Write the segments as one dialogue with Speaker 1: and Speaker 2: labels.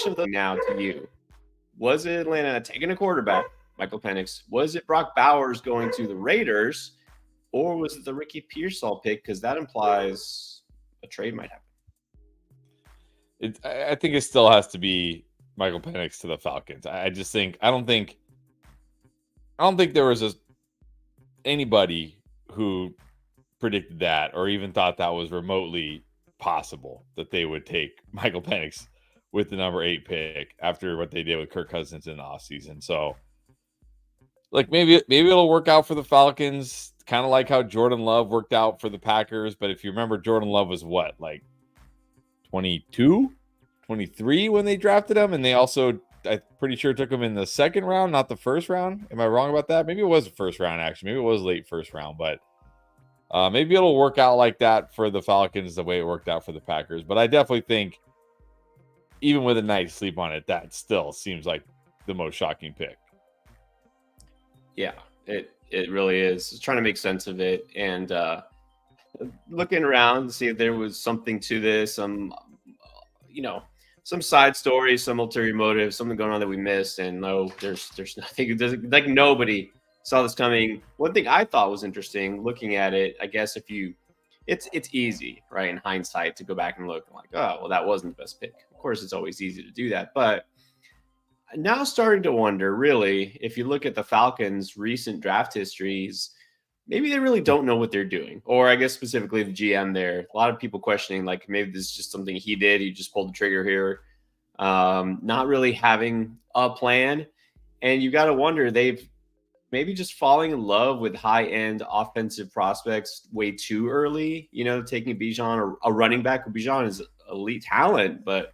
Speaker 1: now to you. Was it Atlanta taking a quarterback, Michael Penix? Was it Brock Bowers going to the Raiders? Or was it the Ricky Pearsall pick? Because that implies a trade might happen.
Speaker 2: I think it still has to be Michael Penix to the Falcons. I don't think there was anybody who predicted that or even thought that was remotely possible that they would take Michael Penix with the number 8 pick after what they did with Kirk Cousins in the offseason. So, like, maybe it'll work out for the Falcons, kind of like how Jordan Love worked out for the Packers. But if you remember, Jordan Love was what, like 22, 23 when they drafted him, and they also, I'm pretty sure, took him in the second round, not the first round. Am I wrong about that? Maybe it was the first round, actually. Maybe it was late first round, but maybe it'll work out like that for the Falcons the way it worked out for the Packers. But I definitely think, even with a night's sleep on it, that still seems like the most shocking pick.
Speaker 1: Yeah, it really is. Just trying to make sense of it and looking around to see if there was something to this, some side story, some ulterior motive, something going on that we missed. And no, there's nothing. Like nobody saw this coming. One thing I thought was interesting looking at it, I guess it's easy, right, in hindsight to go back and look like, oh, well, that wasn't the best pick. Of course, it's always easy to do that, but now starting to wonder, really, if you look at the Falcons' recent draft histories, maybe they really don't know what they're doing. Or I guess specifically the GM there. A lot of people questioning, like, maybe this is just something he did. He just pulled the trigger here. Not really having a plan. And you got to wonder, they've maybe just falling in love with high-end offensive prospects way too early, taking Bijan or a running back. Bijan is elite talent, but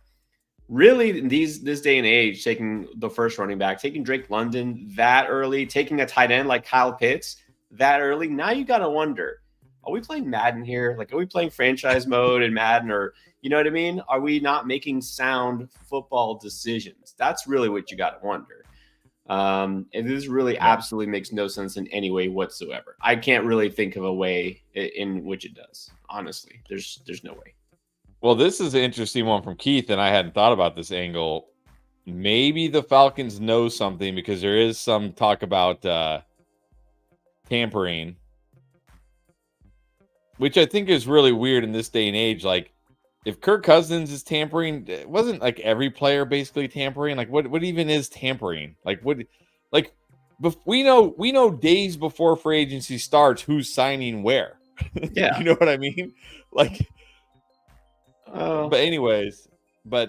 Speaker 1: really, in this day and age, taking the first running back, taking Drake London that early, taking a tight end like Kyle Pitts that early, now you got to wonder, are we playing Madden here? Like, are we playing franchise mode in Madden? Or, you know what I mean? Are we not making sound football decisions? That's really what you got to wonder. And this really absolutely makes no sense in any way whatsoever. I can't really think of a way in which it does. Honestly, there's no way.
Speaker 2: Well, this is an interesting one from Keith, and I hadn't thought about this angle. Maybe the Falcons know something because there is some talk about tampering, which I think is really weird in this day and age. Like, if Kirk Cousins is tampering, it wasn't like every player basically tampering. Like, what even is tampering? We know days before free agency starts who's signing where.
Speaker 1: Yeah.
Speaker 2: You know what I mean? Like. But anyways,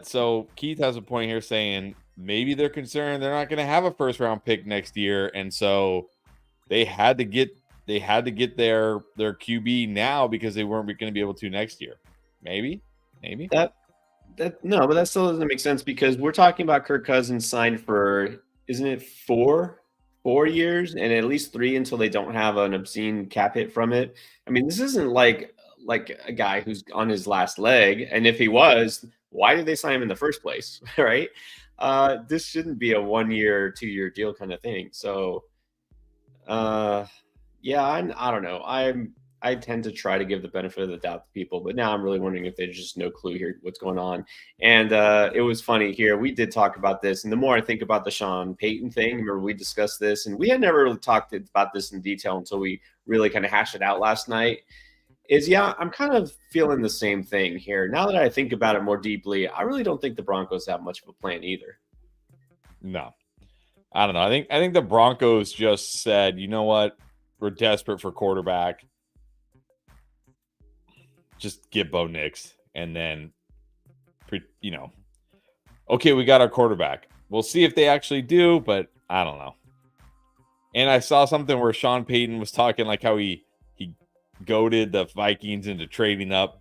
Speaker 2: so Keith has a point here saying maybe they're concerned they're not going to have a first round pick next year, and so they had to get their QB now because they weren't going to be able to next year. Maybe
Speaker 1: that no, but that still doesn't make sense because we're talking about Kirk Cousins signed for, isn't it 4 years and at least 3 until they don't have an obscene cap hit from it. I mean, this isn't like a guy who's on his last leg. And if he was, why did they sign him in the first place? Right. This shouldn't be a 1 year, 2 year deal kind of thing. So, yeah, I don't know. I tend to try to give the benefit of the doubt to people, but now I'm really wondering if there's just no clue here what's going on. And it was funny here. We did talk about this. And the more I think about the Sean Payton thing, remember we discussed this and we had never really talked about this in detail until we really kind of hashed it out last night. I'm kind of feeling the same thing here. Now that I think about it more deeply, I really don't think the Broncos have much of a plan either.
Speaker 2: No, I don't know. I think the Broncos just said, you know what? We're desperate for quarterback. Just get Bo Nix. And then, okay, we got our quarterback. We'll see if they actually do, but I don't know. And I saw something where Sean Payton was talking like how he goaded the Vikings into trading up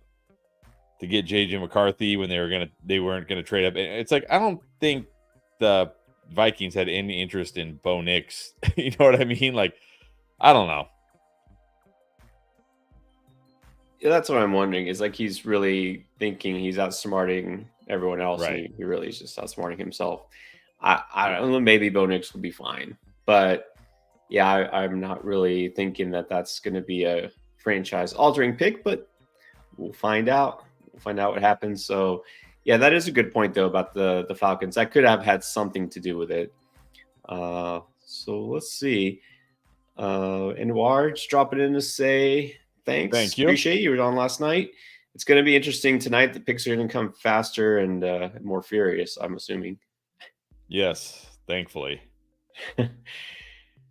Speaker 2: to get JJ McCarthy when they weren't gonna trade up. It's like I don't think the Vikings had any interest in Bo Nix. You know what I mean? Like, I don't know.
Speaker 1: Yeah, that's what I'm wondering. Is like he's really thinking he's outsmarting everyone else.
Speaker 2: Right.
Speaker 1: He really is just outsmarting himself. I don't know. Maybe Bo Nix will be fine, but yeah, I'm not really thinking that that's going to be a franchise altering pick, but we'll find out. We'll find out what happens. So Yeah, that is a good point though about the Falcons. That could have had something to do with it. So let's see. And Warge dropping in to say thanks.
Speaker 2: Thank you.
Speaker 1: Appreciate you were on last night. It's going to be interesting tonight. The picks are going to come faster and more furious, I'm assuming.
Speaker 2: Yes, thankfully.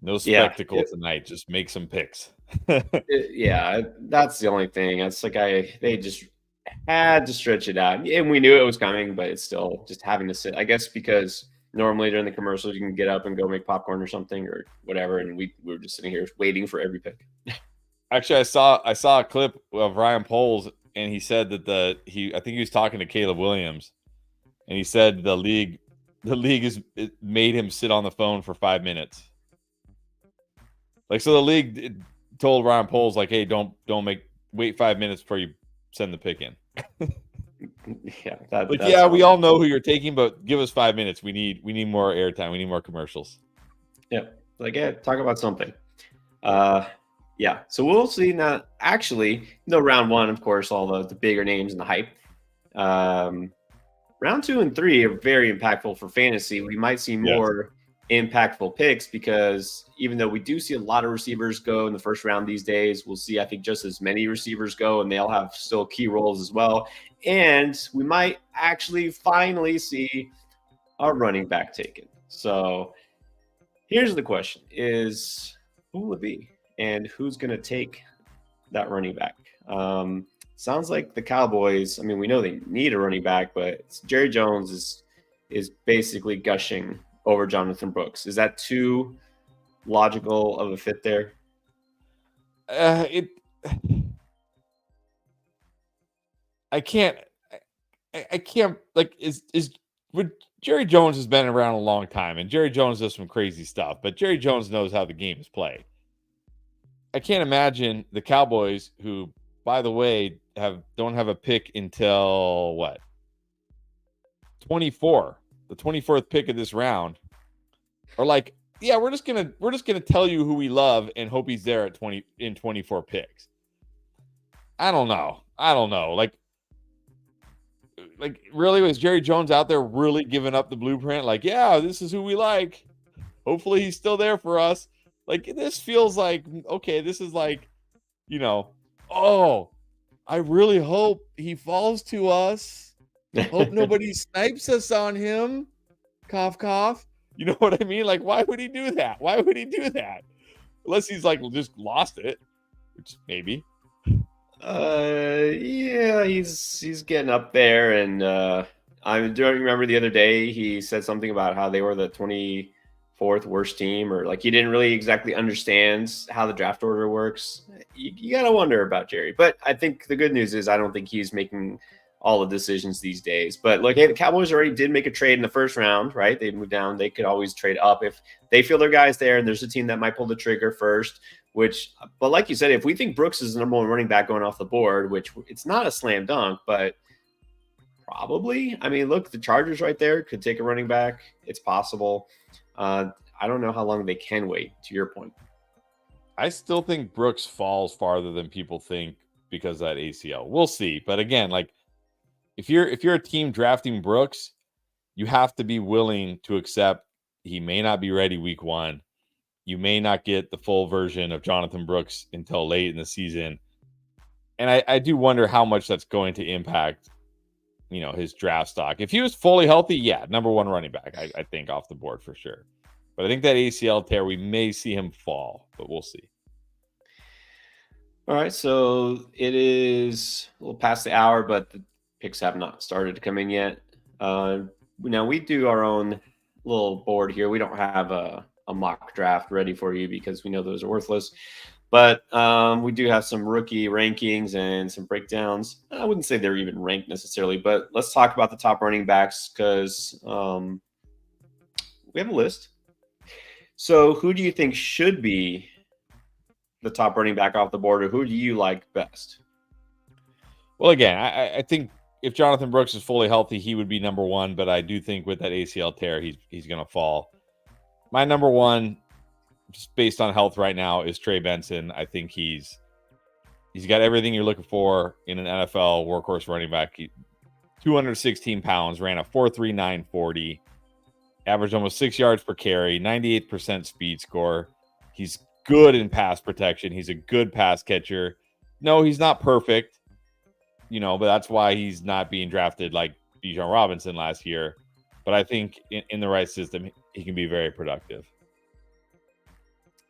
Speaker 2: No
Speaker 1: Yeah.
Speaker 2: spectacle tonight. Just make some picks.
Speaker 1: Yeah, that's the only thing. It's like they just had to stretch it out, and we knew it was coming, but it's still just having to sit. I guess because normally during the commercials you can get up and go make popcorn or something or whatever, and we were just sitting here waiting for every pick.
Speaker 2: Actually, I saw a clip of Ryan Poles, and he said that I think he was talking to Caleb Williams, and he said the league it made him sit on the phone for 5 minutes. Like, so the league told Ryan Poles, like, hey, don't wait 5 minutes before you send the pick in.
Speaker 1: Yeah,
Speaker 2: we all know who you're taking, but give us 5 minutes. We need more airtime. We need more commercials.
Speaker 1: Yeah, talk about something. Yeah, so we'll see now. Actually, round one, of course, all the bigger names and the hype. Round 2 and 3 are very impactful for fantasy. We might see more impactful picks because even though we do see a lot of receivers go in the first round these days, we'll see, I think, just as many receivers go, and they'll have still key roles as well. And we might actually finally see a running back taken. So here's the question is, who will it be? And who's going to take that running back? Sounds like the Cowboys, I mean, we know they need a running back, but Jerry Jones is basically gushing over Jonathan Brooks. Is that too logical of a fit there?
Speaker 2: I can't like Jerry Jones has been around a long time, and Jerry Jones does some crazy stuff, but Jerry Jones knows how the game is played. I can't imagine the Cowboys, who, by the way, don't have a pick until what? 24, the 24th pick of this round, are like, yeah, we're just gonna tell you who we love and hope he's there at 24 picks. I don't know. Like really, was Jerry Jones out there really giving up the blueprint? Like, yeah, this is who we like. Hopefully he's still there for us. Like, this feels like, okay, this is like, oh, I really hope he falls to us. Hope nobody snipes us on him. Cough, cough. You know what I mean? Like, why would he do that? Unless he's like just lost it, which maybe.
Speaker 1: Yeah, he's getting up there, and I don't remember the other day he said something about how they were the 24th worst team, or like he didn't really exactly understand how the draft order works. You gotta wonder about Jerry, but I think the good news is I don't think he's making all the decisions these days. But look, hey, the Cowboys already did make a trade in the first round, right? They moved down. They could always trade up if they feel their guy's there, and there's a team that might pull the trigger first. But like you said, if we think Brooks is the number one running back going off the board, which it's not a slam dunk, but probably. I mean, look, the Chargers right there could take a running back. It's possible. I don't know how long they can wait, to your point.
Speaker 2: I still think Brooks falls farther than people think because of that ACL. We'll see. But again, like, if you're a team drafting Brooks, you have to be willing to accept he may not be ready week 1. You may not get the full version of Jonathan Brooks until late in the season. And I do wonder how much that's going to impact, his draft stock. If he was fully healthy, yeah, number one running back, I think, off the board for sure. But I think that ACL tear, we may see him fall, but we'll see.
Speaker 1: All right, so it is a little past the hour, but the picks have not started to come in yet. Now we do our own little board here. We don't have a mock draft ready for you because we know those are worthless. But we do have some rookie rankings and some breakdowns. I wouldn't say they're even ranked necessarily, but let's talk about the top running backs because we have a list. So who do you think should be the top running back off the board, or who do you like best?
Speaker 2: Well, again, I think if Jonathan Brooks is fully healthy, he would be number one, but I do think with that ACL tear, he's going to fall. My number one, just based on health right now, is Trey Benson. I think he's got everything you're looking for in an NFL workhorse running back. 216 pounds, ran a 4.39 40, averaged almost 6 yards per carry, 98% speed score. He's good in pass protection. He's a good pass catcher. No, he's not perfect, but that's why he's not being drafted like Bijan Robinson last year. But I think in the right system, he can be very productive.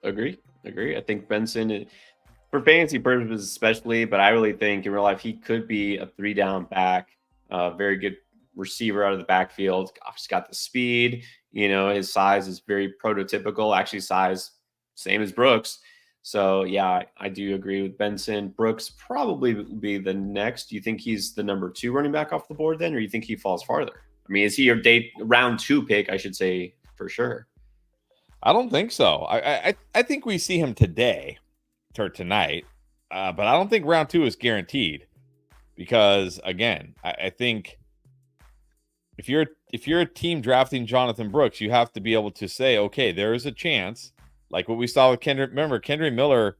Speaker 1: Agree. I think Benson, for fantasy purposes especially, but I really think in real life he could be a 3-down back, very good receiver out of the backfield. He's got the speed. His size is very prototypical. Actually, size same as Brooks. So yeah, I do agree with Benson. Brooks probably will be the next. Do you think he's the number 2 running back off the board then, or you think he falls farther? I mean, is he your round 2 pick? I should say for sure.
Speaker 2: I don't think so. I think we see him today or tonight, but I don't think round 2 is guaranteed because again, I think if you're a team drafting Jonathan Brooks, you have to be able to say, okay, there is a chance, like what we saw with Kendrick. Remember, Kendrick Miller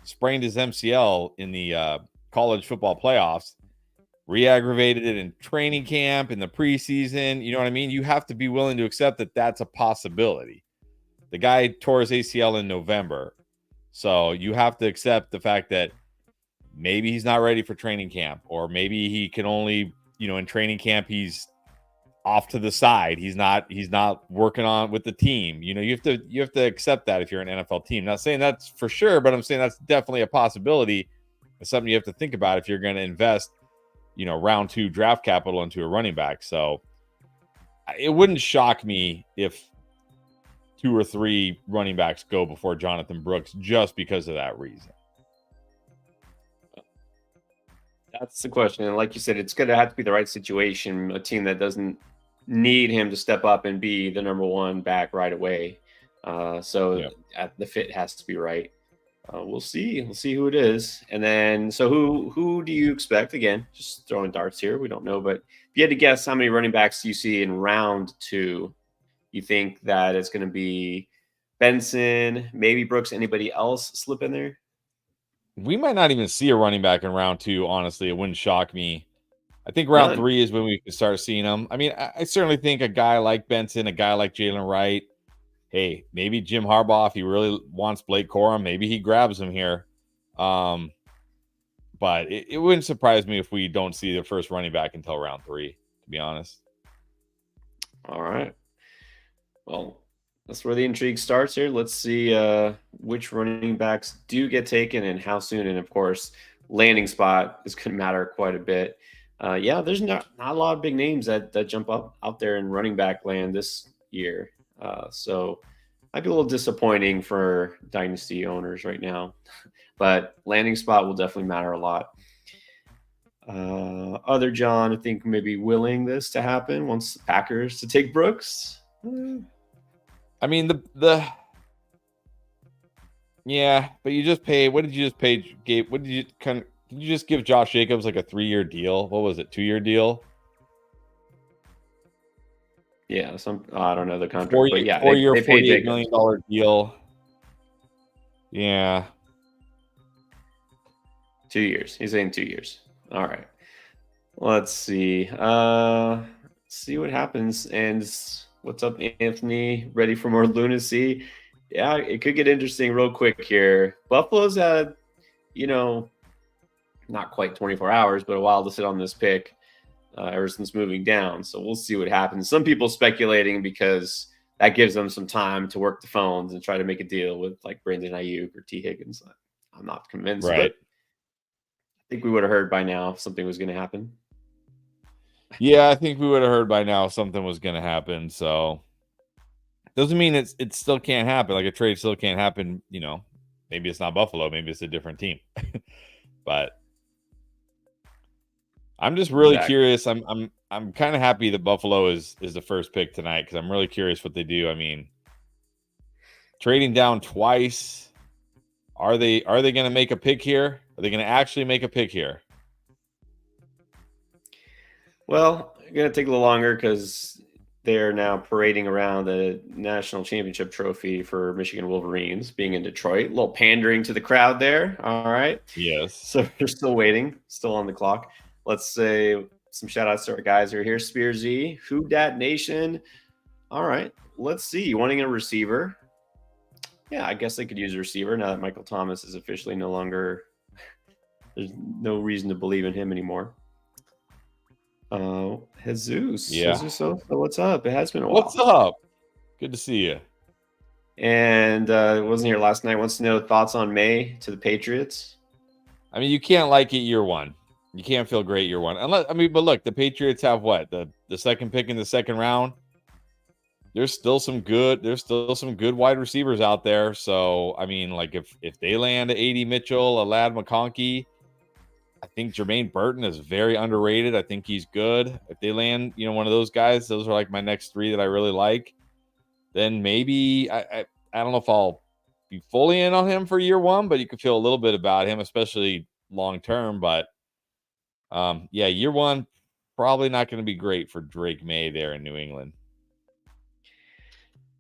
Speaker 2: sprained his MCL in the college football playoffs, re-aggravated it in training camp, in the preseason. You know what I mean? You have to be willing to accept that that's a possibility. The guy tore his ACL in November. So you have to accept the fact that maybe he's not ready for training camp, or maybe he can only, in training camp, he's off to the side. He's not working on with the team. You have to accept that if you're an NFL team. Not saying that's for sure, but I'm saying that's definitely a possibility. It's something you have to think about if you're going to invest, round 2 draft capital into a running back. So it wouldn't shock me if 2 or 3 running backs go before Jonathan Brooks just because of that reason.
Speaker 1: That's the question. And like you said, it's going to have to be the right situation, a team that doesn't need him to step up and be the number 1 back right away. The fit has to be right. We'll see. We'll see who it is. And then, so who do you expect? Again, just throwing darts here. We don't know. But if you had to guess, how many running backs do you see in round 2? You think that it's going to be Benson, maybe Brooks, anybody else slip in there?
Speaker 2: We might not even see a running back in round 2. Honestly, it wouldn't shock me. I think round 3 is when we can start seeing them. I mean, I certainly think a guy like Benson, a guy like Jalen Wright, hey, maybe Jim Harbaugh, if he really wants Blake Corum, maybe he grabs him here. But it wouldn't surprise me if we don't see the first running back until round 3, to be honest.
Speaker 1: All right. Well, that's where the intrigue starts here. Let's see which running backs do get taken and how soon. And of course, landing spot is going to matter quite a bit. There's not a lot of big names that jump up out there in running back land this year. So might be a little disappointing for Dynasty owners right now. But landing spot will definitely matter a lot. Other John, I think maybe willing this to happen, wants the Packers to take Brooks.
Speaker 2: I mean, but you just pay. What did you just pay, Gabe? Did you just give Josh Jacobs like a 3-year deal? What was it, 2-year deal?
Speaker 1: Yeah, I don't know the contract,
Speaker 2: 4-year, $48 million deal. Yeah,
Speaker 1: 2 years. He's saying 2 years. All right. Let's see. See what happens. And what's up, Anthony? Ready for more lunacy? Yeah, it could get interesting real quick here. Buffalo's had, not quite 24 hours, but a while to sit on this pick ever since moving down. So we'll see what happens. Some people speculating because that gives them some time to work the phones and try to make a deal with like Brandon Ayuk or T. Higgins. I'm not convinced,
Speaker 2: right.
Speaker 1: But I think we would have heard by now if something was going to happen.
Speaker 2: Yeah, I think we would have heard by now if something was going to happen. So doesn't mean it still can't happen. Like a trade still can't happen. Maybe it's not Buffalo. Maybe it's a different team. But I'm just really curious. I'm kind of happy that Buffalo is the first pick tonight because I'm really curious what they do. I mean, trading down twice. Are they going to make a pick here? Are they going to actually make a pick here?
Speaker 1: Well, it's going to take a little longer because they're now parading around the national championship trophy for Michigan Wolverines being in Detroit. A little pandering to the crowd there. All right.
Speaker 2: Yes.
Speaker 1: So they're still waiting, still on the clock. Let's say some shout outs to our guys who are here. Spear Z, Who Dat Nation. All right, let's see. You wanting a receiver? Yeah, I guess they could use a receiver now that Michael Thomas is officially no longer. There's no reason to believe in him anymore. Jesus.
Speaker 2: Yeah.
Speaker 1: Jesus, what's up? It has been a while.
Speaker 2: What's up? Good to see you.
Speaker 1: And wasn't here last night. Wants to know thoughts on May to the Patriots.
Speaker 2: I mean, you can't like it year one. You can't feel great year one. But look, the Patriots have what? The second pick in the second round. There's still some good wide receivers out there. So, I mean, like if they land a A.D. Mitchell, a Lad McConkey, I think Jermaine Burton is very underrated. I think he's good. If they land, one of those guys, those are like my next three that I really like. Then maybe I don't know if I'll be fully in on him for year one, but you can feel a little bit about him, especially long term. But year one, probably not going to be great for Drake May there in New England.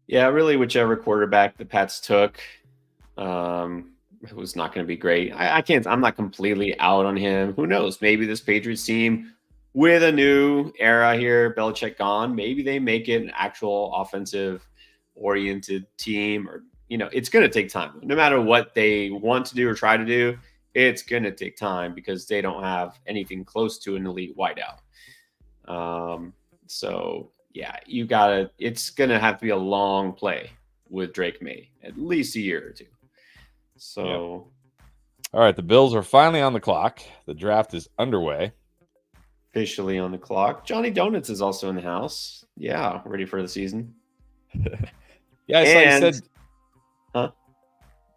Speaker 1: Yeah, really, whichever quarterback the Pats took, it was not going to be great. I'm not completely out on him. Who knows? Maybe this Patriots team with a new era here, Belichick gone, maybe they make it an actual offensive oriented team, or it's going to take time. No matter what they want to do or try to do, it's going to take time because they don't have anything close to an elite wideout. So yeah, it's going to have to be a long play with Drake May, at least a year or two. So,
Speaker 2: All right, the Bills are finally on the clock. The draft is underway.
Speaker 1: Officially on the clock. Johnny Donuts is also in the house. Yeah, ready for the season.
Speaker 2: Yeah, I saw you said.
Speaker 1: Huh?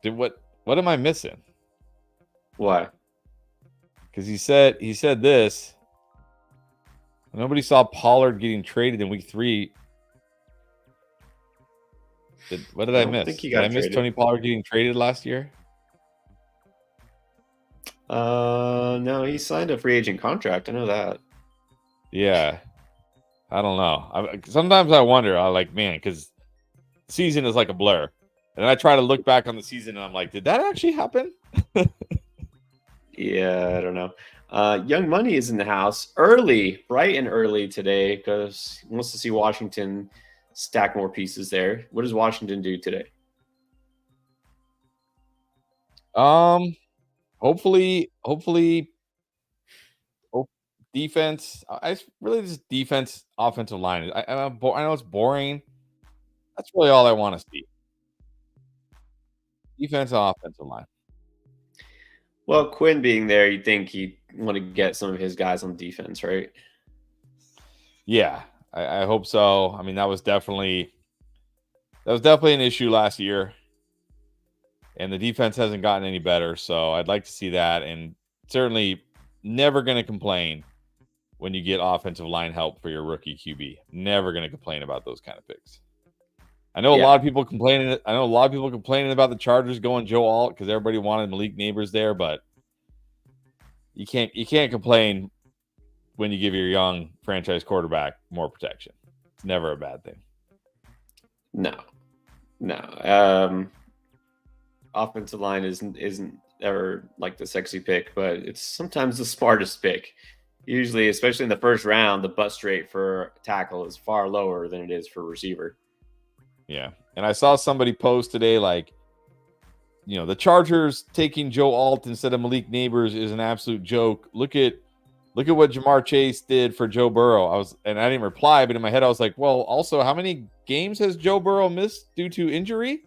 Speaker 2: What am I missing?
Speaker 1: Why?
Speaker 2: Because he said this. Nobody saw Pollard getting traded in week 3. What did I miss?
Speaker 1: Think he
Speaker 2: did
Speaker 1: got
Speaker 2: I miss
Speaker 1: traded.
Speaker 2: Tony Pollard getting traded last year?
Speaker 1: No, he signed a free agent contract. I know that.
Speaker 2: Yeah, I don't know. Sometimes I wonder. because the season is like a blur, and I try to look back on the season, and I'm like, did that actually happen?
Speaker 1: Yeah, I don't know. Young Money is in the house bright and early today because he wants to see Washington stack more pieces there. What does Washington do today?
Speaker 2: Hopefully, defense. I really just defense, offensive line. I know it's boring. That's really all I want to see. Defense and offensive line.
Speaker 1: Well, Quinn being there, you'd think he'd want to get some of his guys on defense, right?
Speaker 2: Yeah, I hope so. I mean, that was definitely an issue last year, and the defense hasn't gotten any better. So I'd like to see that, and certainly never going to complain when you get offensive line help for your rookie QB. Never going to complain about those kind of picks. I know a lot of people complaining about the Chargers going Joe Alt because everybody wanted Malik Neighbors there, but you can't complain when you give your young franchise quarterback more protection. It's never a bad thing.
Speaker 1: No. Offensive line isn't ever like the sexy pick, but it's sometimes the smartest pick. Usually, especially in the first round, the bust rate for tackle is far lower than it is for receiver. Yeah.
Speaker 2: And I saw somebody post today, the Chargers taking Joe Alt instead of Malik Neighbors is an absolute joke. Look at what Jamar Chase did for Joe Burrow. I didn't reply, but in my head I was like, well, also, how many games has Joe Burrow missed due to injury?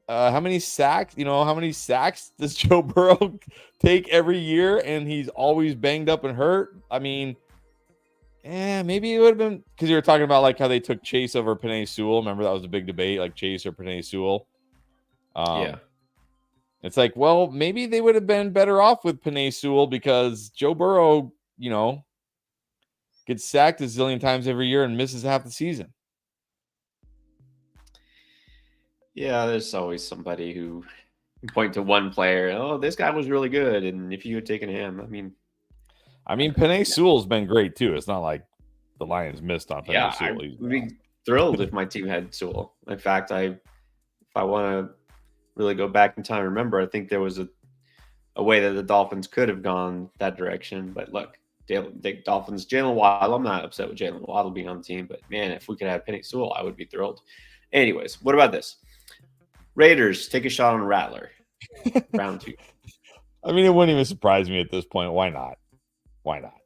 Speaker 2: How many sacks? How many sacks does Joe Burrow take every year? And he's always banged up and hurt. I mean, maybe it would have been because you were talking about how they took Chase over Penei Sewell. Remember that was a big debate, Chase or Penei Sewell.
Speaker 1: Yeah.
Speaker 2: It's well, maybe they would have been better off with Penei Sewell because Joe Burrow, gets sacked a zillion times every year and misses half the season.
Speaker 1: Yeah, there's always somebody who point to one player. Oh, this guy was really good, and if you had taken him,
Speaker 2: I mean, Penei Sewell's been great too. It's not like the Lions missed on Penei Sewell.
Speaker 1: I would be thrilled if my team had Sewell. In fact, if I want to really go back in time and remember, I think there was a way that the Dolphins could have gone that direction. But look, The Dolphins, Jalen Waddle. I'm not upset with Jalen Waddle being on the team, but man, if we could have Penny Sewell, I would be thrilled. Anyways, what about this? Raiders take a shot on Rattler. Round 2.
Speaker 2: I mean, it wouldn't even surprise me at this point. Why not? Why not?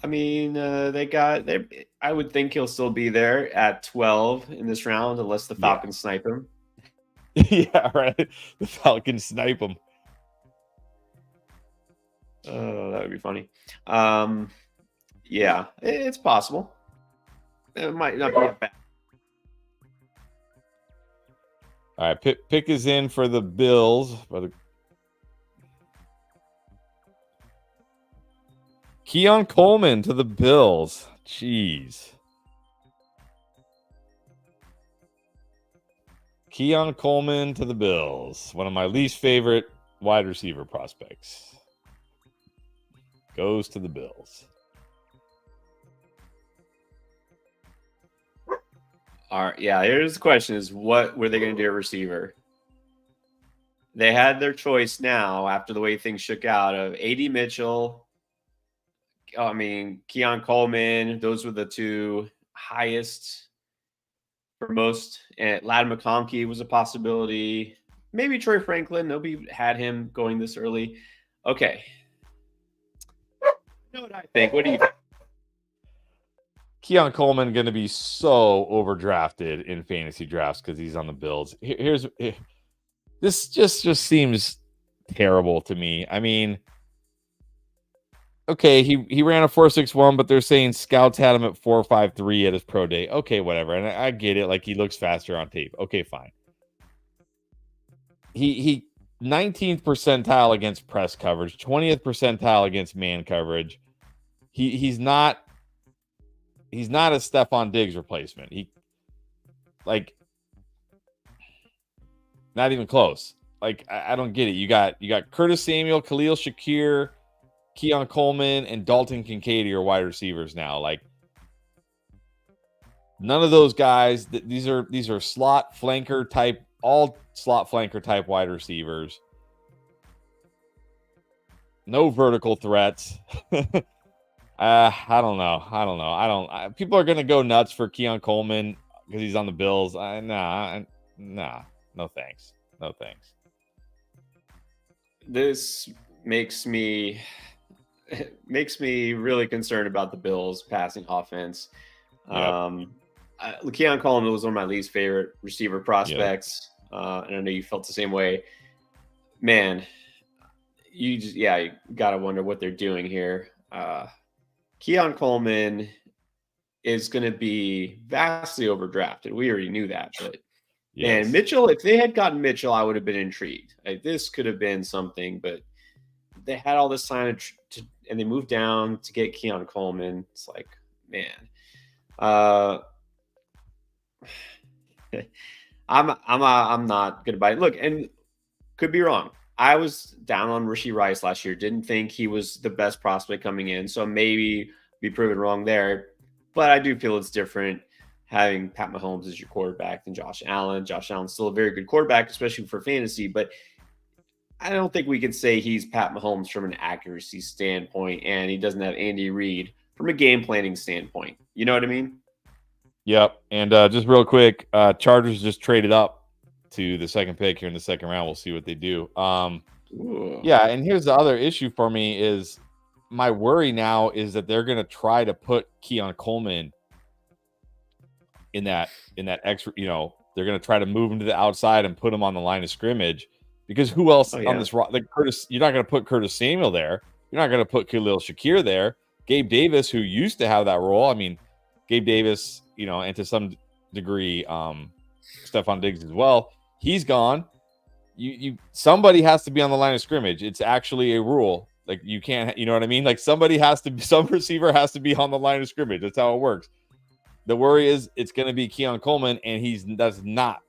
Speaker 1: I mean, I would think he'll still be there at 12 in this round, unless the Falcons snipe him.
Speaker 2: Yeah, right. The Falcons snipe him.
Speaker 1: Oh, that would be funny. Yeah, it's possible. It might not be a bad.
Speaker 2: All right, pick is in for the Bills. Keon Coleman to the Bills. Jeez. Keon Coleman to the Bills. One of my least favorite wide receiver prospects. Goes to the Bills.
Speaker 1: All right, yeah, here's the question is, what were they going to do at receiver? They had their choice now after the way things shook out of A.D. Mitchell, Keon Coleman. Those were the two highest for most. And Ladd McConkey was a possibility. Maybe Troy Franklin. Nobody had him going this early. Okay. You know what I think? What do you think?
Speaker 2: Keon Coleman going to be so overdrafted in fantasy drafts because he's on the Bills. This just seems terrible to me. I mean, okay, he ran a 4.61, but they're saying scouts had him at 4.53 at his pro day. Okay, whatever. And I get it. Like, he looks faster on tape. Okay, fine. He 19th percentile against press coverage, 20th percentile against man coverage. He's not a Stephon Diggs replacement. Not even close. Like, I don't get it. You got Curtis Samuel, Khalil Shakir, Keon Coleman, and Dalton Kincaid are your wide receivers now. Like, none of those guys. These are slot flanker type, all slot flanker type wide receivers. No vertical threats. I don't know. People are gonna go nuts for Keon Coleman because he's on the Bills. No thanks. No thanks.
Speaker 1: This makes me really concerned about the Bills' passing offense.
Speaker 2: Yep.
Speaker 1: Keon Coleman was one of my least favorite receiver prospects, and I know you felt the same way. Man, you gotta wonder what they're doing here. Keon Coleman is going to be vastly overdrafted. We already knew that, but
Speaker 2: yes.
Speaker 1: And Mitchell, if they had gotten Mitchell, I would have been intrigued. Like, this could have been something, but they had all this time and they moved down to get Keon Coleman. It's like, man, I'm not gonna buy it. Look, and could be wrong. I was down on Rashee Rice last year. Didn't think he was the best prospect coming in. So maybe be proven wrong there. But I do feel it's different having Pat Mahomes as your quarterback than Josh Allen. Josh Allen's still a very good quarterback, especially for fantasy. But I don't think we can say he's Pat Mahomes from an accuracy standpoint, and he doesn't have Andy Reid from a game planning standpoint. You know what I mean?
Speaker 2: Yep. And just real quick, Chargers just traded up to the second pick here in the second round. We'll see what they do. Yeah, and here's the other issue for me is my worry now is that they're going to try to put Keon Coleman in that extra, they're going to try to move him to the outside and put him on the line of scrimmage because who else on this like Curtis, you're not going to put Curtis Samuel there. You're not going to put Khalil Shakir there. Gabe Davis, who used to have that role. I mean, Gabe Davis, and to some degree, Stephon Diggs as well. He's gone. Somebody has to be on the line of scrimmage. It's actually a rule. Like, you can't, you know what I mean? Like, some receiver has to be on the line of scrimmage. That's how it works. The worry is it's going to be Keon Coleman, and that's not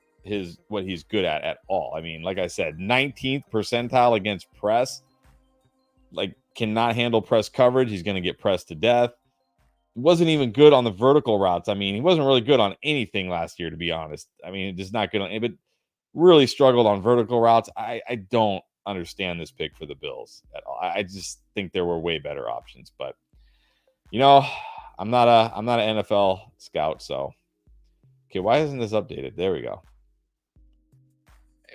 Speaker 2: what he's good at all. I mean, like I said, 19th percentile against press. Like, cannot handle press coverage. He's going to get pressed to death. Wasn't even good on the vertical routes. I mean, he wasn't really good on anything last year, to be honest. I mean, just not good on it, but really struggled on vertical routes. I don't understand this pick for the Bills at all. I just think there were way better options, but you know, I'm not an NFL scout, so okay, why isn't this updated? There we go.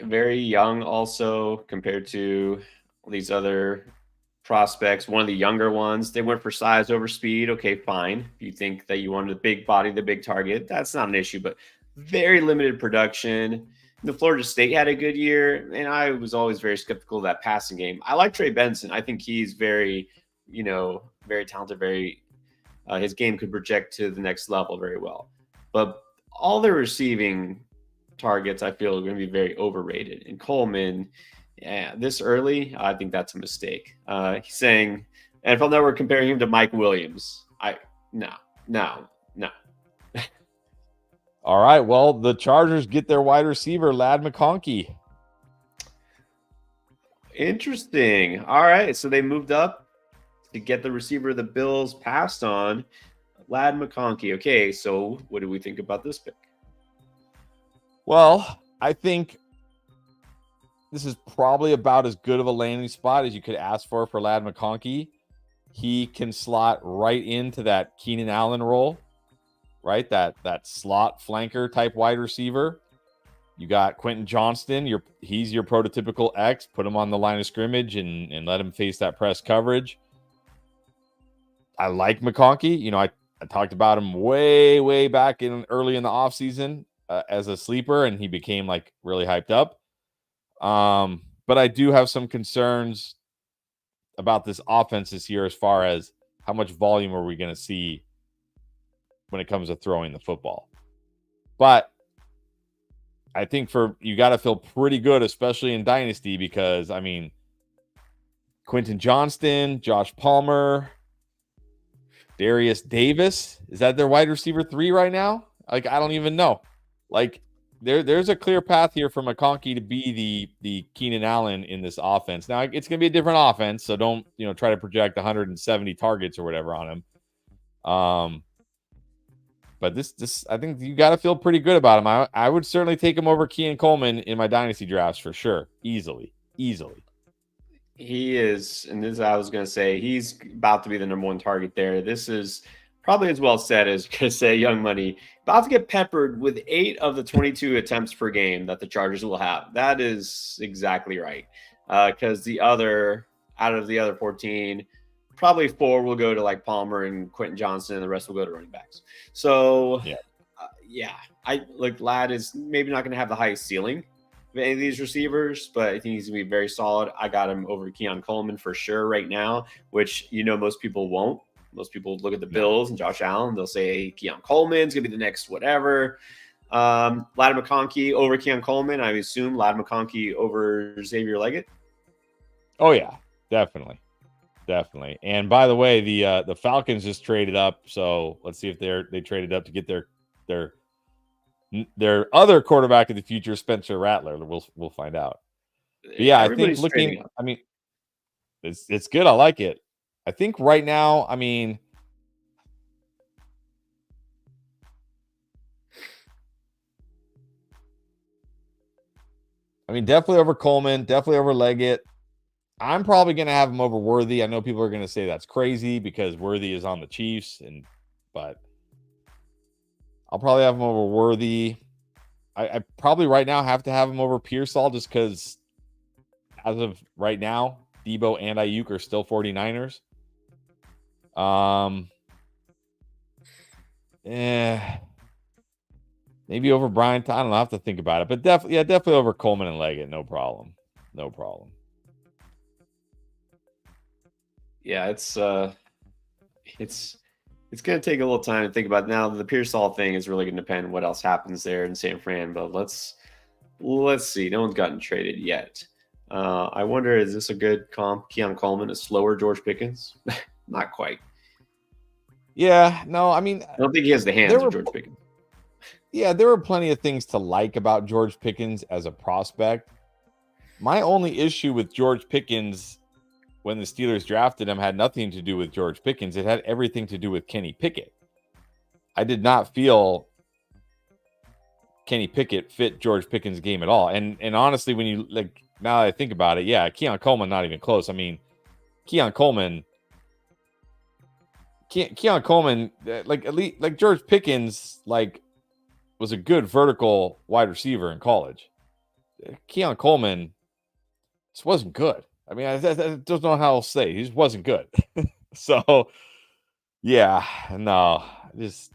Speaker 1: Very young, also compared to these other prospects. One of the younger ones, they went for size over speed. Okay, fine. If you think that you wanted the big body, the big target, that's not an issue. But very limited production. The Florida State had a good year, and I was always very skeptical of that passing game. I like Trey Benson. I think he's very, very talented. Very, his game could project to the next level very well. But all the receiving targets, I feel, are going to be very overrated. And Coleman, yeah, this early, I think that's a mistake. He's saying NFL Network comparing him to Mike Williams. No.
Speaker 2: All right, well, the Chargers get their wide receiver, Ladd McConkey.
Speaker 1: Interesting. All right, so they moved up to get the receiver the Bills passed on, Ladd McConkey. Okay, so what do we think about this pick?
Speaker 2: Well, I think this is probably about as good of a landing spot as you could ask for Ladd McConkey. He can slot right into that Keenan Allen role, right? That slot flanker type wide receiver. You got Quentin Johnston. He's your prototypical X. Put him on the line of scrimmage and let him face that press coverage. I like McConkey. You know, I talked about him way back early in the offseason as a sleeper, and he became like really hyped up. But I do have some concerns about this offense this year as far as how much volume are we going to see when it comes to throwing the football. But I think you got to feel pretty good, especially in Dynasty, because, I mean, Quentin Johnston, Josh Palmer, Darius Davis, is that their wide receiver 3 right now? Like, I don't even know. Like, there's a clear path here for McConkey to be the Keenan Allen in this offense. Now, it's going to be a different offense, so don't, try to project 170 targets or whatever on him. But this I think you got to feel pretty good about him. I would certainly take him over Keon Coleman in my Dynasty drafts for sure. Easily.
Speaker 1: He is, and this is what I was going to say, he's about to be the number one target there. This is probably as well said as you could say Young Money. About to get peppered with 8 of the 22 attempts per game that the Chargers will have. That is exactly right. Because out of the other 14, probably 4 will go to like Palmer and Quentin Johnston, and the rest will go to running backs. So, I like Ladd is maybe not going to have the highest ceiling of any of these receivers, but I think he's going to be very solid. I got him over Keon Coleman for sure right now, which most people won't. Most people look at the Bills and Josh Allen. They'll say Keon Coleman's going to be the next whatever. Ladd McConkey over Keon Coleman. I assume Ladd McConkey over Xavier Leggett.
Speaker 2: Oh, yeah, definitely. And by the way, the Falcons just traded up, so let's see if they traded up to get their other quarterback of the future, Spencer Rattler. We'll find out. But yeah,
Speaker 1: Everybody's
Speaker 2: I think it's good. I like it. I think right now, definitely over Coleman, definitely over Leggett. I'm probably going to have him over Worthy. I know people are going to say that's crazy because Worthy is on the Chiefs, but I'll probably have him over Worthy. I probably right now have to have him over Pearsall just because as of right now, Debo and Ayuk are still 49ers. Maybe over Bryant. I don't know. I have to think about it, but definitely over Coleman and Leggett. No problem.
Speaker 1: Yeah, it's going to take a little time to think about it. Now. The Pearsall thing is really going to depend on what else happens there in San Fran, but let's see. No one's gotten traded yet. I wonder, is this a good comp? Keon Coleman, a slower George Pickens? Not quite.
Speaker 2: Yeah, no, I don't
Speaker 1: think he has the hands of George Pickens.
Speaker 2: Yeah, there were plenty of things to like about George Pickens as a prospect. My only issue with George Pickens when the Steelers drafted him had nothing to do with George Pickens. It had everything to do with Kenny Pickett. I did not feel Kenny Pickett fit George Pickens' game at all. And honestly, when you now that I think about it, yeah, Keon Coleman not even close. I mean, Keon Coleman, like at least like George Pickens, like was a good vertical wide receiver in college. Keon Coleman just wasn't good. I mean, I don't know how else to say. He just wasn't good. So yeah, no, just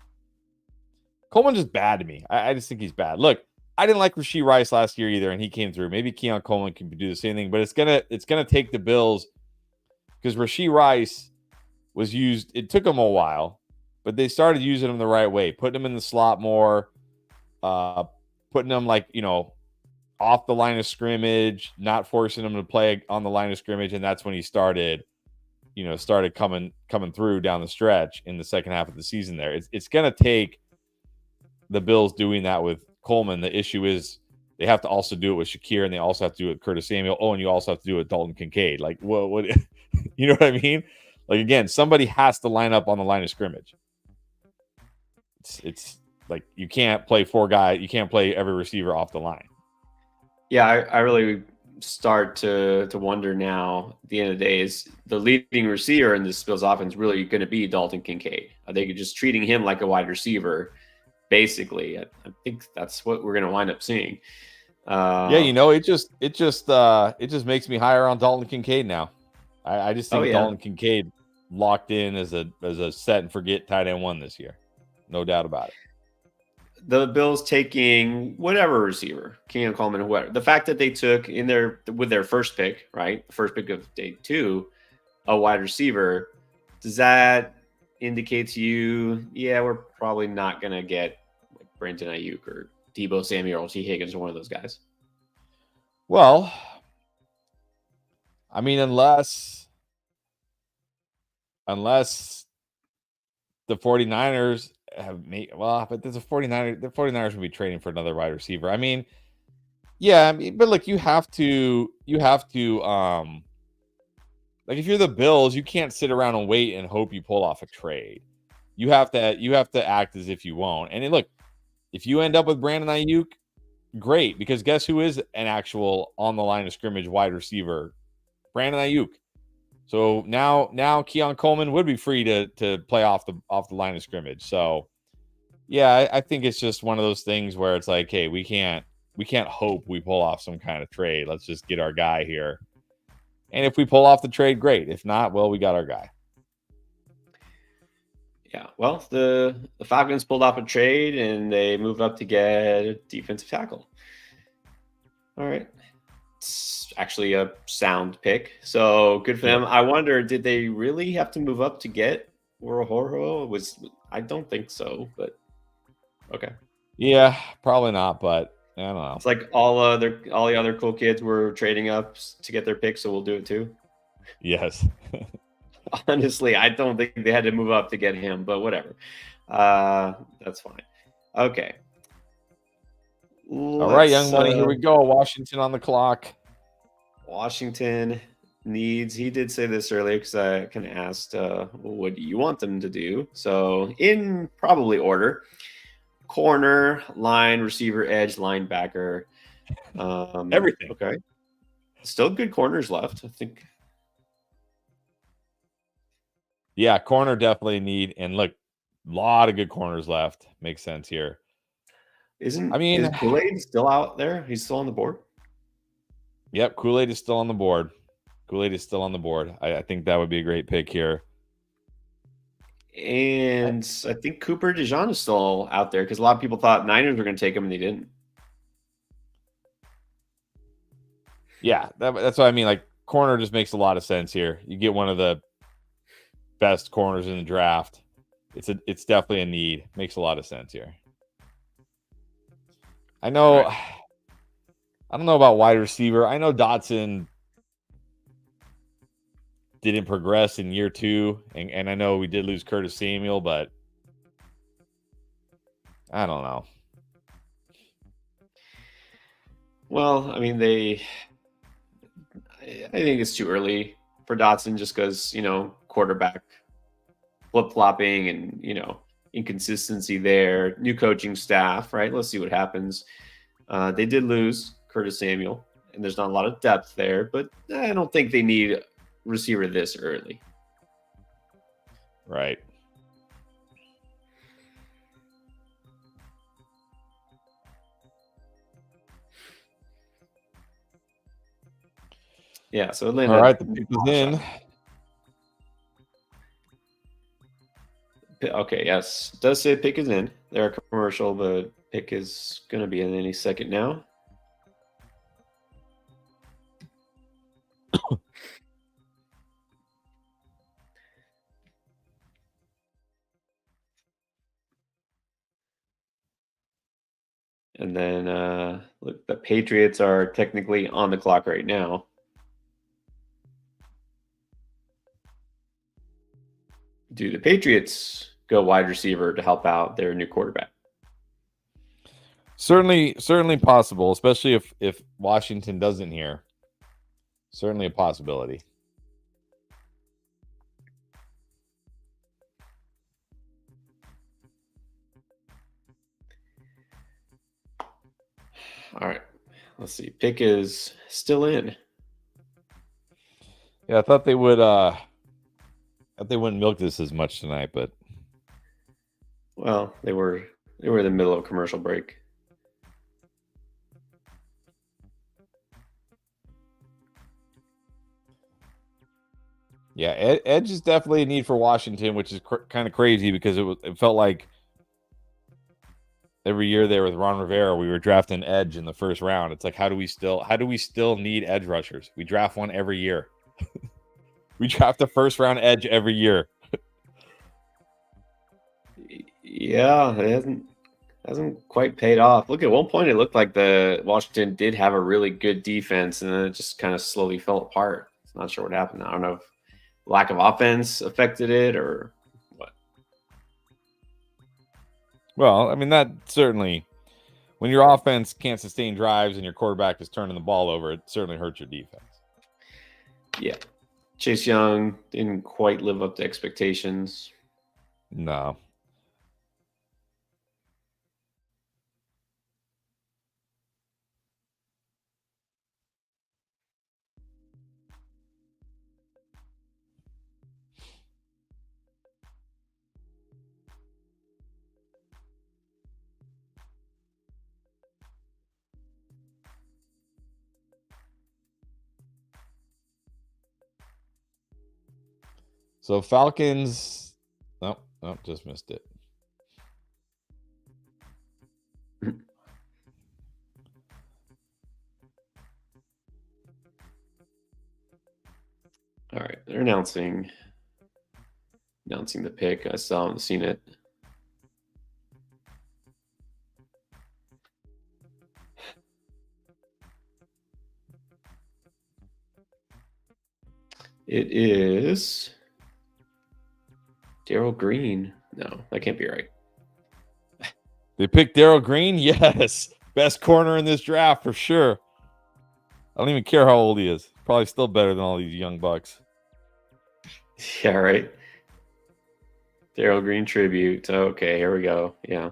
Speaker 2: Coleman's just bad to me. I just think he's bad. Look, I didn't like Rashee Rice last year either, and he came through. Maybe Keon Coleman can do the same thing, but it's gonna take the Bills because Rashee Rice was used. It took him a while, but they started using him the right way, putting him in the slot more, putting him like off the line of scrimmage, not forcing him to play on the line of scrimmage, and that's when he started coming through down the stretch in the second half of the season. There, it's gonna take the Bills doing that with Coleman. The issue is they have to also do it with Shakir, and they also have to do it with Curtis Samuel. Oh, and you also have to do it with Dalton Kincaid. Like, what you know what I mean? Like, again, somebody has to line up on the line of scrimmage. It's like you can't play four guys. You can't play every receiver off the line.
Speaker 1: Yeah, I really start to wonder now. At the end of the day, is the leading receiver in this Bills offense really going to be Dalton Kincaid? Are they just treating him like a wide receiver? Basically, I think that's what we're going to wind up seeing.
Speaker 2: Yeah, it just makes me higher on Dalton Kincaid now. I just think Dalton Kincaid locked in as a set and forget tight end one this year, no doubt about it.
Speaker 1: The Bills taking whatever receiver, Keon Coleman, whoever. The fact that they took with their first pick, right, the first pick of day 2, a wide receiver, does that indicate to you, yeah, we're probably not going to get like Brandon Ayuk or Deebo Samuel or T. Higgins or one of those guys?
Speaker 2: Well, I mean, unless the 49ers have made, but there's the 49ers will be trading for another wide receiver. I mean, yeah, but look, you have to like if you're the Bills, you can't sit around and wait and hope you pull off a trade. You have to act as if you won't. And look, if you end up with Brandon Ayuk, great, because guess who is an actual on the line of scrimmage wide receiver? Brandon Ayuk. So now Keon Coleman would be free to play off the line of scrimmage. So yeah, I think it's just one of those things where it's like, hey, we can't hope we pull off some kind of trade. Let's just get our guy here. And if we pull off the trade, great. If not, well, we got our guy.
Speaker 1: Yeah, well, the Falcons pulled off a trade and they moved up to get a defensive tackle. All right. It's actually a sound pick. So good for them. I wonder, did they really have to move up to get Orohoro? I don't think so, but okay.
Speaker 2: Yeah, probably not, but I don't know.
Speaker 1: It's like all the other cool kids were trading up to get their pick, so we'll do it too.
Speaker 2: Yes.
Speaker 1: Honestly, I don't think they had to move up to get him, but whatever. That's fine. Okay.
Speaker 2: All right, young money. Here we go. Washington on the clock.
Speaker 1: Washington needs. He did say this earlier because I kind of asked, what do you want them to do? So in probably order: corner, line, receiver, edge, linebacker.
Speaker 2: Everything.
Speaker 1: Okay. Still good corners left, I think.
Speaker 2: Yeah, corner definitely need. And look, a lot of good corners left. Makes sense here.
Speaker 1: Is Kool-Aid still out there? He's still on the board?
Speaker 2: Yep, Kool-Aid is still on the board. I think that would be a great pick here.
Speaker 1: And I think Cooper DeJean is still out there because a lot of people thought Niners were going to take him and they didn't.
Speaker 2: Yeah, that's what I mean. Like, corner just makes a lot of sense here. You get one of the best corners in the draft. It's definitely a need. Makes a lot of sense here. I know. Right. I don't know about wide receiver. I know Dotson didn't progress in year 2, and I know we did lose Curtis Samuel, but I don't know.
Speaker 1: Well, I mean, I think it's too early for Dotson just because, quarterback flip-flopping and, inconsistency there, new coaching staff, right? Let's see what happens. They did lose Curtis Samuel, and there's not a lot of depth there. But I don't think they need receiver this early.
Speaker 2: Right.
Speaker 1: Yeah, so Atlanta.
Speaker 2: All right, the pick is in.
Speaker 1: Okay, yes, it does say pick is in. They're a commercial, but pick is going to be in any second now. And then look, the Patriots are technically on the clock right now. Do the Patriots go wide receiver to help out their new quarterback?
Speaker 2: Certainly possible, especially if Washington doesn't here. Certainly a possibility.
Speaker 1: All right, let's see. Pick is still in.
Speaker 2: Yeah, I thought they would. They wouldn't milk this as much tonight, but
Speaker 1: well, they were in the middle of a commercial break.
Speaker 2: Yeah, edge is definitely a need for Washington, which is kind of crazy because it felt like every year there with Ron Rivera, we were drafting edge in the first round. It's like, how do we still need edge rushers? We draft one every year. We draft a first round edge every year.
Speaker 1: Yeah, it hasn't quite paid off. Look, at one point it looked like the Washington did have a really good defense, and then it just kind of slowly fell apart. I'm not sure what happened. I don't know if lack of offense affected it or what.
Speaker 2: Well, I mean, that certainly, when your offense can't sustain drives and your quarterback is turning the ball over, it certainly hurts your defense.
Speaker 1: Yeah. Chase Young didn't quite live up to expectations.
Speaker 2: No. So Falcons, nope, just missed it.
Speaker 1: All right, they're announcing the pick. I still haven't seen it. It is Darrell Green. No, that can't be right.
Speaker 2: They picked Darrell Green? Yes. Best corner in this draft for sure. I don't even care how old he is. Probably still better than all these young bucks.
Speaker 1: Yeah, right. Darrell Green tribute. Okay, here we go. Yeah.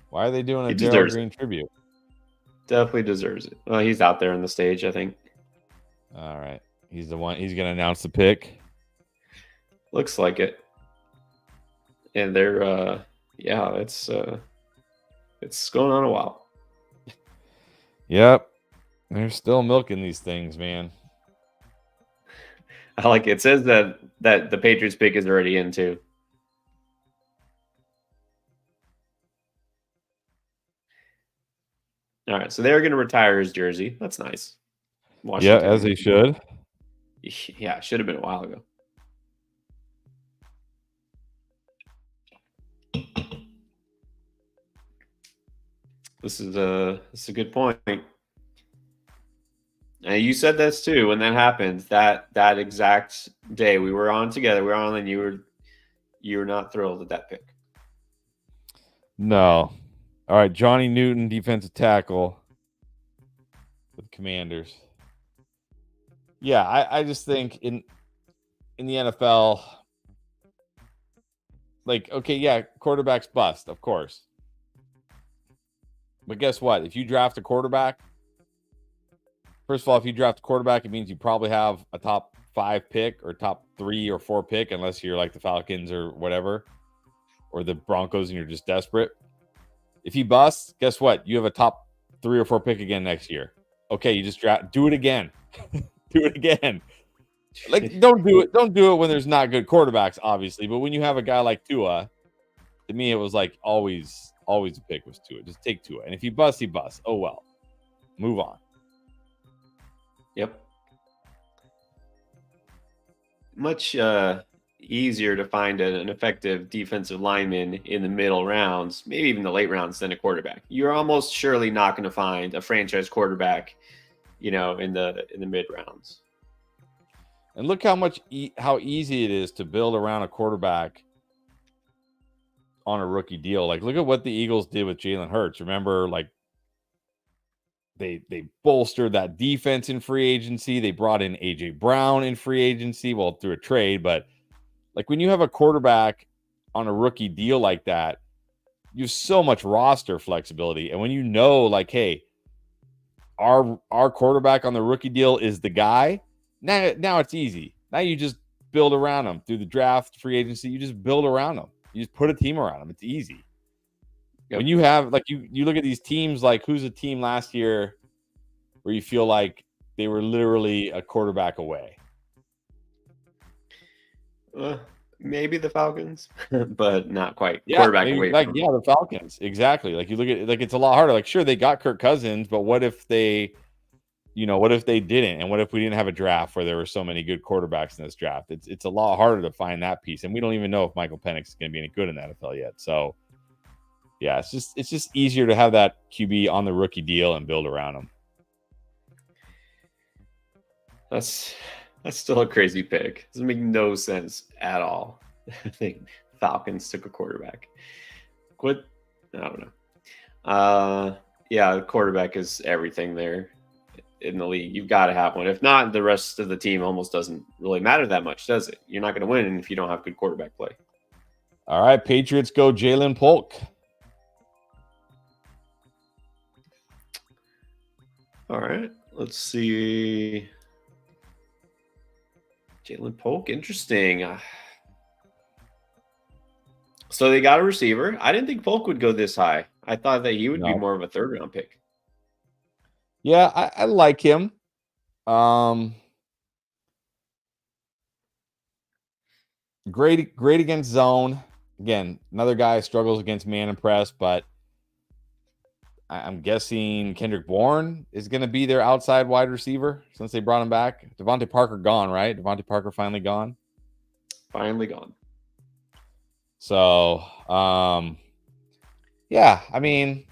Speaker 2: Why are they doing a Darrell Green tribute?
Speaker 1: Definitely deserves it. Well, he's out there on the stage, I think.
Speaker 2: All right. He's the one. He's going to announce the pick.
Speaker 1: Looks like it. And they're yeah, it's going on a while.
Speaker 2: Yep. They're still milking these things, man.
Speaker 1: I like it. It says that the Patriots pick is already in too. All right, so they're going to retire his jersey. That's nice.
Speaker 2: Washington. Yeah, as they should.
Speaker 1: Yeah, it should have been a while ago. This is a good point. And you said this too when that happened. That exact day we were on together. We were on, and you were not thrilled at that pick.
Speaker 2: No. All right, Johnny Newton, defensive tackle for the Commanders. Yeah, I just think in the NFL, like, okay, yeah, quarterback's bust, of course. But guess what? If you draft a quarterback first of all, if you draft a quarterback, it means you probably have a top 5 pick or top 3 or 4 pick, unless you're like the Falcons or whatever, or the Broncos and you're just desperate. If he busts, guess what? You have a top 3 or 4 pick again next year. Okay, you just do it again. Do it again. Like, don't do it when there's not good quarterbacks, obviously. But when you have a guy like Tua, to me, it was like always a pick was Tua. Just take Tua. And if he busts, he busts. Oh, well. Move on.
Speaker 1: Yep. Much easier to find an effective defensive lineman in the middle rounds, maybe even the late rounds, than a quarterback. You're almost surely not going to find a franchise quarterback, in the mid rounds.
Speaker 2: And look how easy it is to build around a quarterback on a rookie deal. Like, look at what the Eagles did with Jalen Hurts. Remember, like, they bolstered that defense in free agency. They brought in AJ Brown in free agency, well, through a trade. But like, when you have a quarterback on a rookie deal like that, you have so much roster flexibility. And when like, hey, our quarterback on the rookie deal is the guy, now it's easy. Now you just build around him through the draft, free agency. You just build around him. You just put a team around him. It's easy. Yep. When you have, like, you look at these teams, like, who's a team last year where you feel like they were literally a quarterback away?
Speaker 1: Maybe the Falcons, but not quite.
Speaker 2: Yeah,
Speaker 1: Quarterback away.
Speaker 2: The Falcons. Exactly. Like, you look at, like, it's a lot harder. Like, sure, they got Kirk Cousins, but what if they didn't? And what if we didn't have a draft where there were so many good quarterbacks in this draft? It's a lot harder to find that piece. And we don't even know if Michael Penix is going to be any good in the NFL yet. So, yeah, it's just easier to have that QB on the rookie deal and build around him.
Speaker 1: That's still a crazy pick. Doesn't make no sense at all. I think Falcons took a quarterback. I don't know. Yeah, the quarterback is everything there in the league. You've got to have one. If not, the rest of the team almost doesn't really matter that much, does it? You're not going to win if you don't have good quarterback play.
Speaker 2: All right, Patriots go Jalen Polk.
Speaker 1: All right, let's see. Jalen Polk, interesting. So they got a receiver. I didn't think Polk would go this high. I thought that he would be more of a third-round pick.
Speaker 2: Yeah, I like him. Great against zone. Again, another guy struggles against man and press, but I'm guessing Kendrick Bourne is going to be their outside wide receiver since they brought him back. Devontae Parker gone, right? Devontae Parker finally gone?
Speaker 1: Finally gone.
Speaker 2: So, yeah, I mean,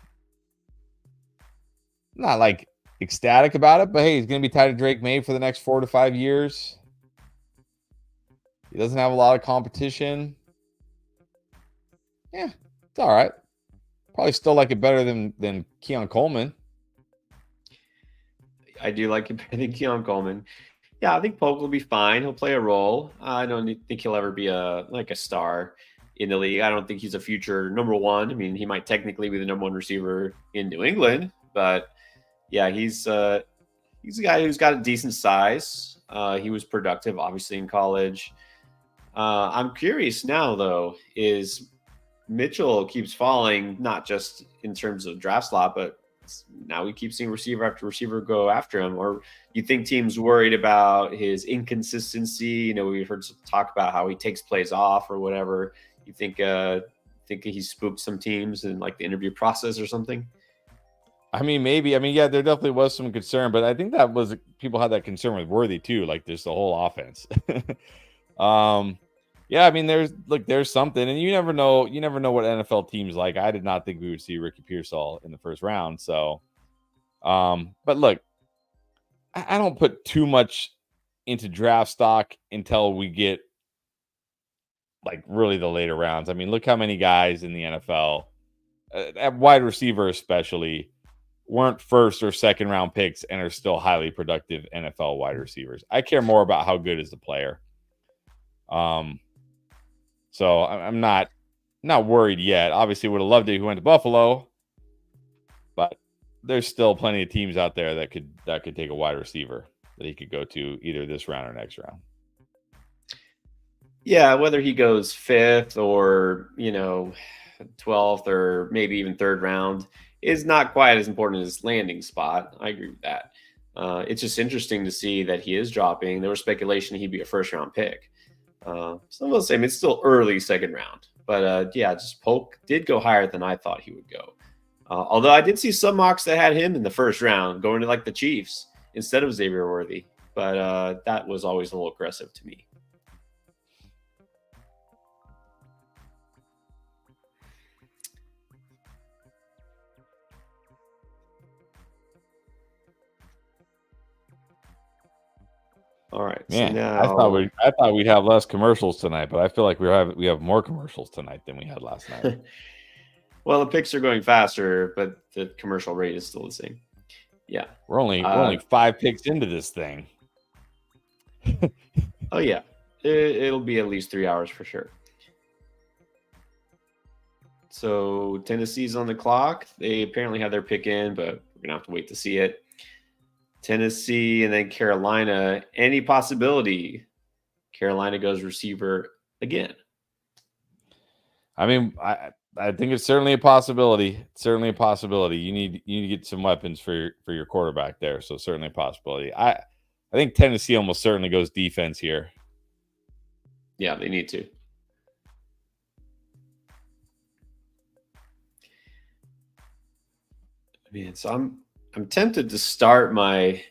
Speaker 2: not like ecstatic about it, but hey, he's going to be tied to Drake May for the next 4 to 5 years. He doesn't have a lot of competition. Yeah, it's all right. Probably still like it better than Keon Coleman.
Speaker 1: I do like it better than Keon Coleman. Yeah, I think Polk will be fine. He'll play a role. I don't think he'll ever be a star in the league. I don't think he's a future number one. I mean, he might technically be the number one receiver in New England, but yeah, he's a guy who's got a decent size. He was productive, obviously, in college. I'm curious now, though, is Mitchell keeps falling, not just in terms of draft slot, but now we keep seeing receiver after receiver go after him. Or you think teams worried about his inconsistency? We've heard talk about how he takes plays off or whatever. You think he spooked some teams in like the interview process or something?
Speaker 2: I mean, maybe. I mean, yeah, there definitely was some concern, but I think people had that concern with Worthy too. Like, there's the whole offense. Yeah, I mean, there's something, and you never know what NFL teams like. I did not think we would see Ricky Pearsall in the first round. So, but look, I don't put too much into draft stock until we get like really the later rounds. I mean, look how many guys in the NFL, at wide receiver especially, weren't first or second round picks and are still highly productive NFL wide receivers. I care more about how good is the player. So I'm not worried yet. Obviously, would have loved it if he went to Buffalo, but there's still plenty of teams out there that could take a wide receiver that he could go to either this round or next round.
Speaker 1: Yeah, whether he goes 5th or 12th or maybe even 3rd round is not quite as important as landing spot. I agree with that. It's just interesting to see that he is dropping. There was speculation he'd be a 1st-round pick. Some will say it's still early 2nd round, but yeah, just Polk did go higher than I thought he would go. Although I did see some mocks that had him in the 1st round, going to like the Chiefs instead of Xavier Worthy, but that was always a little aggressive to me. All right,
Speaker 2: Man,
Speaker 1: so now
Speaker 2: I thought we'd have less commercials tonight, but I feel like we have more commercials tonight than we had last night.
Speaker 1: Well, the picks are going faster, but the commercial rate is still the same. Yeah,
Speaker 2: we're only 5 picks into this thing.
Speaker 1: Oh yeah, it'll be at least 3 hours for sure. So Tennessee's on the clock. They apparently have their pick in, but we're gonna have to wait to see it. Tennessee and then Carolina. Any possibility Carolina goes receiver again?
Speaker 2: I mean, I think it's certainly a possibility. It's certainly a possibility. You need to get some weapons for your quarterback there. So certainly a possibility. I think Tennessee almost certainly goes defense here.
Speaker 1: Yeah, they need to. I mean, so I'm tempted to start my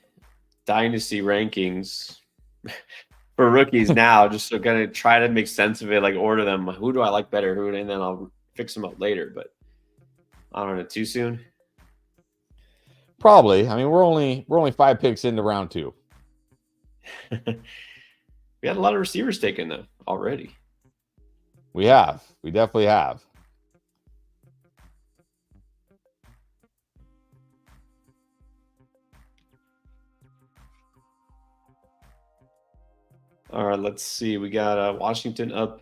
Speaker 1: Dynasty rankings for rookies now, just to kind of try to make sense of it, like order them. Who do I like better? And then I'll fix them up later. But I don't know, too soon.
Speaker 2: Probably. I mean, we're only 5 picks into round 2.
Speaker 1: We had a lot of receivers taken though already.
Speaker 2: We definitely have.
Speaker 1: All right, let's see. We got Washington up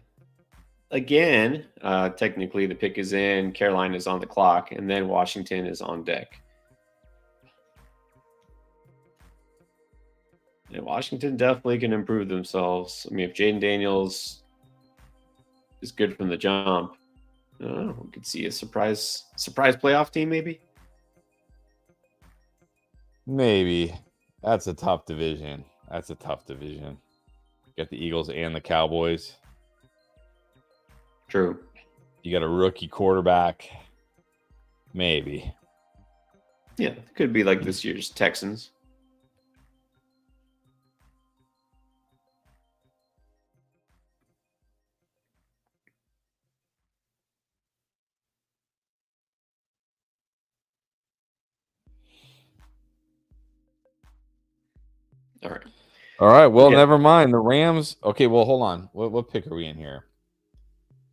Speaker 1: again. Technically, the pick is in. Carolina is on the clock, and then Washington is on deck. And Washington definitely can improve themselves. I mean, if Jaden Daniels is good from the jump, I don't know, we could see a surprise playoff team, maybe.
Speaker 2: Maybe. That's a tough division. You got the Eagles and the Cowboys.
Speaker 1: True.
Speaker 2: You got a rookie quarterback. Maybe.
Speaker 1: Yeah, it could be like this year's Texans.
Speaker 2: All right. Well, never mind. The Rams. Okay. Well, hold on. What pick are we in here?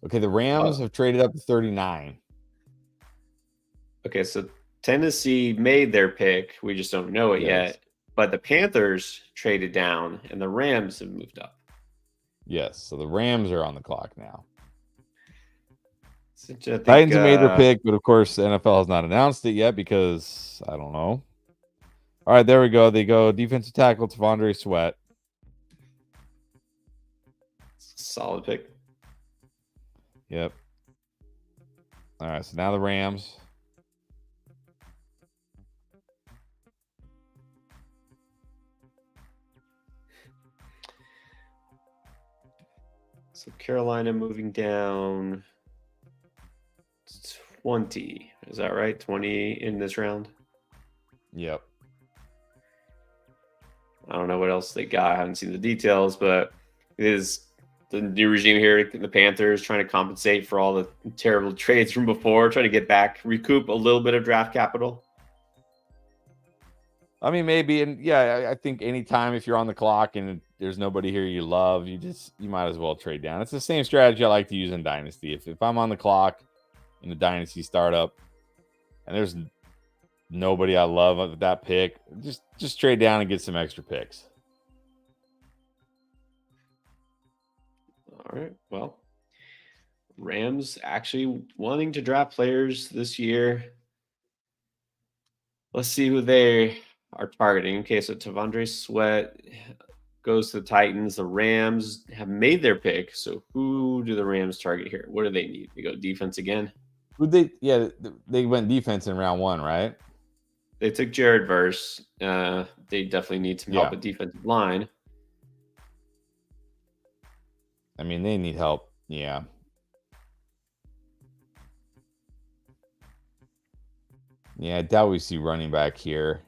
Speaker 2: Okay. The Rams have traded up to 39.
Speaker 1: Okay. So Tennessee made their pick. We just don't know it yet. But the Panthers traded down and the Rams have moved up.
Speaker 2: Yes. So the Rams are on the clock now.
Speaker 1: Titans
Speaker 2: have made their pick, but of course the NFL has not announced it yet because I don't know. All right, there we go. They go defensive tackle T'Vondre Sweat.
Speaker 1: Solid pick.
Speaker 2: Yep. All right, so now the Rams.
Speaker 1: So Carolina moving down 20. Is that right? 20 in this round?
Speaker 2: Yep.
Speaker 1: I don't know what else they got. I haven't seen the details, but it is the new regime here, the Panthers, trying to compensate for all the terrible trades from before, trying to get back, recoup a little bit of draft capital.
Speaker 2: I mean, maybe, and yeah, I think anytime if you're on the clock and there's nobody here you love, you might as well trade down. It's the same strategy I like to use in Dynasty. If I'm on the clock in the Dynasty startup and there's nobody I love at that pick, just trade down and get some extra picks.
Speaker 1: All right. Well, Rams actually wanting to draft players this year. Let's see who they are targeting. Okay, so Tavondre Sweat goes to the Titans. The Rams have made their pick. So who do the Rams target here? What do they need? They go defense again.
Speaker 2: Who they? Yeah, they went defense in round 1, right?
Speaker 1: They took Jared Verse. They definitely need some help
Speaker 2: Yeah.
Speaker 1: at defensive line.
Speaker 2: I mean, they need help. Yeah. Yeah, I doubt we see running back here.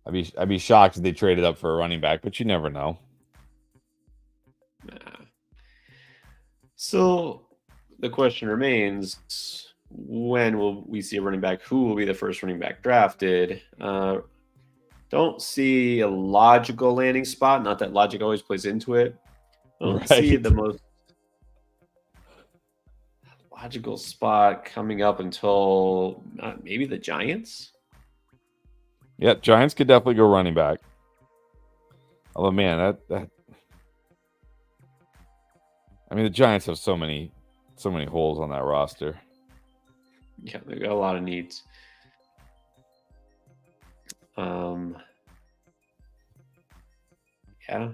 Speaker 2: I'd be shocked if they traded up for a running back, but you never know.
Speaker 1: Nah. So the question remains: when will we see a running back? Who will be the first running back drafted? Don't see a logical landing spot. Not that logic always plays into it. Don't see
Speaker 2: Right.
Speaker 1: the most logical spot coming up until maybe the Giants.
Speaker 2: Yeah, Giants could definitely go running back. Although, man, that I mean, the Giants have so many holes on that roster.
Speaker 1: Yeah, they got a lot of needs. Yeah.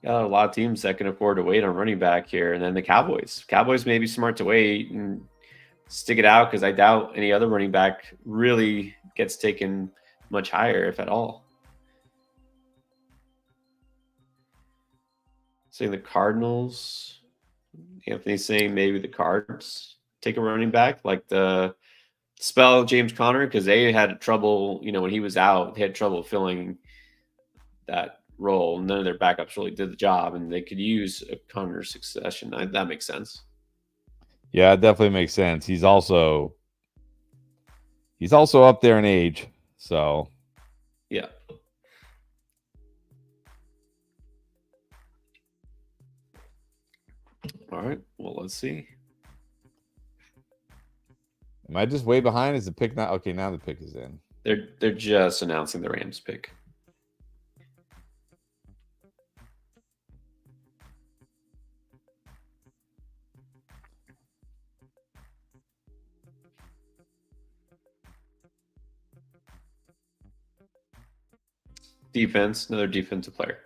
Speaker 1: Got a lot of teams that can afford to wait on running back here. And then the Cowboys. Cowboys may be smart to wait and stick it out because I doubt any other running back really gets taken much higher, if at all. Saying the Cardinals. Anthony's saying maybe the Cards take a running back like the spell James Conner because they had trouble, when he was out, they had trouble filling that role. None of their backups really did the job, and they could use a Conner succession. That makes sense.
Speaker 2: Yeah, it definitely makes sense. He's also up there in age, so
Speaker 1: yeah. All right. Well, let's see.
Speaker 2: Am I just way behind? Is the pick not okay? Now the pick is in.
Speaker 1: They're just announcing the Rams pick. Defense, another defensive player.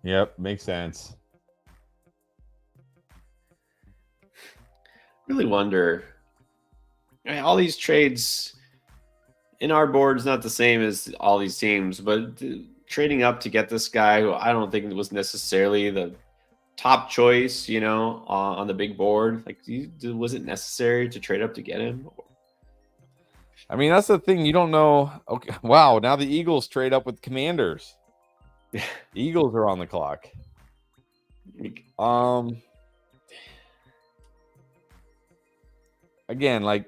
Speaker 2: Yep, makes sense.
Speaker 1: Really wonder. All these trades in our board is not the same as all these teams, but trading up to get this guy who I don't think was necessarily the top choice, on the big board. Like, was it necessary to trade up to get him?
Speaker 2: I mean, that's the thing. You don't know. Okay, wow. Now the Eagles trade up with Commanders. The Eagles are on the clock. Again, like,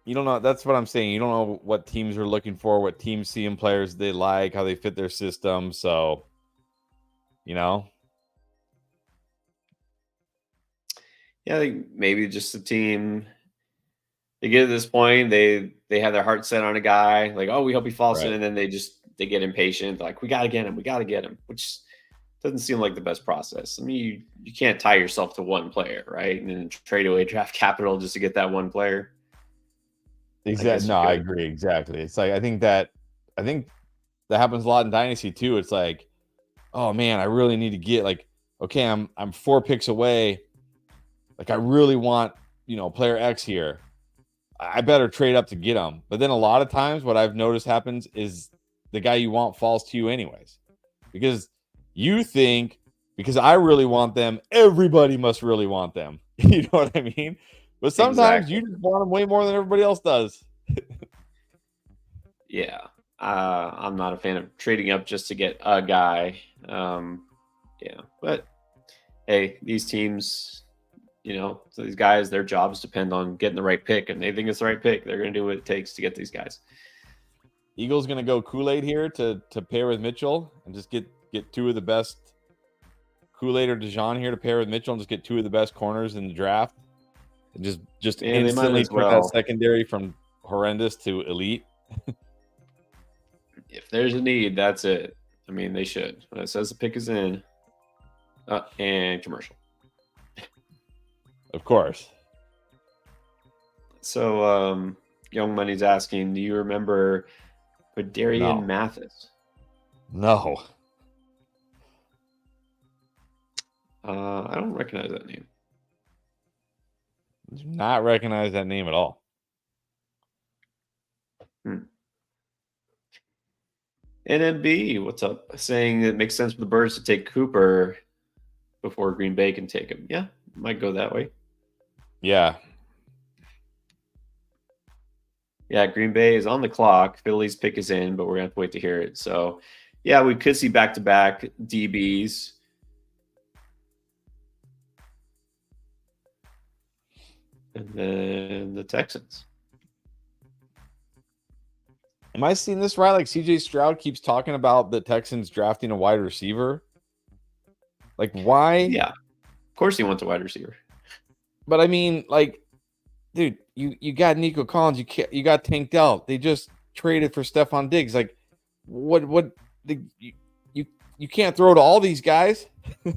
Speaker 2: you don't know. That's what I'm saying. You don't know what teams are looking for, what teams see in players they like, how they fit their system. So,
Speaker 1: Yeah, I think maybe just the team. They get to this point, they have their heart set on a guy, like, oh, we hope he falls in,
Speaker 2: right.
Speaker 1: and then they get impatient, like, we gotta get him, which doesn't seem like the best process. I mean, you can't tie yourself to one player, right? And then trade away draft capital just to get that one player.
Speaker 2: Exactly. No, I agree. Exactly. It's like I think that happens a lot in Dynasty too. It's like, oh man, I really need to get okay, I'm 4 picks away. Like I really want, player X here. I better trade up to get him. But then a lot of times what I've noticed happens is the guy you want falls to you anyways. Because you think because I really want them, everybody must really want them. You know what I mean? But sometimes you just want them way more than everybody else does.
Speaker 1: Yeah. I'm not a fan of trading up just to get a guy. Yeah. But hey, these teams, so these guys, their jobs depend on getting the right pick, and they think it's the right pick. They're going to do what it takes to get these guys.
Speaker 2: Eagles going to go Kool-Aid here to pair with Mitchell and just get 2 of the best. Kool-Aid or Dijon here to pair with Mitchell and just get 2 of the best corners in the draft. And just instantly turn that secondary from horrendous to elite.
Speaker 1: If there's a need, that's it. I mean, they should. When it says the pick is in, and commercial.
Speaker 2: Of course.
Speaker 1: So, Young Money's asking, do you remember Darian
Speaker 2: No.
Speaker 1: Mathis?
Speaker 2: No.
Speaker 1: I don't recognize that name.
Speaker 2: Do not recognize that name at all.
Speaker 1: NMB, what's up? Saying it makes sense for the Birds to take Cooper before Green Bay can take him. Yeah, might go that way.
Speaker 2: Yeah.
Speaker 1: Yeah, Green Bay is on the clock. Philly's pick is in, but we're going to have to wait to hear it. So, yeah, we could see back-to-back DBs. And then the Texans.
Speaker 2: Am I seeing this right? Like CJ Stroud keeps talking about the Texans drafting a wide receiver. Like, why?
Speaker 1: Yeah, of course he wants a wide receiver.
Speaker 2: But I mean, like, dude, you got Nico Collins, you got Tank Dell. They just traded for Stephon Diggs. Like, you can't throw to all these guys.
Speaker 1: If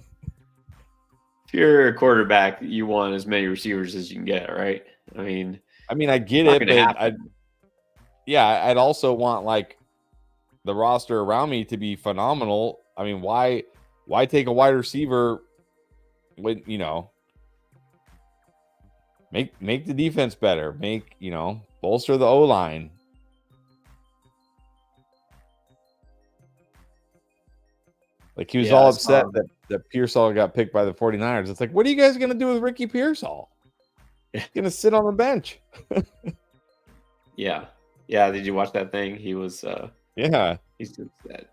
Speaker 1: you're a quarterback, you want as many receivers as you can get, right? I mean,
Speaker 2: I get it, but I'd also want like the roster around me to be phenomenal. I mean, why take a wide receiver when, make the defense better, bolster the O-line. Like, he was all upset that Pearsall got picked by the 49ers. It's like, what are you guys going to do with Ricky Pearsall? He's going to sit on the bench.
Speaker 1: Yeah. Yeah, did you watch that thing? He was
Speaker 2: yeah.
Speaker 1: He's upset.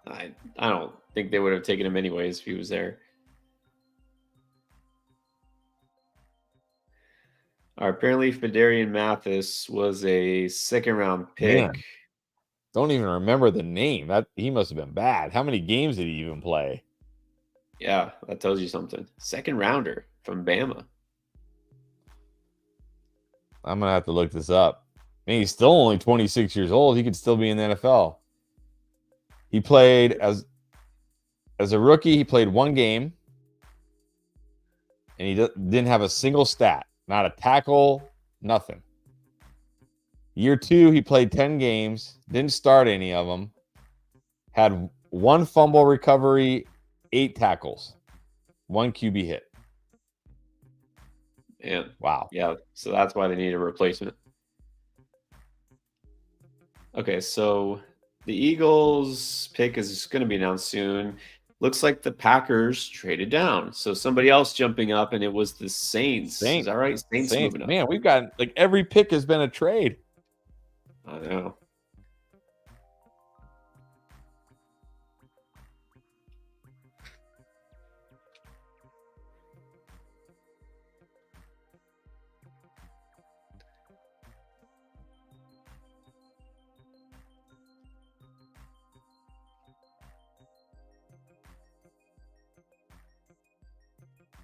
Speaker 1: I don't think they would have taken him anyways if he was there. Apparently Fedarian Mathis was a second-round pick.
Speaker 2: Man. Don't even remember the name. That he must have been bad. How many games did he even play?
Speaker 1: Yeah, that tells you something. Second rounder from Bama.
Speaker 2: I'm gonna have to look this up. Man, he's still only 26 years old. He could still be in the NFL. He played as a rookie. He played one game, and he didn't have a single stat, not a tackle, nothing. Year 2, he played 10 games, didn't start any of them, had 1 fumble recovery, 8 tackles, 1 QB hit.
Speaker 1: Man.
Speaker 2: Wow.
Speaker 1: Yeah, so that's why they need a replacement. Okay, so the Eagles pick is going to be announced soon. Looks like the Packers traded down. So somebody else jumping up, and it was the Saints. Is that right? Saints moving up.
Speaker 2: Man, we've got, like, every pick has been a trade.
Speaker 1: I know.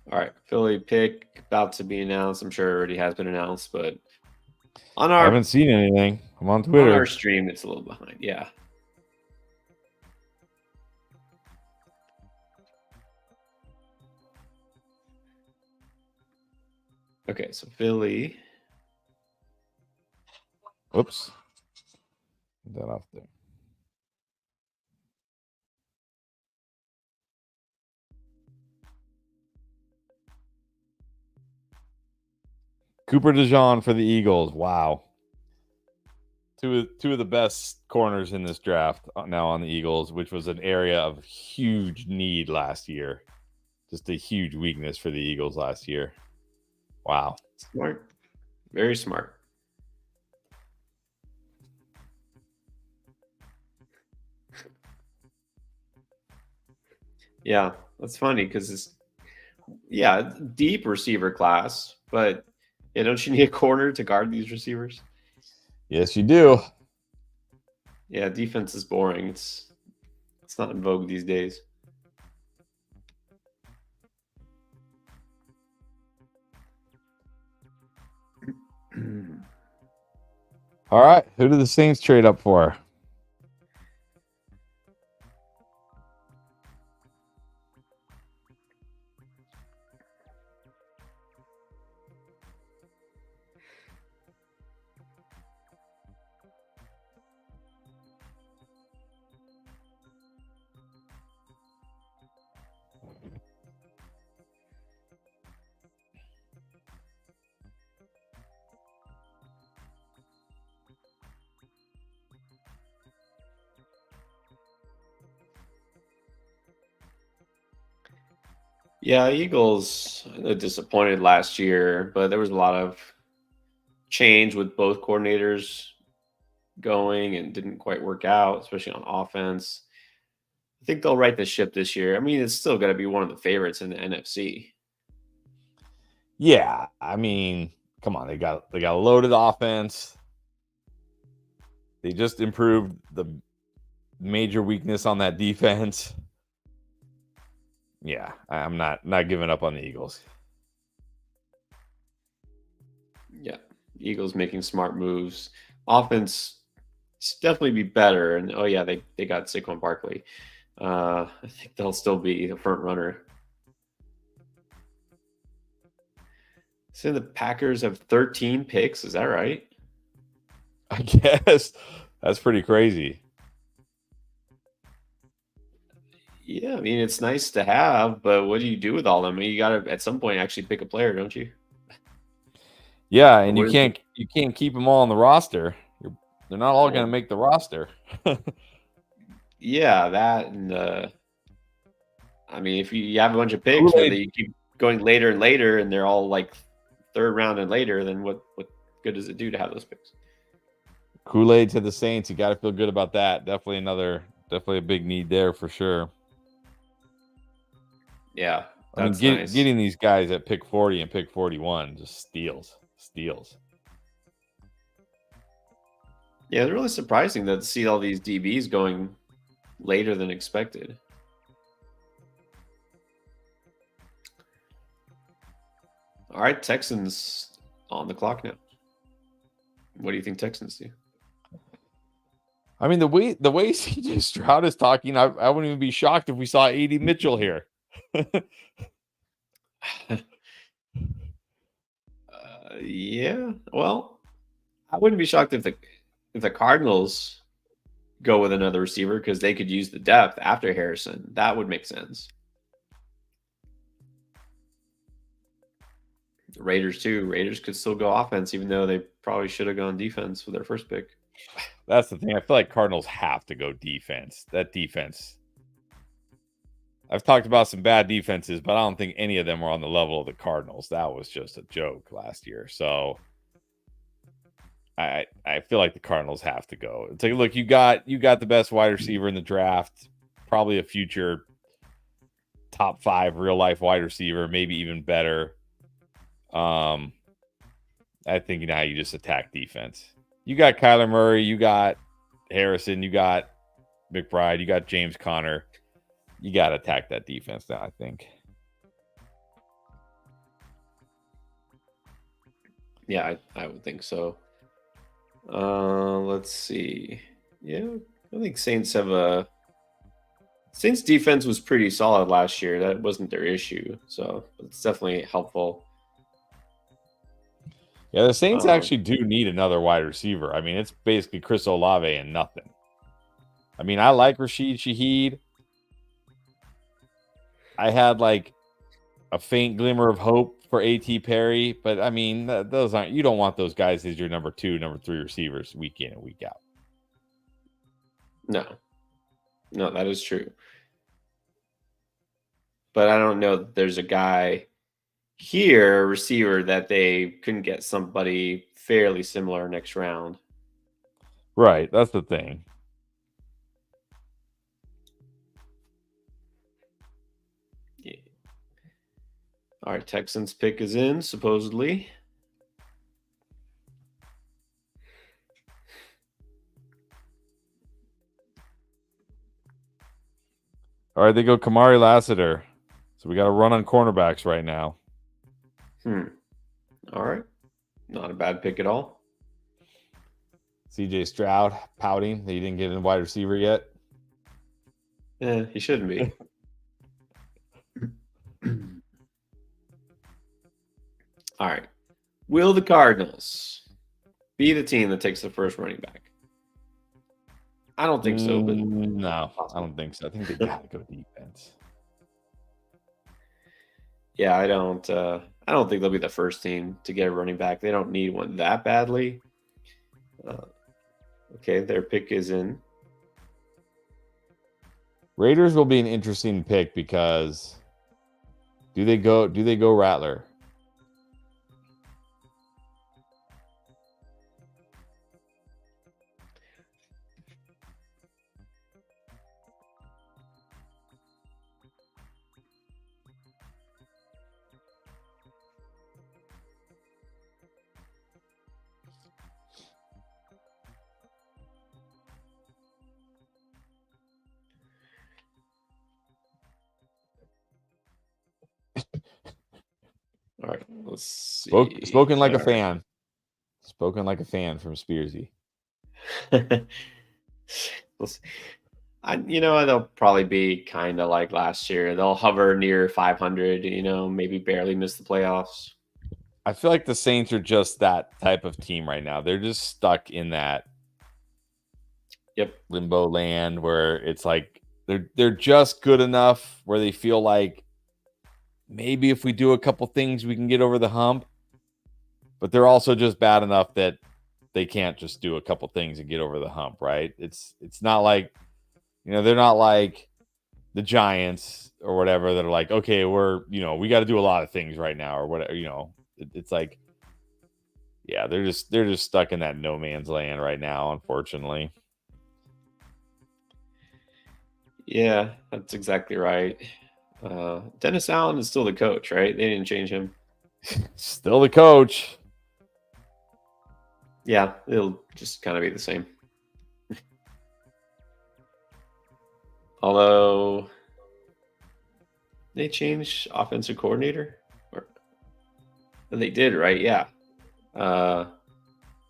Speaker 1: All right, Philly pick about to be announced. I'm sure it already has been announced, but I
Speaker 2: haven't seen anything. I'm on Twitter.
Speaker 1: On our stream, it's a little behind. Yeah. Okay, so Philly.
Speaker 2: Whoops. Get that off there. Cooper DeJean for the Eagles. Wow. Two of the best corners in this draft now on the Eagles, which was an area of huge need last year. Just a huge weakness for the Eagles last year. Wow.
Speaker 1: Smart. Very smart. Yeah, that's funny because it's deep receiver class, but don't you need a corner to guard these receivers?
Speaker 2: Yes, you do.
Speaker 1: Yeah, defense is boring. It's not in vogue these days.
Speaker 2: All right. Who do the Saints trade up for?
Speaker 1: Yeah, Eagles disappointed last year, but there was a lot of change with both coordinators going and didn't quite work out, especially on offense. I think they'll right the ship this year. I mean, it's still going to be one of the favorites in the NFC.
Speaker 2: Yeah, I mean, come on, they got a loaded offense. They just improved the major weakness on that defense. Yeah, I'm not giving up on the Eagles.
Speaker 1: Yeah, Eagles making smart moves. Offense definitely be better, and oh yeah, they got Saquon Barkley. I think they'll still be the front runner. So the Packers have 13 picks. Is that right?
Speaker 2: I guess that's pretty crazy.
Speaker 1: Yeah, I mean it's nice to have, but what do you do with all of them? I mean, you got to at some point actually pick a player, don't you?
Speaker 2: Yeah,
Speaker 1: Or
Speaker 2: and
Speaker 1: what is it?
Speaker 2: you can't keep them all on the roster. They're not all going to
Speaker 1: Well,
Speaker 2: make the roster.
Speaker 1: yeah, that and I mean, if you have a bunch of picks where
Speaker 2: Kool-Aid
Speaker 1: they keep going later and later, and they're all like third round and later, then what good does it do to have those picks?
Speaker 2: Kool-Aid to the Saints. You got to feel good about that. Definitely a big need there for sure.
Speaker 1: Yeah,
Speaker 2: I mean,
Speaker 1: that's nice.
Speaker 2: getting these guys at pick 40 and pick 41 just steals.
Speaker 1: Yeah, it's really surprising to see all these DBs going later than expected. All right, Texans on the clock now. What do you think Texans do?
Speaker 2: I mean, the way CJ Stroud is talking, I wouldn't even be shocked if we saw AD Mitchell here.
Speaker 1: Yeah, well, I wouldn't be shocked if the Cardinals go with another receiver because they could use the depth after Harrison. That would make sense. The Raiders too. Raiders could still go offense, even though they probably should have gone defense with their first pick.
Speaker 2: That's the thing. I feel like Cardinals have to go defense. That defense. I've talked about some bad defenses, but I don't think any of them were on the level of the Cardinals. That was just a joke last year. So I feel like the Cardinals have to go. It's like, look, you got the best wide receiver in the draft, probably a future top 5 real life wide receiver, maybe even better. I think you know how you just attack defense. You got Kyler Murray, you got Harrison, you got McBride, you got James Conner. You got to attack that defense now, I think.
Speaker 1: Yeah, I would think so. Let's see. Yeah, I think Saints defense was pretty solid last year. That wasn't their issue, so it's definitely helpful.
Speaker 2: Yeah, the Saints actually do need another wide receiver. I mean, it's basically Chris Olave and nothing. I mean, I like Rashid Shaheed. I had like a faint glimmer of hope for A.T. Perry, but I mean, those aren't, you don't want those guys as your number 2, number 3 receivers week in and week out.
Speaker 1: No, that is true. But I don't know that there's a guy here, a receiver, that they couldn't get somebody fairly similar next round.
Speaker 2: Right. That's the thing.
Speaker 1: Yeah. All right, Texans pick is in, supposedly.
Speaker 2: All right, they go Kamari Lassiter. So we got to run on cornerbacks right now.
Speaker 1: All right. Not a bad pick at all.
Speaker 2: CJ Stroud pouting that he didn't get a wide receiver yet.
Speaker 1: Yeah, he shouldn't be. All right. Will the Cardinals be the team that takes the first running back? I don't think so, but
Speaker 2: no, I don't think so. I think they got to go defense.
Speaker 1: Yeah, I don't think they'll be the first team to get a running back. They don't need one that badly. Okay, their pick is in.
Speaker 2: Raiders will be an interesting pick because Do they go Rattler?
Speaker 1: All right, let's see.
Speaker 2: Spoken like a fan. Spoken like a fan from Spearsy.
Speaker 1: They'll probably be kind of like last year. They'll hover near 500. Maybe barely miss the playoffs.
Speaker 2: I feel like the Saints are just that type of team right now. They're just stuck in that limbo land where it's like they're just good enough where they feel like maybe if we do a couple things we can get over the hump, but they're also just bad enough that they can't just do a couple things and get over the hump, right? It's not like, they're not like the Giants or whatever that are like, okay, we got to do a lot of things right now or whatever, it's like, yeah, they're just stuck in that no man's land right now, unfortunately.
Speaker 1: Yeah, that's exactly right. Dennis Allen is still the coach, right? They didn't change him.
Speaker 2: Still the coach.
Speaker 1: Yeah, it'll just kind of be the same. Although they changed offensive coordinator, they did, right? Yeah, Clint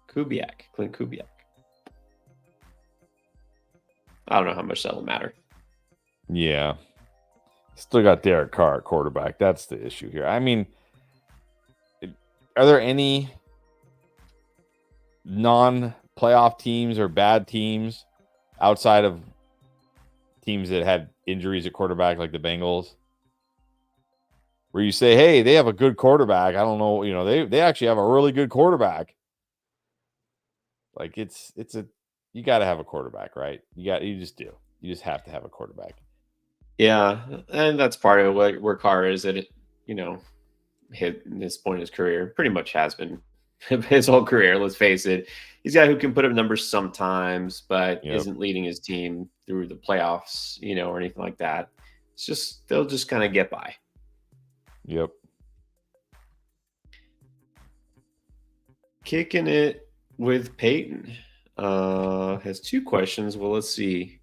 Speaker 1: Kubiak. I don't know how much that'll matter.
Speaker 2: Yeah. Still got Derek Carr at quarterback. That's the issue here. I mean, are there any non-playoff teams or bad teams outside of teams that had injuries at quarterback like the Bengals where you say, hey, they have a good quarterback? I don't know. They actually have a really good quarterback. Like you got to have a quarterback, right? You just do. You just have to have a quarterback.
Speaker 1: Yeah, and that's part of where Carr is at, hit this point in his career. Pretty much has been his whole career, let's face it. He's a guy who can put up numbers sometimes, but isn't leading his team through the playoffs, or anything like that. It's just, they'll just kind of get by.
Speaker 2: Yep.
Speaker 1: Kicking it with Peyton. Has 2 questions. Well, let's see.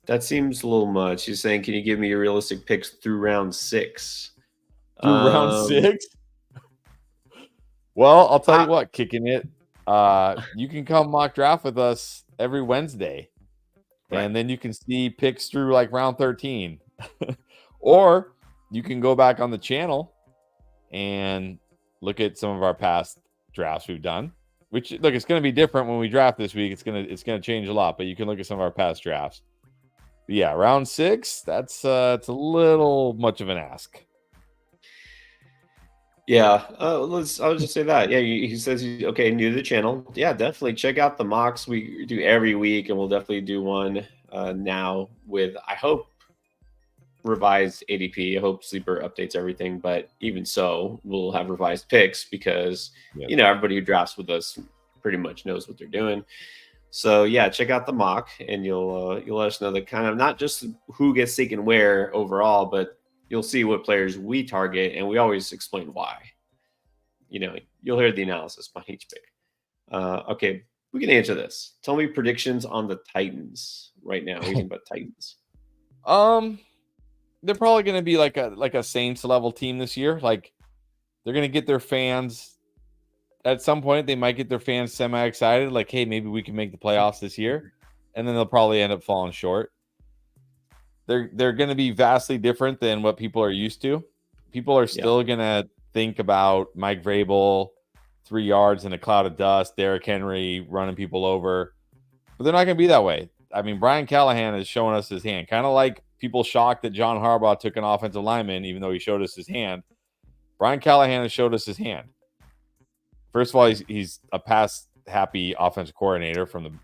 Speaker 1: That seems a little much. He's saying, can you give me your realistic picks through round 6?
Speaker 2: Through round 6? Well, I'll tell you what, kicking it. You can come mock draft with us every Wednesday. Right. And then you can see picks through like round 13. Or you can go back on the channel and look at some of our past drafts we've done. Which, look, it's going to be different when we draft this week. It's going to change a lot, but you can look at some of our past drafts. But yeah, round 6, it's a little much of an ask.
Speaker 1: Yeah, I'll just say that. Yeah, he says he's okay, new to the channel. Yeah, definitely check out the mocks we do every week, and we'll definitely do one now with, I hope, revised ADP. I hope Sleeper updates everything, but even so, we'll have revised picks because everybody who drafts with us pretty much knows what they're doing. So yeah, check out the mock, and you'll let us know the kind of, not just who gets taken where overall, but you'll see what players we target, and we always explain why. You'll hear the analysis behind each pick. Okay, we can answer this. Tell me predictions on the Titans right now. What do you think about Titans?
Speaker 2: They're probably going to be like a Saints level team this year. Like, they're going to get their fans at some point. They might get their fans semi excited, like, hey, maybe we can make the playoffs this year, and then they'll probably end up falling short. They're going to be vastly different than what people are used to. People are still going to think about Mike Vrabel, 3 yards in a cloud of dust, Derrick Henry running people over, but they're not going to be that way. I mean, Brian Callahan is showing us his hand, kind of like people shocked that John Harbaugh took an offensive lineman, even though he showed us his hand. Brian Callahan has showed us his hand. First of all, he's a pass-happy offensive coordinator from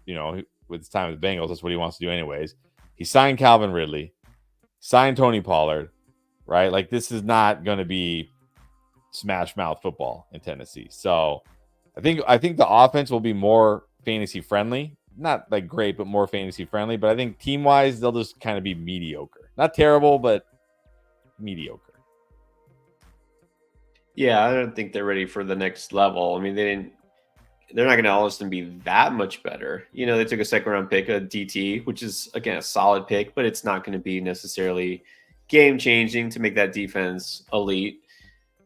Speaker 2: with his time with the Bengals. That's what he wants to do anyways. He signed Calvin Ridley, signed Tony Pollard, right? Like this is not going to be smash mouth football in Tennessee. So I think the offense will be more fantasy friendly. Not like great, but more fantasy friendly. But I think team wise, they'll just kind of be mediocre. Not terrible, but mediocre.
Speaker 1: Yeah, I don't think they're ready for the next level. I mean, they're not going to all of a sudden be that much better. You know, they took a second round pick, a DT, which is again a solid pick, but it's not going to be necessarily game changing to make that defense elite.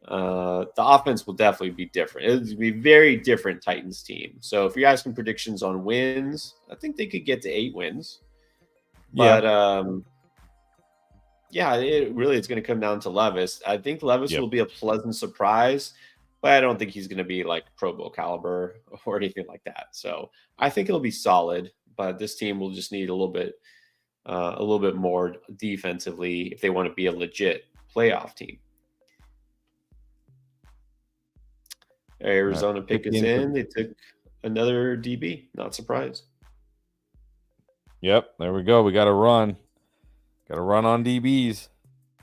Speaker 1: The offense will definitely be different. It'll be a very different Titans team. So if you're asking predictions on wins, I think they could get to 8 wins. But yeah, it's going to come down to Levis. I think Levis will be a pleasant surprise, but I don't think he's going to be like Pro Bowl caliber or anything like that. So I think it'll be solid, but this team will just need a little bit more defensively if they want to be a legit playoff team. Arizona pick us in. They took another DB. Not surprised.
Speaker 2: Yep, there we go. We got to run. Got to run on DBs.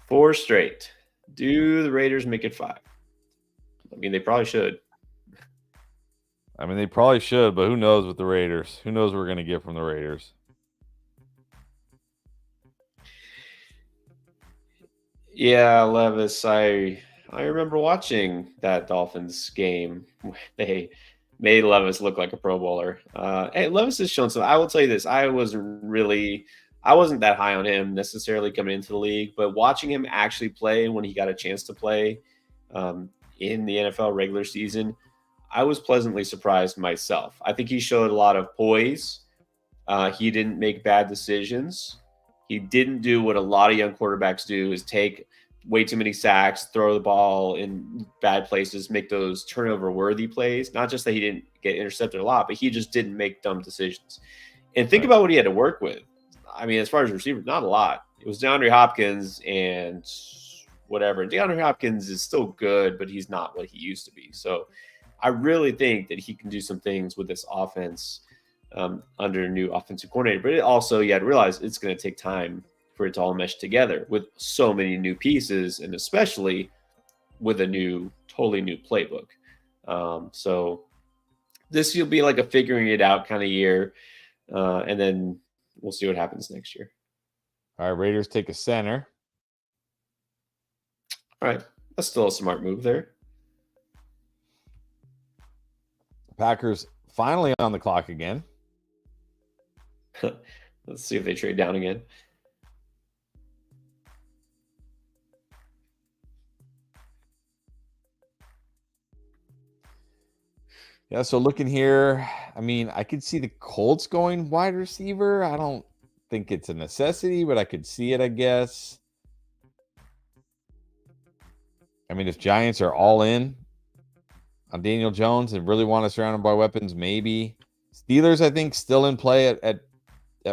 Speaker 1: 4 straight. Do the Raiders make it 5? I mean, they probably should.
Speaker 2: But who knows with the Raiders? Who knows what we're going to get from the Raiders?
Speaker 1: Yeah, Levis, I remember watching that Dolphins game. They made Levis look like a Pro Bowler. Hey, Levis has shown some. I will tell you this: I wasn't that high on him necessarily coming into the league, but watching him actually play when he got a chance to play in the NFL regular season, I was pleasantly surprised myself. I think he showed a lot of poise. He didn't make bad decisions. He didn't do what a lot of young quarterbacks do, is take way too many sacks, throw the ball in bad places, make those turnover-worthy plays. Not just that he didn't get intercepted a lot, but he just didn't make dumb decisions. And think about what he had to work with. I mean, as far as receivers, not a lot. It was DeAndre Hopkins and whatever. DeAndre Hopkins is still good, but he's not what he used to be. So I really think that he can do some things with this offense under a new offensive coordinator. But it also, you had to realize it's going to take time for it to all mesh together with so many new pieces, and especially with a totally new playbook. So this will be like a figuring it out kind of year. And then we'll see what happens next year.
Speaker 2: All right, Raiders take a center.
Speaker 1: All right. That's still a smart move there.
Speaker 2: Packers finally on the clock again.
Speaker 1: Let's see if they trade down again.
Speaker 2: Yeah, so looking here, I mean, I could see the Colts going wide receiver. I don't think it's a necessity, but I could see it, I guess. I mean, if Giants are all in on Daniel Jones and really want to surround him by weapons, maybe. Steelers, I think, still in play at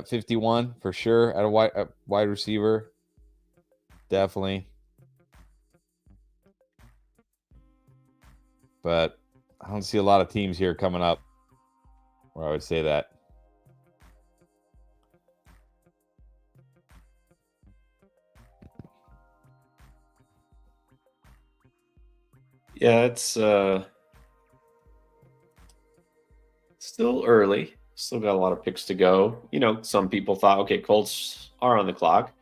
Speaker 2: 51 for sure at a wide receiver. Definitely. But I don't see a lot of teams here coming up where I would say that.
Speaker 1: Yeah, it's still early. Still got a lot of picks to go. You know, some people thought, okay, Colts are on the clock.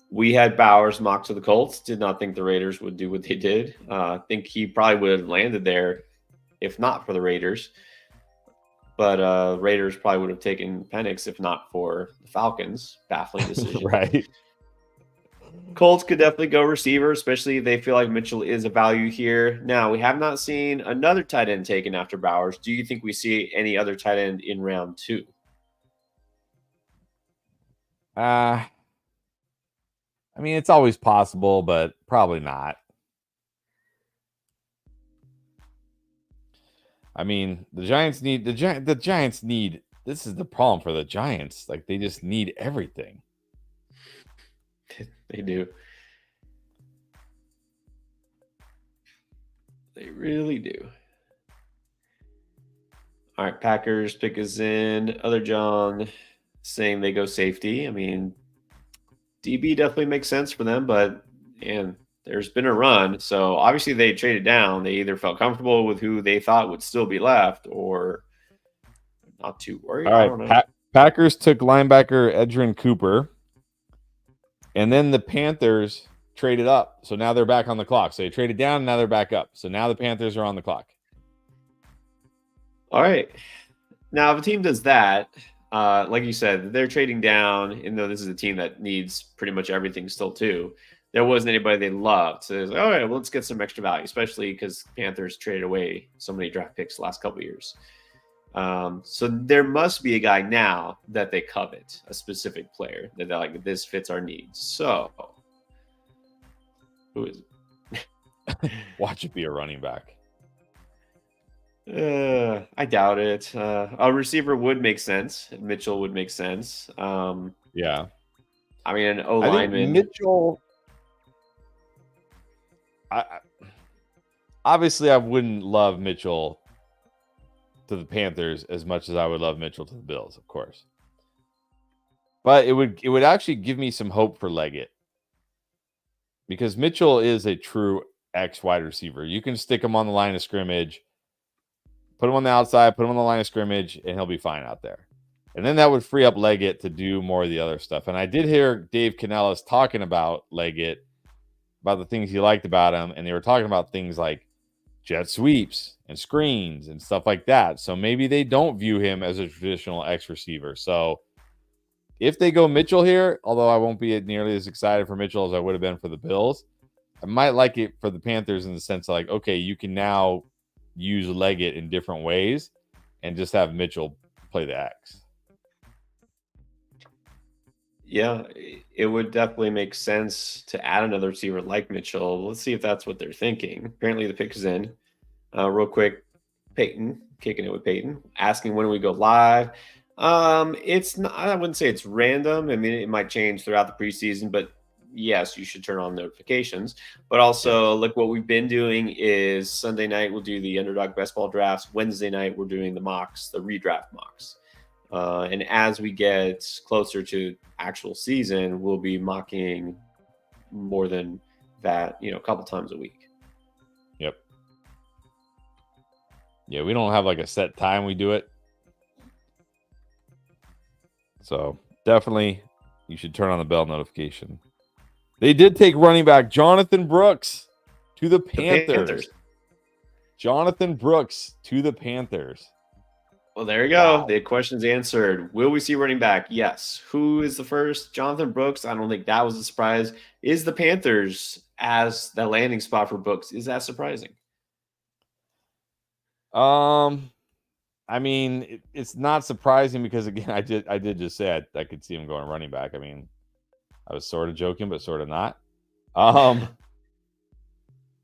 Speaker 1: We had Bowers mocked to the Colts. Did not think the Raiders would do what they did. I think he probably would have landed there if not for the Raiders. But Raiders probably would have taken Penix if not for the Falcons. Baffling decision.
Speaker 2: Right.
Speaker 1: Colts could definitely go receiver, especially if they feel like Mitchell is a value here. Now, we have not seen another tight end taken after Bowers. Do you think we see any other tight end in round 2?
Speaker 2: I mean, it's always possible, but probably not. I mean, the Giants need this is the problem for the Giants. Like, they just need everything.
Speaker 1: They do. They really do. All right, Packers pick us in. Other John saying they go safety. I mean, DB definitely makes sense for them, but and there's been a run. So obviously they traded down. They either felt comfortable with who they thought would still be left, or not too worried.
Speaker 2: All
Speaker 1: I
Speaker 2: right.
Speaker 1: don't know.
Speaker 2: Packers took linebacker Edgerrin Cooper, and then the Panthers traded up. So now they're back on the clock. So they traded down, and now they're back up. So now the Panthers are on the clock.
Speaker 1: All right. Now, if a team does that, like you said, they're trading down, even though this is a team that needs pretty much everything still too. There wasn't anybody they loved. So it's like, all right, well, let's get some extra value, especially because Panthers traded away so many draft picks the last couple of years. So there must be a guy now that they covet, a specific player that they're like, this fits our needs. So who is it?
Speaker 2: Watch it be a running back.
Speaker 1: I doubt it. A receiver would make sense. Mitchell would make sense.
Speaker 2: Yeah.
Speaker 1: I mean, an O
Speaker 2: I think
Speaker 1: lineman.
Speaker 2: Mitchell. Obviously, I wouldn't love Mitchell to the Panthers as much as I would love Mitchell to the Bills, of course. But it would actually give me some hope for Leggett, because Mitchell is a true X wide receiver. You can stick him on the line of scrimmage, put him on the outside, put him on the line of scrimmage, and he'll be fine out there. And then that would free up Leggett to do more of the other stuff. And I did hear Dave Canellis talking about Leggett, about the things he liked about him, and they were talking about things like jet sweeps and screens and stuff like that. So maybe they don't view him as a traditional X receiver. So if they go Mitchell here, although I won't be nearly as excited for Mitchell as I would have been for the Bills, I might like it for the Panthers in the sense of like, okay, you can now use Leggett in different ways and just have Mitchell play the X.
Speaker 1: Yeah, it would definitely make sense to add another receiver like Mitchell. Let's see if that's what they're thinking. Apparently, the pick is in. Real quick, Peyton, kicking it with Peyton, asking when we go live. It's not, I wouldn't say it's random. I mean, it might change throughout the preseason, but yes, you should turn on notifications. But also, like what we've been doing is Sunday night we'll do the underdog best ball drafts. Wednesday night we're doing the mocks, the redraft mocks. And as we get closer to actual season, we'll be mocking more than that, a couple times a week.
Speaker 2: Yep. Yeah, we don't have like a set time we do it. So definitely you should turn on the bell notification. They did take running back Jonathan Brooks to the Panthers. Jonathan Brooks to the Panthers.
Speaker 1: Well, there you go. Wow. The question's answered. Will we see running back? Yes. Who is the first? Jonathan Brooks. I don't think that was a surprise. Is the Panthers as the landing spot for Brooks? Is that surprising?
Speaker 2: I mean, it's not surprising because, again, I did just say I could see him going running back. I mean, I was sort of joking, but sort of not.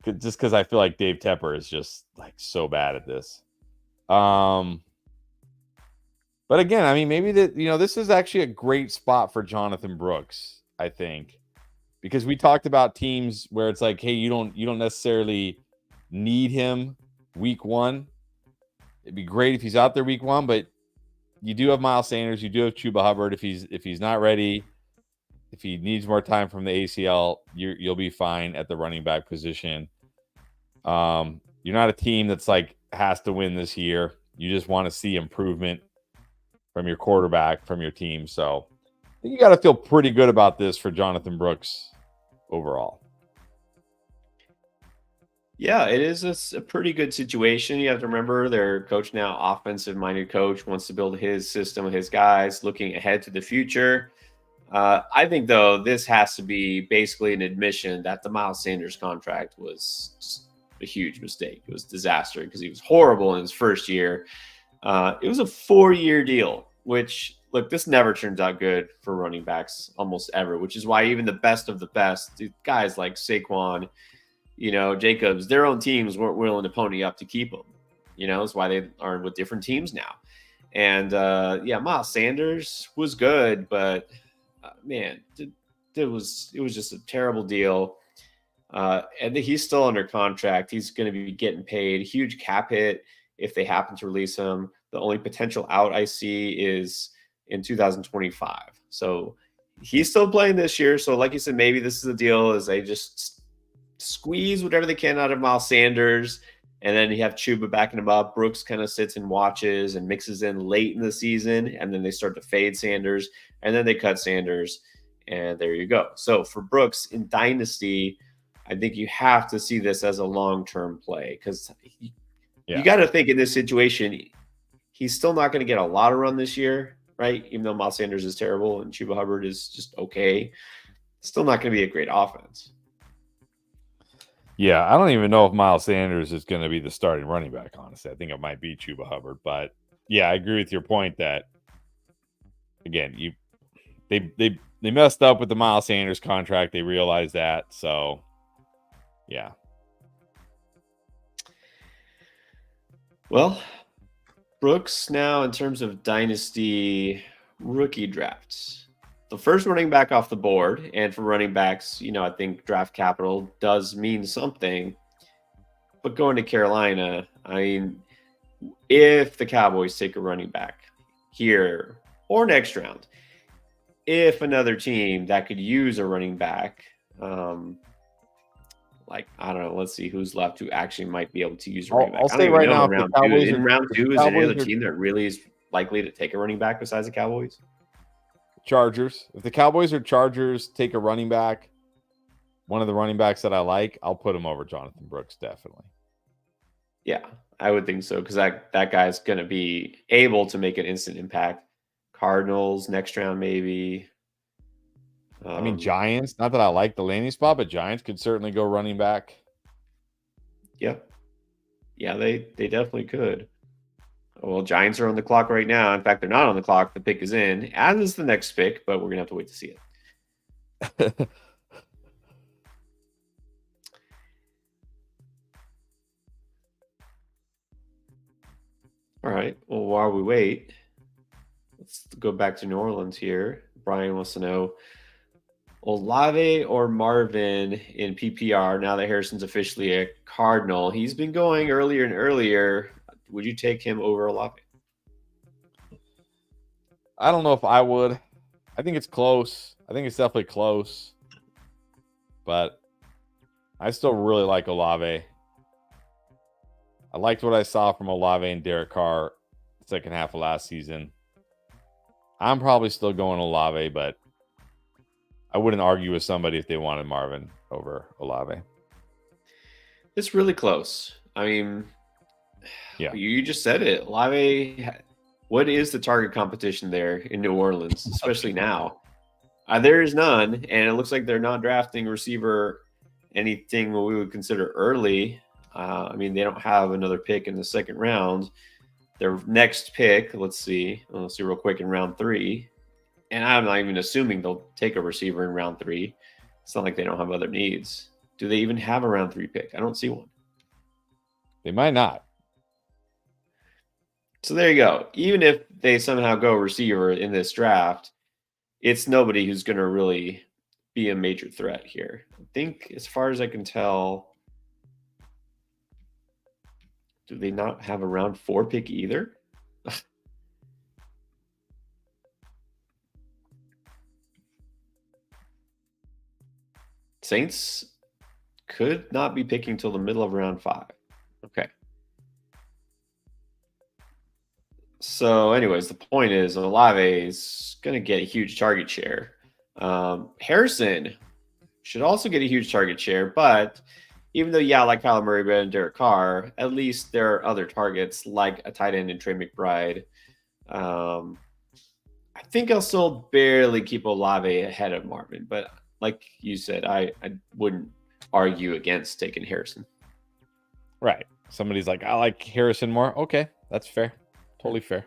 Speaker 2: Just because I feel like Dave Tepper is just like so bad at this. But again, I mean, maybe this is actually a great spot for Jonathan Brooks, I think, because we talked about teams where it's like, hey, you don't necessarily need him week one. It'd be great if he's out there week one, but you do have Miles Sanders, you do have Chuba Hubbard. If he's not ready, if he needs more time from the ACL, you'll be fine at the running back position. You're not a team that's like has to win this year. You just want to see improvement from your quarterback, from your team. So I think you got to feel pretty good about this for Jonathan Brooks overall.
Speaker 1: Yeah, it is a pretty good situation. You have to remember their coach now, offensive-minded coach, wants to build his system with his guys, looking ahead to the future. I think, though, this has to be basically an admission that the Miles Sanders contract was just a huge mistake. It was a disaster because he was horrible in his first year. It was a 4-year deal, which, look, this never turns out good for running backs almost ever, which is why even the best of the best, guys like Saquon, Jacobs, their own teams weren't willing to pony up to keep them. That's why they are with different teams now. And, Miles Sanders was good, but, man, it was just a terrible deal. And he's still under contract. He's going to be getting paid. Huge cap hit if they happen to release him. The only potential out I see is in 2025. So he's still playing this year. So, like you said, maybe this is the deal: is they just squeeze whatever they can out of Miles Sanders, and then you have Chuba backing him up. Brooks kind of sits and watches and mixes in late in the season, and then they start to fade Sanders, and then they cut Sanders, and there you go. So for Brooks in Dynasty, I think you have to see this as a long-term play because you got to think in this situation, he's still not going to get a lot of run this year, right? Even though Miles Sanders is terrible and Chuba Hubbard is just okay, still not going to be a great offense.
Speaker 2: Yeah, I don't even know if Miles Sanders is going to be the starting running back, honestly. I think it might be Chuba Hubbard. But, yeah, I agree with your point that, again, they messed up with the Miles Sanders contract. They realized that. So, yeah.
Speaker 1: Well, Brooks now in terms of Dynasty rookie drafts. The first running back off the board, and for running backs, I think draft capital does mean something. But going to Carolina, I mean, if the Cowboys take a running back here or next round, if another team that could use a running back, like, I don't know, let's see who's left who actually might be able to use a running back.
Speaker 2: I'll say right now,
Speaker 1: round two, is there any other team that really is likely to take a running back besides the Cowboys?
Speaker 2: Chargers. If the Cowboys or Chargers take a running back, one of the running backs that I like, I'll put him over Jonathan Brooks, definitely.
Speaker 1: Yeah, I would think so because that guy's going to be able to make an instant impact. Cardinals next round, maybe.
Speaker 2: I mean, Giants, not that I like the landing spot, but Giants could certainly go running back.
Speaker 1: Yep. Yeah, they definitely could. Well, Giants are on the clock right now. In fact, they're not on the clock. The pick is in, as is the next pick, but we're going to have to wait to see it. All right. Well, while we wait, let's go back to New Orleans here. Brian wants to know Olave or Marvin in PPR now that Harrison's officially a Cardinal. He's been going earlier and earlier. Would you take him over Olave?
Speaker 2: I don't know if I would. I think it's close. I think it's definitely close. But I still really like Olave. I liked what I saw from Olave and Derek Carr second half of last season. I'm probably still going Olave, but I wouldn't argue with somebody if they wanted Marvin over Olave.
Speaker 1: It's really close. I mean,
Speaker 2: yeah,
Speaker 1: you just said it. Olave, what is the target competition there in New Orleans, especially now? There is none, and it looks like they're not drafting receiver anything what we would consider early. I mean, they don't have another pick in the second round. Their next pick, let's see real quick, in round 3. And I'm not even assuming they'll take a receiver in round 3. It's not like they don't have other needs. Do they even have a round 3 pick? I don't see one.
Speaker 2: They might not.
Speaker 1: So there you go. Even if they somehow go receiver in this draft, it's nobody who's going to really be a major threat here. I think, as far as I can tell, do they not have a round 4 pick either? Saints could not be picking till the middle of round 5. Okay. So, anyways, the point is Olave is going to get a huge target share. Harrison should also get a huge target share, but even though, like Kyler Murray and Derek Carr, at least there are other targets like a tight end and Trey McBride. I think I'll still barely keep Olave ahead of Marvin, but like you said, I wouldn't argue against taking Harrison.
Speaker 2: Right. Somebody's like, I like Harrison more. Okay, that's fair. Totally fair.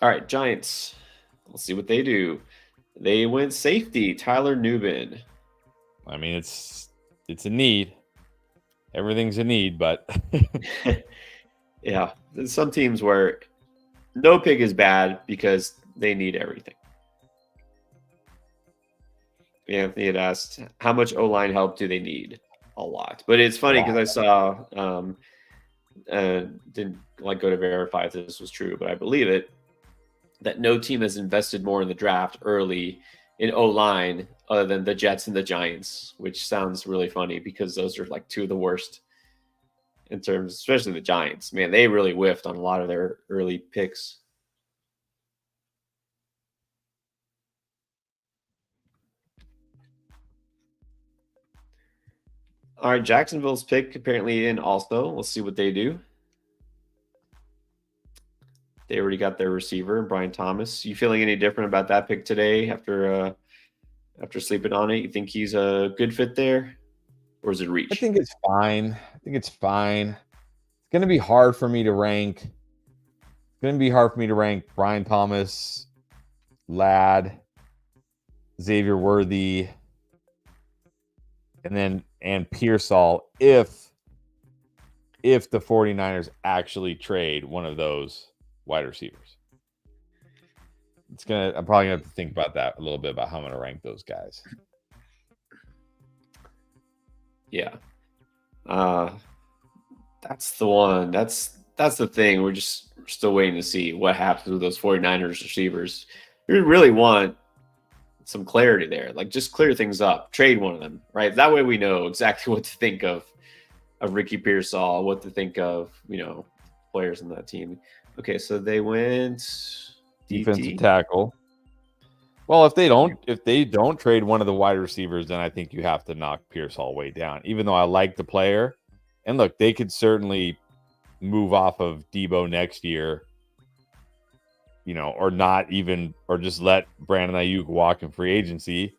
Speaker 1: All right, Giants. Let's see what they do. They went safety, Tyler Nubin.
Speaker 2: I mean, it's a need. Everything's a need, but
Speaker 1: yeah, there's some teams where no pick is bad because they need everything. Anthony had asked, how much O-line help do they need? A lot. But it's funny because I saw, didn't go to verify if this was true, but I believe it, that no team has invested more in the draft early in O-line other than the Jets and the Giants, which sounds really funny because those are like two of the worst in terms, especially the Giants. Man, they really whiffed on a lot of their early picks. All right, Jacksonville's pick apparently in also. Let's see what they do. They already got their receiver, Brian Thomas. You feeling any different about that pick today after sleeping on it? You think he's a good fit there, or is it reach?
Speaker 2: I think it's fine. It's going to be hard for me to rank. It's going to be hard for me to rank Brian Thomas, Ladd, Xavier Worthy, and Pearsall if the 49ers actually trade one of those wide receivers. I'm probably gonna have to think about that a little bit about how I'm gonna rank those guys.
Speaker 1: Yeah. That's the one. That's the thing. We're still waiting to see what happens with those 49ers receivers. We really want some clarity there. Like, just clear things up. Trade one of them, right? That way we know exactly what to think of Ricky Pearsall, what to think of, players in that team. Okay, so they went
Speaker 2: defensive tackle. Well, if they don't trade one of the wide receivers, then I think you have to knock Pearsall way down. Even though I like the player, and look, they could certainly move off of Debo next year, or not even, or just let Brandon Ayuk walk in free agency,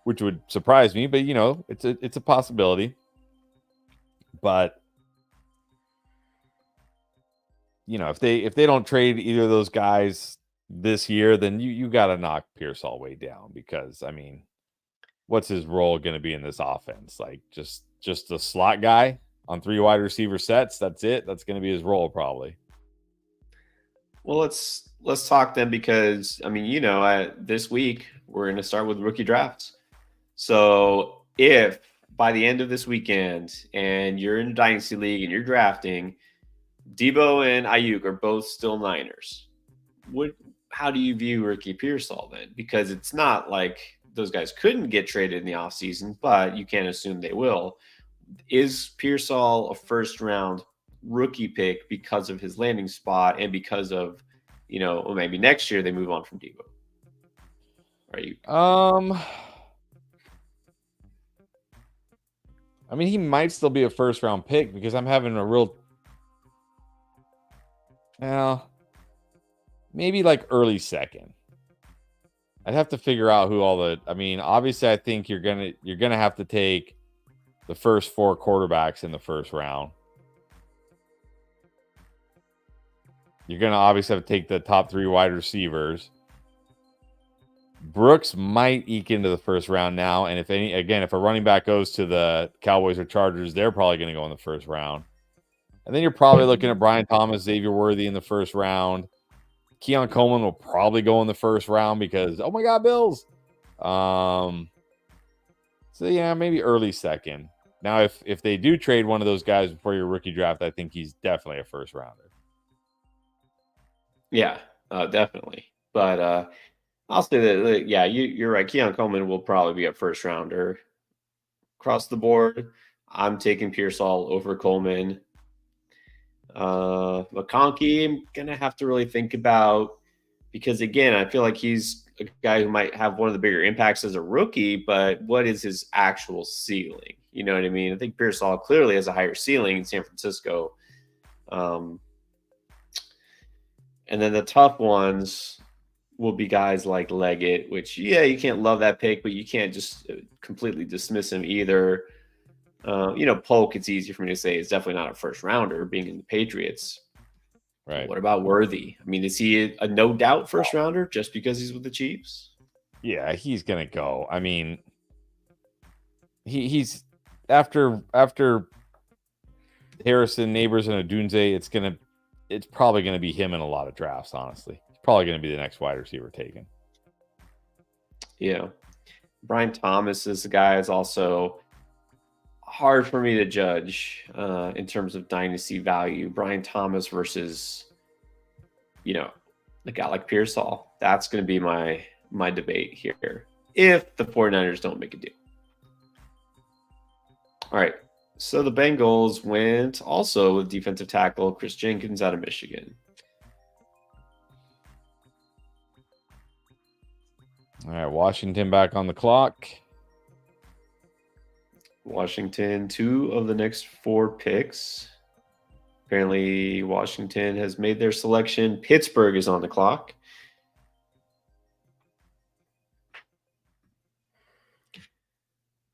Speaker 2: which would surprise me. But it's a possibility. But if they don't trade either of those guys this year, then you got to knock Pearsall way down, because what's his role going to be in this offense? Like just a slot guy on 3 wide receiver sets. That's it. That's going to be his role probably.
Speaker 1: Well, let's talk then, because this week we're going to start with rookie drafts. So if by the end of this weekend and you're in a Dynasty league and you're drafting, Debo and Ayuk are both still Niners, how do you view Ricky Pearsall then? Because it's not like those guys couldn't get traded in the offseason, but you can't assume they will. Is Pearsall a first-round rookie pick because of his landing spot and because of, maybe next year they move on from Debo?
Speaker 2: He might still be a first-round pick, because I'm having a real... Well, maybe like early second. I'd have to figure out who all the... obviously, I think you're gonna have to take the first 4 quarterbacks in the first round. You're gonna obviously have to take the top 3 wide receivers. Brooks might eke into the first round now, and if a running back goes to the Cowboys or Chargers, they're probably going to go in the first round. And then you're probably looking at Brian Thomas, Xavier Worthy in the first round. Keon Coleman will probably go in the first round because, oh my God, Bills. So yeah, maybe early second. Now, if they do trade one of those guys before your rookie draft, I think he's definitely a first rounder.
Speaker 1: Yeah, definitely. But I'll say that, yeah, you're right. Keon Coleman will probably be a first rounder across the board. I'm taking Pearsall over Coleman. McConkey, I'm going to have to really think about, because, again, I feel like he's a guy who might have one of the bigger impacts as a rookie, but what is his actual ceiling? You know what I mean? I think Pearsall clearly has a higher ceiling in San Francisco. And then the tough ones will be guys like Leggett, which, yeah, you can't love that pick, but you can't just completely dismiss him either. Polk, it's easy for me to say, is definitely not a first rounder being in the Patriots.
Speaker 2: Right.
Speaker 1: What about Worthy? Is he a no doubt first rounder just because he's with the Chiefs?
Speaker 2: Yeah, he's going to go. He's after Harrison, Neighbors, and Odunze, it's probably going to be him in a lot of drafts, honestly. He's probably going to be the next wide receiver taken.
Speaker 1: Yeah. Brian Thomas is the guy is also hard for me to judge in terms of dynasty value. Brian Thomas versus, a guy like Pearsall. That's going to be my debate here if the 49ers don't make a deal. All right. So the Bengals went also with defensive tackle Chris Jenkins out of Michigan.
Speaker 2: All right, Washington back on the clock.
Speaker 1: Washington, 2 of the next 4 picks. Apparently, Washington has made their selection. Pittsburgh is on the clock.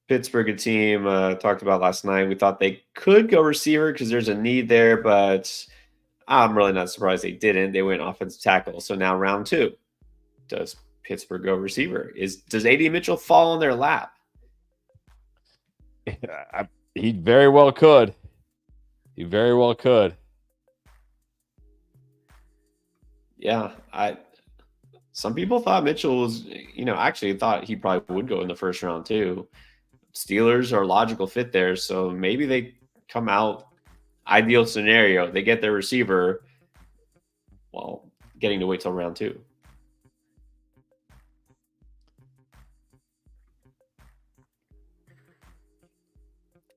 Speaker 1: Pittsburgh, a team talked about last night. We thought they could go receiver because there's a need there, but I'm really not surprised they didn't. They went offensive tackle. So now round 2. Does Pittsburgh go receiver? Does A.D. Mitchell fall in their lap?
Speaker 2: He very well could. He very well could.
Speaker 1: Yeah, some people thought Mitchell was, actually thought he probably would go in the first round too. Steelers are a logical fit there, so maybe they come out ideal scenario. They get their receiver while getting to wait till round 2.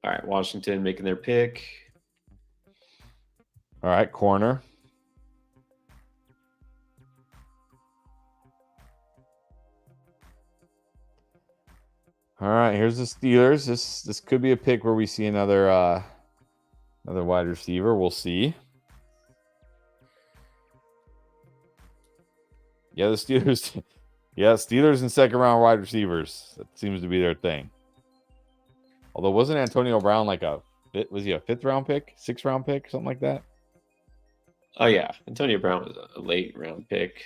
Speaker 1: All right, Washington making their pick.
Speaker 2: All right, corner. All right, here's the Steelers. This could be a pick where we see another wide receiver. We'll see. Yeah, the Steelers. Yeah, Steelers and second round wide receivers. That seems to be their thing. Although wasn't Antonio Brown like was he a 5th round pick, 6th round pick, something like that?
Speaker 1: Oh yeah, Antonio Brown was a late round pick.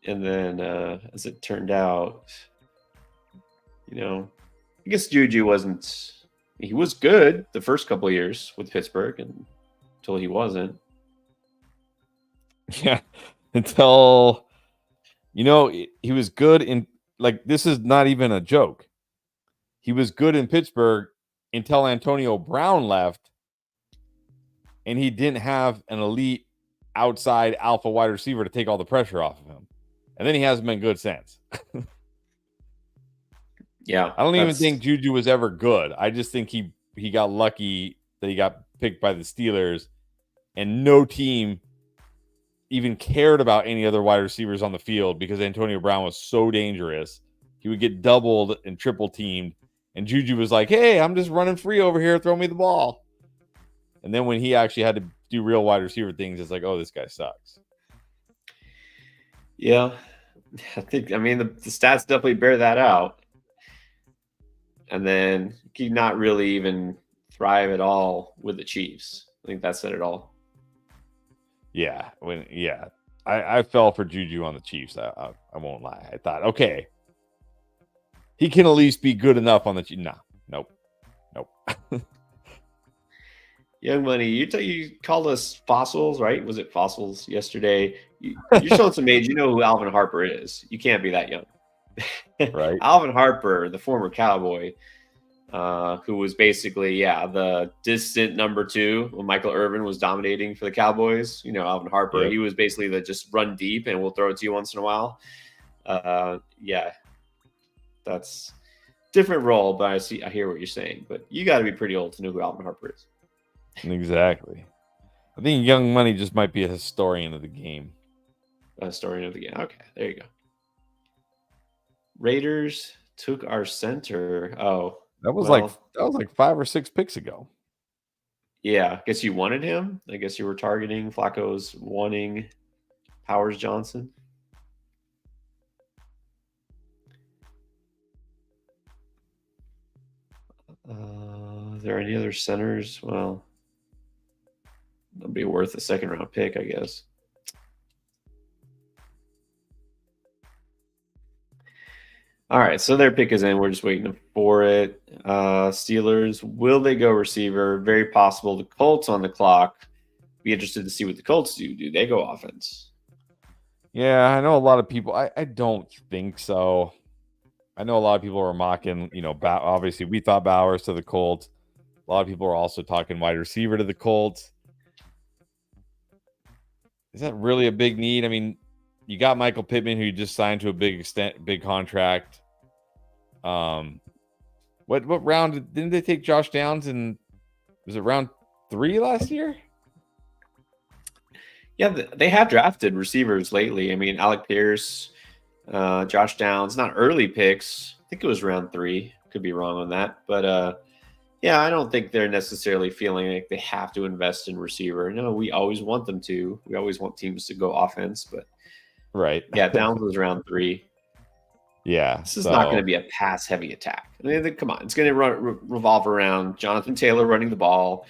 Speaker 1: And then, as it turned out, I guess Juju wasn't. He was good the first couple of years with Pittsburgh, until he wasn't.
Speaker 2: Yeah, until he was good in. Like, this is not even a joke. He was good in Pittsburgh until Antonio Brown left, and he didn't have an elite outside alpha wide receiver to take all the pressure off of him. And then he hasn't been good since.
Speaker 1: Yeah.
Speaker 2: I don't even think Juju was ever good. I just think he got lucky that he got picked by the Steelers, and no team even cared about any other wide receivers on the field because Antonio Brown was so dangerous. He would get doubled and triple teamed, and Juju was like, hey, I'm just running free over here. Throw me the ball. And then when he actually had to do real wide receiver things, it's like, oh, this guy sucks.
Speaker 1: Yeah. The stats definitely bear that out. And then he not really even thrive at all with the Chiefs. I think that said it all.
Speaker 2: Yeah. I fell for Juju on the Chiefs. I won't lie. I thought, okay, he can at least be good enough on the Chiefs. Nope.
Speaker 1: Young Money, you called us fossils, right? Was it fossils yesterday? You're showing some age. You know who Alvin Harper is. You can't be that young.
Speaker 2: Right.
Speaker 1: Alvin Harper, the former Cowboy, who was basically, the distant number 2 when Michael Irvin was dominating for the Cowboys. Alvin Harper, He was basically the just run deep and we'll throw it to you once in a while. That's different role, but I hear what you're saying. But you got to be pretty old to know who Alvin Harper is.
Speaker 2: Exactly. I think Young Money just might be a historian of the game.
Speaker 1: A historian of the game. Okay, there you go. Raiders took our center. Oh,
Speaker 2: that was like 5 or 6 picks ago.
Speaker 1: Yeah, I guess you wanted him. I guess you were targeting Flacco's wanting Powers Johnson. Are there any other centers? Well, that'll be worth a 2nd round pick, I guess. All right, so their pick is in. We're just waiting for it. Steelers, will they go receiver? Very possible. The Colts on the clock. Be interested to see what the Colts do. Do they go offense?
Speaker 2: Yeah, I know a lot of people. I don't think so. I know a lot of people are mocking, obviously we thought Bowers to the Colts. A lot of people are also talking wide receiver to the Colts. is that really a big need? I mean, you got Michael Pittman, who you just signed to a big contract. What round didn't they take Josh Downs in? Was it round 3 last year?
Speaker 1: Yeah, they have drafted receivers lately. I mean, Alec Pierce, Josh Downs, not early picks. I think it was round 3. Could be wrong on that, but yeah, I don't think they're necessarily feeling like they have to invest in receiver. No, we always want them to. We always want teams to go offense, but
Speaker 2: Right.
Speaker 1: yeah, Downs was round 3.
Speaker 2: Yeah.
Speaker 1: This is not going to be a pass-heavy attack. I mean, come on, it's going to revolve around Jonathan Taylor running the ball,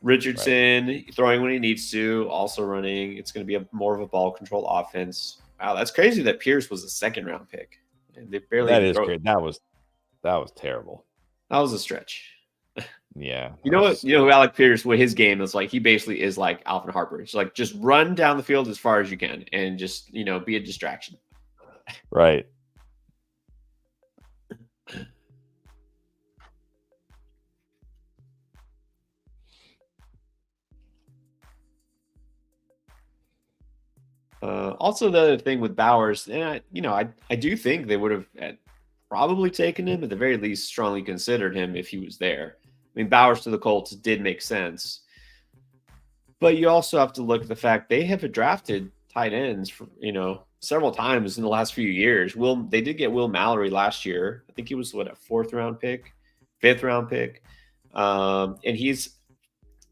Speaker 1: Richardson throwing when he needs to, also running. It's going to be more of a ball control offense. Wow, that's crazy that Pierce was a second-round pick. And they barely.
Speaker 2: That is great. That was terrible.
Speaker 1: That was a stretch.
Speaker 2: Yeah.
Speaker 1: You know what? You know who Alec Pierce, what his game is like? He basically is like Alvin Harper. It's like just run down the field as far as you can and just, be a distraction.
Speaker 2: Right.
Speaker 1: Also, the other thing with Bowers, and I do think they would have probably taken him, at the very least, strongly considered him if he was there. I mean, Bowers to the Colts did make sense, but you also have to look at the fact they have drafted tight ends for several times in the last few years. They did get Will Mallory last year. I think he was a 4th-round pick, 5th-round pick, and he's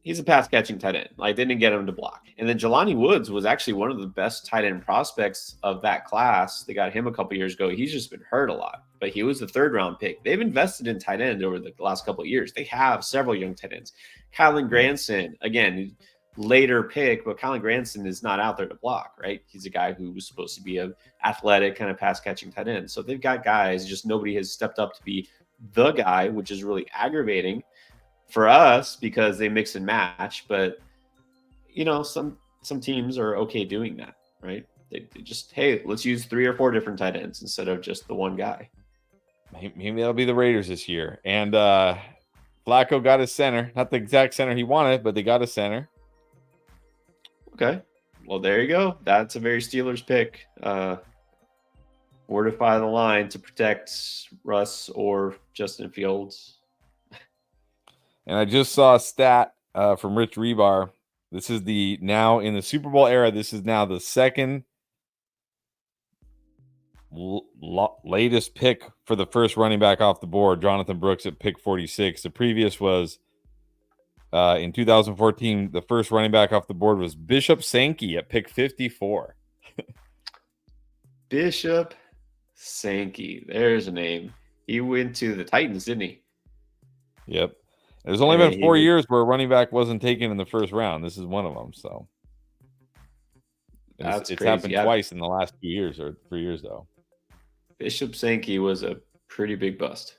Speaker 1: a pass catching tight end. Like, they didn't get him to block. And then Jelani Woods was actually one of the best tight end prospects of that class. They got him a couple years ago. He's just been hurt a lot, but he was the 3rd-round pick. They've invested in tight end over the last couple of years. They have several young tight ends. Kylan Granson, again, later pick, but Kylan Granson is not out there to block, right? He's a guy who was supposed to be an athletic kind of pass catching tight end. So they've got guys, just nobody has stepped up to be the guy, which is really aggravating for us because they mix and match. But some teams are okay doing that, right? They just, hey, let's use 3 or 4 different tight ends instead of just the one guy.
Speaker 2: Maybe that'll be the Raiders this year. And Flacco got his center, not the exact center he wanted, but they got a center.
Speaker 1: Okay, well, there you go. That's a very Steelers pick. Fortify the line to protect Russ or Justin Fields.
Speaker 2: And I just saw a stat from Rich Rebar. This is now in the Super Bowl era. This is now the second latest pick for the first running back off the board. Jonathan Brooks at pick 46. The previous was in 2014. The first running back off the board was Bishop Sankey at pick 54.
Speaker 1: Bishop Sankey. There's a name. He went to the Titans, didn't he?
Speaker 2: Yep. There's only been 4 years where a running back wasn't taken in the first round. This is one of them. So it's happened twice in the last 2 years or 3 years, though.
Speaker 1: Bishop Sankey was a pretty big bust.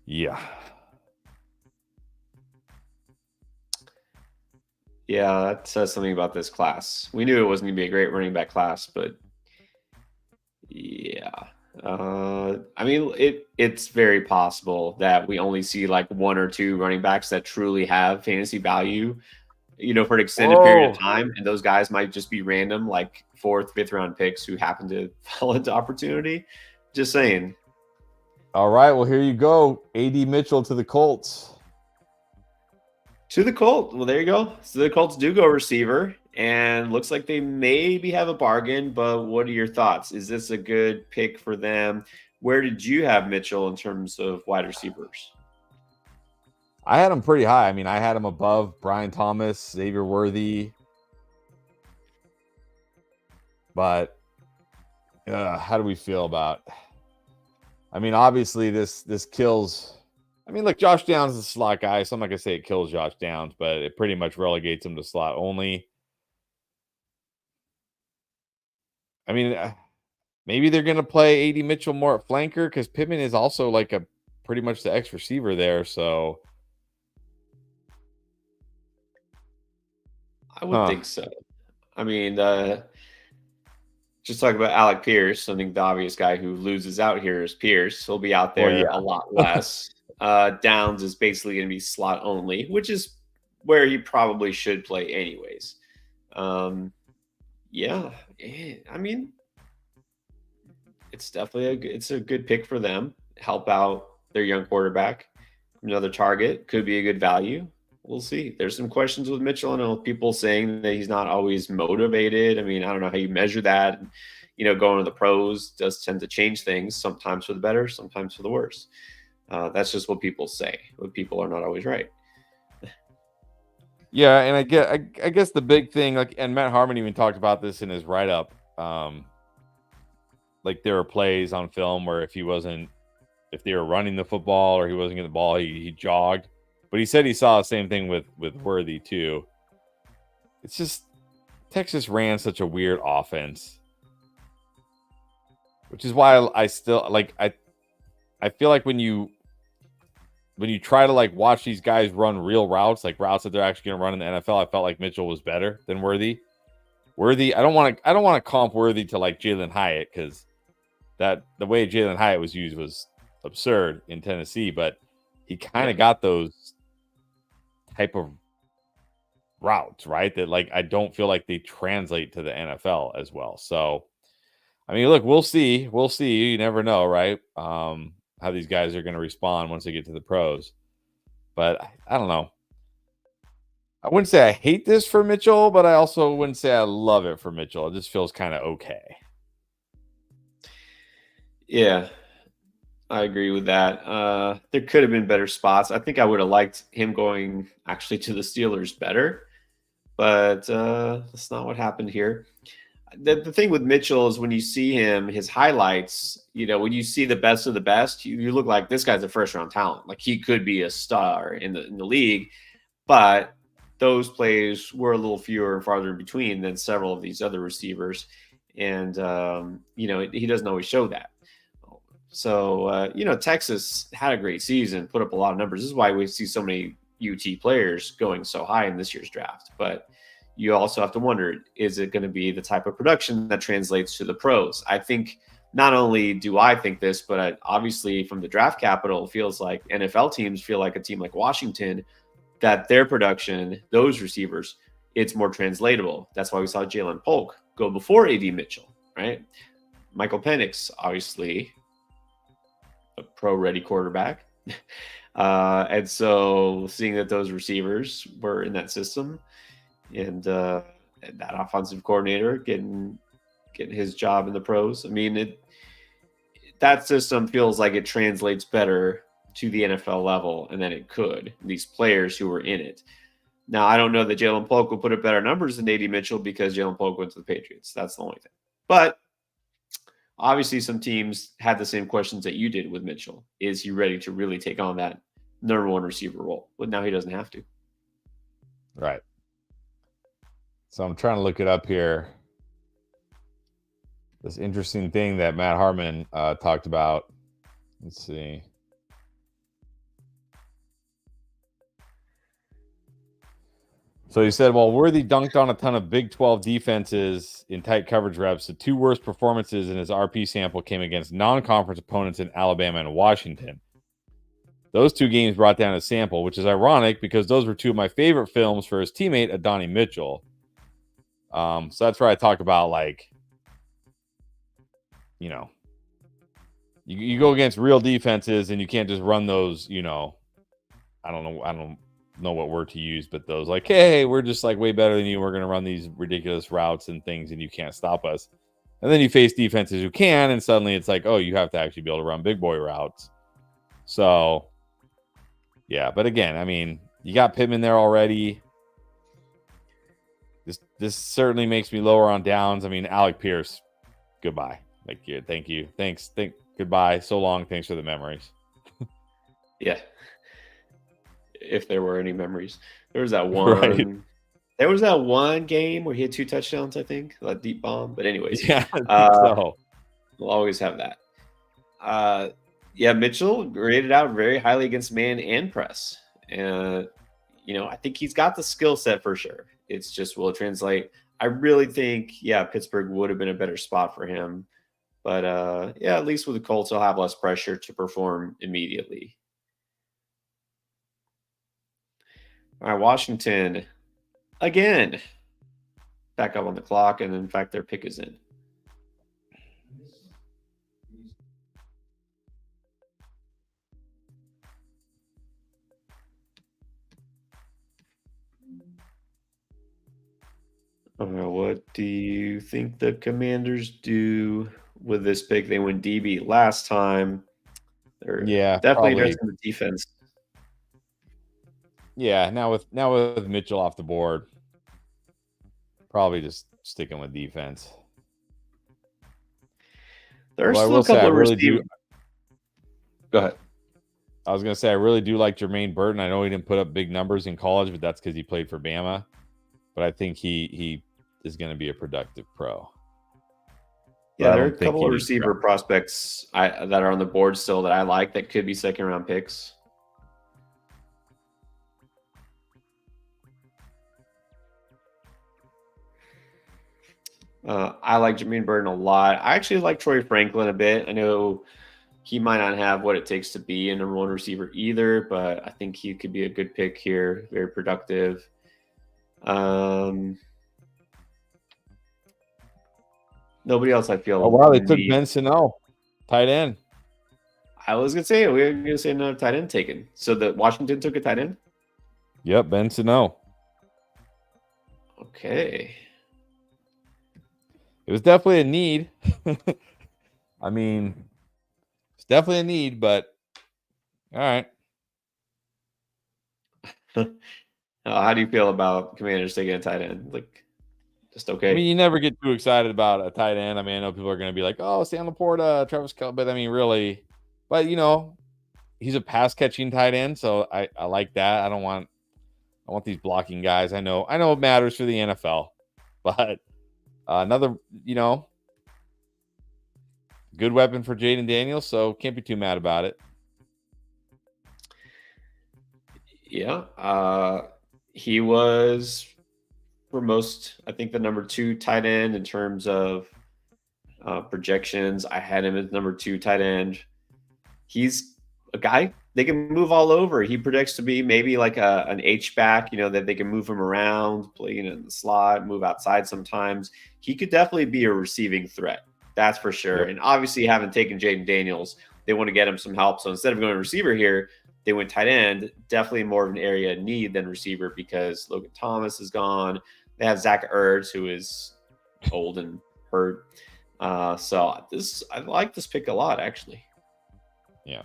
Speaker 2: Yeah.
Speaker 1: Yeah, that says something about this class. We knew it wasn't going to be a great running back class, but yeah. I mean, it's very possible that we only see like 1 or 2 running backs that truly have fantasy value, for an extended period of time. And those guys might just be random, like 4th, 5th-round picks who happen to fall into opportunity. Just saying.
Speaker 2: All right. Well, here you go. A.D. Mitchell to the Colts.
Speaker 1: To the Colts. Well, there you go. So the Colts do go receiver. And looks like they maybe have a bargain, but what are your thoughts? Is this a good pick for them? Where did you have Mitchell in terms of wide receivers?
Speaker 2: I had him pretty high. I mean, I had him above Brian Thomas, Xavier Worthy. But how do we feel about? I mean, obviously this kills. I mean, look, Josh Downs is a slot guy, so I'm not gonna say it kills Josh Downs, but it pretty much relegates him to slot only. I mean, maybe they're going to play A.D. Mitchell more at flanker because Pittman is also like a pretty much the X receiver there. So
Speaker 1: I would think so. I mean, just talk about Alec Pierce. I think the obvious guy who loses out here is Pierce. He'll be out there a lot less. Downs is basically going to be slot only, which is where he probably should play anyways. Yeah, I mean, it's definitely it's a good pick for them. Help out their young quarterback. Another target could be a good value. We'll see. There's some questions with Mitchell. I know people saying that he's not always motivated. I mean, I don't know how you measure that. Going to the pros does tend to change things, sometimes for the better, sometimes for the worse. That's just what people say. But people are not always right.
Speaker 2: Yeah, and I guess the big thing, like, and Matt Harmon even talked about this in his write up. Like, there were plays on film where if they were running the football or he wasn't getting the ball, he jogged. But he said he saw the same thing with Worthy too. It's just Texas ran such a weird offense, which is why I still like I feel like when you try to like watch these guys run real routes, like routes that they're actually going to run in the NFL, I felt like Mitchell was better than Worthy. I don't want to comp Worthy to like Jalen Hyatt, because that the way Jalen Hyatt was used was absurd in Tennessee, but he kind of got those type of routes, right? That like I don't feel like they translate to the NFL as well. So, I mean, look, we'll see. We'll see. You never know, right? How these guys are going to respond once they get to the pros. But I don't know. I wouldn't say I hate this for Mitchell, but I also wouldn't say I love it for Mitchell. It just feels kind of okay.
Speaker 1: Yeah, I agree with that. There could have been better spots. I think I would have liked him going actually to the Steelers better, but that's not what happened here. The thing with Mitchell is when you see him, his highlights, when you see the best of the best, you look like this guy's a first round talent. Like he could be a star in the league, but those plays were a little fewer and farther in between than several of these other receivers. And, he doesn't always show that. So, Texas had a great season, put up a lot of numbers. This is why we see so many UT players going so high in this year's draft. But you also have to wonder, is it going to be the type of production that translates to the pros? I think not only do I think this, but obviously from the draft capital, it feels like NFL teams feel like a team like Washington, that their production, those receivers, it's more translatable. That's why we saw Jalen Polk go before A.D. Mitchell, right? Michael Penix, obviously, a pro-ready quarterback. And so seeing that those receivers were in that system and that offensive coordinator getting his job in the pros, I mean, that system feels like it translates better to the NFL level and then it could, these players who were in it. Now, I don't know that Jalen Polk will put up better numbers than A.D. Mitchell because Jalen Polk went to the Patriots. That's the only thing. But obviously, some teams had the same questions that you did with Mitchell. Is he ready to really take on that number one receiver role? But now he doesn't have to.
Speaker 2: Right. So I'm trying to look it up here. This interesting thing that Matt Harmon talked about. Let's see. So he said, while Worthy dunked on a ton of Big 12 defenses in tight coverage reps, the two worst performances in his RP sample came against non-conference opponents in Alabama and Washington. Those two games brought down his sample, which is ironic because those were two of my favorite films for his teammate, Adonai Mitchell. So that's where I talk about, like, you go against real defenses and you can't just run those, I don't know what word to use, but those like, hey, we're just like way better than you. We're going to run these ridiculous routes and things and you can't stop us. And then you face defenses who can, and suddenly it's like, oh, you have to actually be able to run big boy routes. So, yeah. But again, I mean, you got Pittman there already. This certainly makes me lower on downs. I mean, Alec Pierce, goodbye. Like, yeah, thank you. Thanks. Goodbye. So long. Thanks for the memories.
Speaker 1: Yeah. If there were any memories. There was that one.
Speaker 2: Right.
Speaker 1: There was that one game where he had 2 touchdowns, I think, that deep bomb. But anyways,
Speaker 2: yeah, I think so.
Speaker 1: We'll always have that. Yeah, Mitchell graded out very highly against man and press. And, I think he's got the skill set for sure. It's just will it translate. I really think, Pittsburgh would have been a better spot for him. But, at least with the Colts, he'll have less pressure to perform immediately. All right, Washington again. back up on the clock, and in fact, their pick is in. What do you think the Commanders do with this pick? They went DB last time. They're definitely
Speaker 2: probably.
Speaker 1: addressing the defense.
Speaker 2: Yeah, now with Mitchell off the board, probably just sticking with defense.
Speaker 1: There's still a couple of receivers. Go ahead.
Speaker 2: I was going to say, I really do like Jermaine Burton. I know he didn't put up big numbers in college, but that's because he played for Bama. But I think he is going to be a productive pro.
Speaker 1: Yeah, there are a couple of receiver prospects that are on the board still that I like that could be second-round picks. I like Jermaine Burton a lot. I actually like Troy Franklin a bit. I know he might not have what it takes to be a number one receiver either, but I think he could be a good pick here. Very productive. Nobody else I feel.
Speaker 2: Oh, wow, they took Ben Sano, tight end.
Speaker 1: I was going to say, we were going to say another tight end taken. So the Washington took a tight end?
Speaker 2: Yep, Ben Sano.
Speaker 1: Okay.
Speaker 2: It was definitely a need. I mean, it's definitely a need, but all right.
Speaker 1: How do you feel about Commanders taking a tight end? Like, just okay?
Speaker 2: I mean, you never get too excited about a tight end. I mean, I know people are going to be like, oh, Sam Laporta, Travis Kelce, but I mean, really, but he's a pass catching tight end, so I like that. I want these blocking guys. I know it matters for the NFL, but another, good weapon for Jaden Daniels, so can't be too mad about it.
Speaker 1: Yeah, he was for most, I think, the number 2 tight end in terms of projections. I had him as number 2 tight end. He's a guy they can move all over. He projects to be maybe like an H-back, that they can move him around, play in the slot, move outside sometimes. He could definitely be a receiving threat. That's for sure. Yep. And obviously, having taken Jaden Daniels, they want to get him some help. So instead of going receiver here, they went tight end. Definitely more of an area of need than receiver because Logan Thomas is gone. They have Zach Ertz, who is old and hurt. So I like this pick a lot, actually.
Speaker 2: Yeah.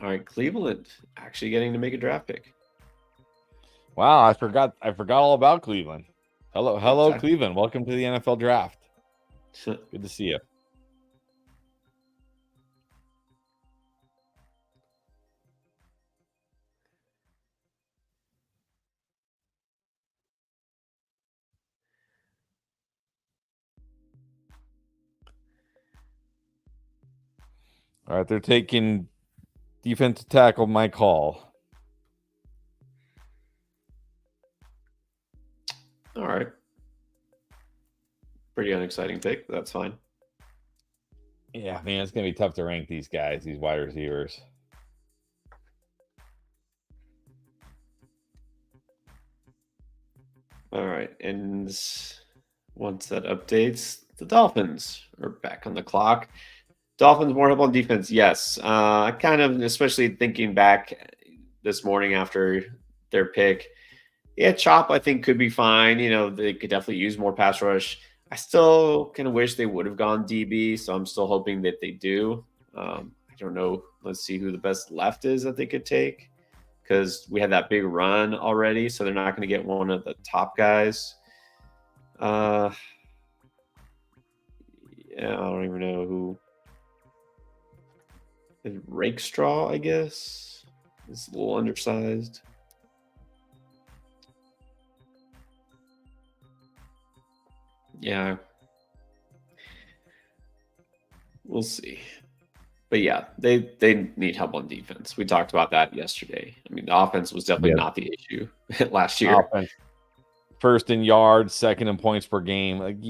Speaker 1: All right, Cleveland actually getting to make a draft pick.
Speaker 2: Wow, I forgot all about Cleveland. Hello, exactly. Cleveland. Welcome to the NFL draft. Good to see you. All right, they're taking defensive tackle Mike Hall.
Speaker 1: All right. Pretty unexciting pick, but that's fine.
Speaker 2: Yeah, man, it's going to be tough to rank these guys, these wide receivers.
Speaker 1: All right, and once that updates, the Dolphins are back on the clock. Dolphins more help on defense, yes. Kind of, especially thinking back this morning after their pick. Yeah, Chop, I think, could be fine. They could definitely use more pass rush. I still kind of wish they would have gone DB, so I'm still hoping that they do. I don't know. Let's see who the best left is that they could take because we had that big run already, so they're not going to get one of the top guys. Yeah, I don't even know who. Rakestraw, I guess, is a little undersized. Yeah, we'll see. But yeah, they need help on defense. We talked about that yesterday. I mean, the offense was definitely not the issue last year.
Speaker 2: Offense. First in yards, second in points per game. Like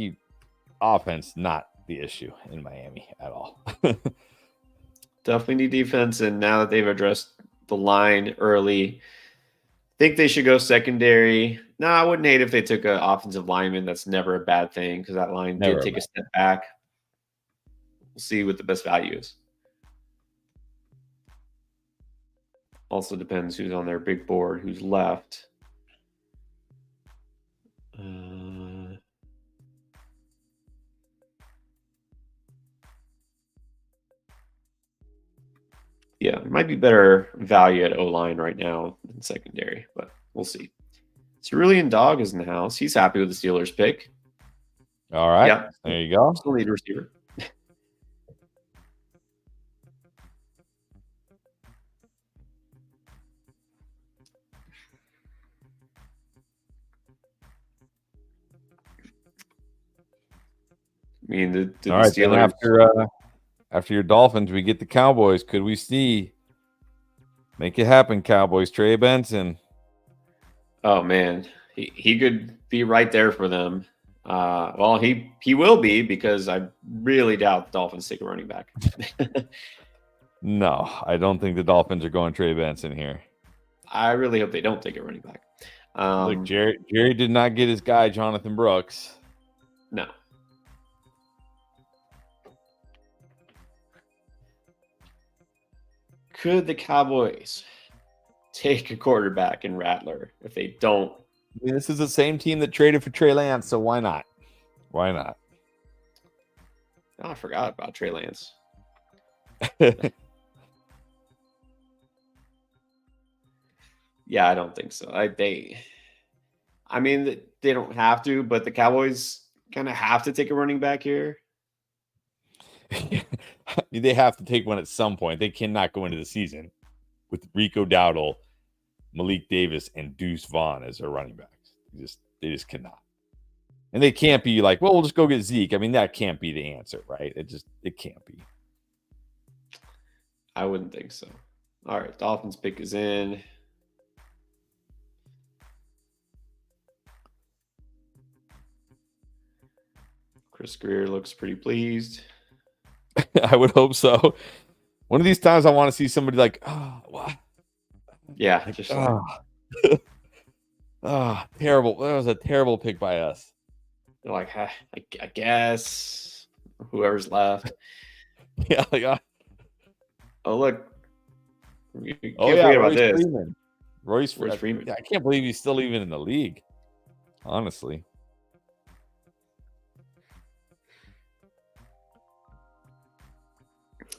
Speaker 2: offense not the issue in Miami at all.
Speaker 1: Definitely need defense, and now that they've addressed the line early, think they should go secondary. No, I wouldn't hate if they took an offensive lineman. That's never a bad thing because that line
Speaker 2: Never
Speaker 1: did
Speaker 2: a
Speaker 1: take a
Speaker 2: bad
Speaker 1: step back. We'll see what the best value is. Also depends who's on their big board, who's left. Yeah, it might be better value at O-line right now than secondary, but we'll see. Cerulean Dog is in the house. He's happy with the Steelers pick.
Speaker 2: All right.
Speaker 1: Yeah.
Speaker 2: There you go.
Speaker 1: Still need a receiver. I mean, the
Speaker 2: All right.
Speaker 1: Steelers.
Speaker 2: Then after your Dolphins, we get the Cowboys. Could we see? Make it happen, Cowboys. Trey Benson.
Speaker 1: Oh man, he could be right there for them. Well, he will be because I really doubt the Dolphins take a running back.
Speaker 2: No, I don't think the Dolphins are going Trey Benson here.
Speaker 1: I really hope they don't take a running back.
Speaker 2: Look, Jerry did not get his guy, Jonathan Brooks.
Speaker 1: No. Could the Cowboys take a quarterback in Rattler if they don't?
Speaker 2: I mean, this is the same team that traded for Trey Lance, so why not? Why not?
Speaker 1: Oh, I forgot about Trey Lance. Yeah, I don't think so. I mean, they don't have to, but the Cowboys kind of have to take a running back here.
Speaker 2: They have to take one at some point. They cannot go into the season with Rico Dowdle, Malik Davis, and Deuce Vaughn as their running backs. They just cannot. And they can't be like, well, we'll just go get Zeke. I mean, that can't be the answer, right? It can't be.
Speaker 1: I wouldn't think so. All right, Dolphins pick is in. Chris Greer looks pretty pleased.
Speaker 2: I would hope so. One of these times I want to see somebody like, oh, what?
Speaker 1: Yeah, just
Speaker 2: terrible. That was a terrible pick by us.
Speaker 1: They're like, I guess whoever's left.
Speaker 2: Yeah, like,
Speaker 1: oh look, you can't
Speaker 2: yeah,
Speaker 1: forget about this.
Speaker 2: Royce
Speaker 1: Freeman.
Speaker 2: I can't believe he's still even in the league. Honestly.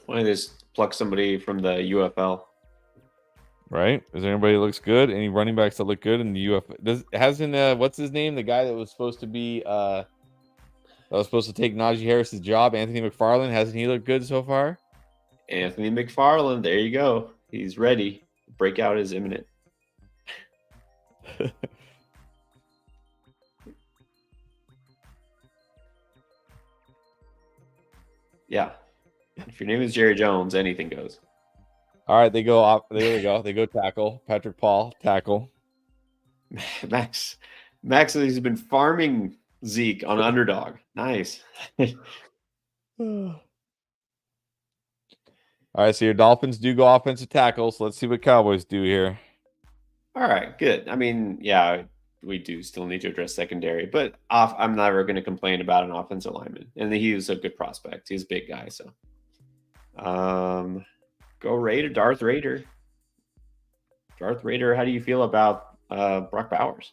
Speaker 1: Why don't they just pluck somebody from the UFL?
Speaker 2: Right? Is there anybody that looks good? Any running backs that look good in the UFL? Hasn't what's his name? The guy that was supposed to be that was supposed to take Najee Harris's job, Anthony McFarland. Hasn't he looked good so far?
Speaker 1: Anthony McFarland, there you go. He's ready. Breakout is imminent. Yeah. If your name is Jerry Jones, anything goes.
Speaker 2: All right, they go off. There we go. They go tackle. Patrick Paul, tackle.
Speaker 1: Max has been farming Zeke on underdog. Nice.
Speaker 2: All right, so your Dolphins do go offensive tackle. So let's see what Cowboys do here.
Speaker 1: All right, good. I mean, yeah, we do still need to address secondary, but I'm never going to complain about an offensive lineman. And he was a good prospect. He's a big guy, so. Go Raider, Darth Raider. Darth Raider, how do you feel about Brock Bowers?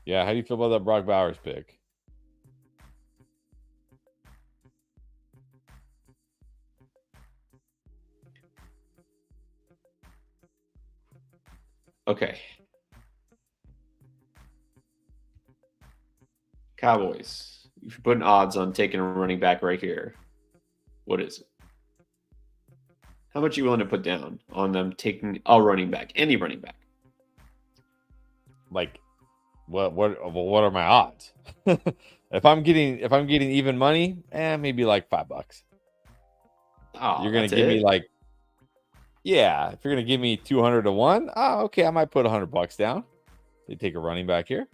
Speaker 2: Yeah, how do you feel about that Brock Bowers pick?
Speaker 1: Okay. Cowboys. If you're putting odds on taking a running back right here, what is it? How much are you willing to put down on them taking a running back, any running back?
Speaker 2: Like, what are my odds? if I'm getting even money, maybe like $5.
Speaker 1: Oh,
Speaker 2: you're gonna give me like, yeah. If you're gonna give me 200 to 1, okay, I might put $100 down. They take a running back here.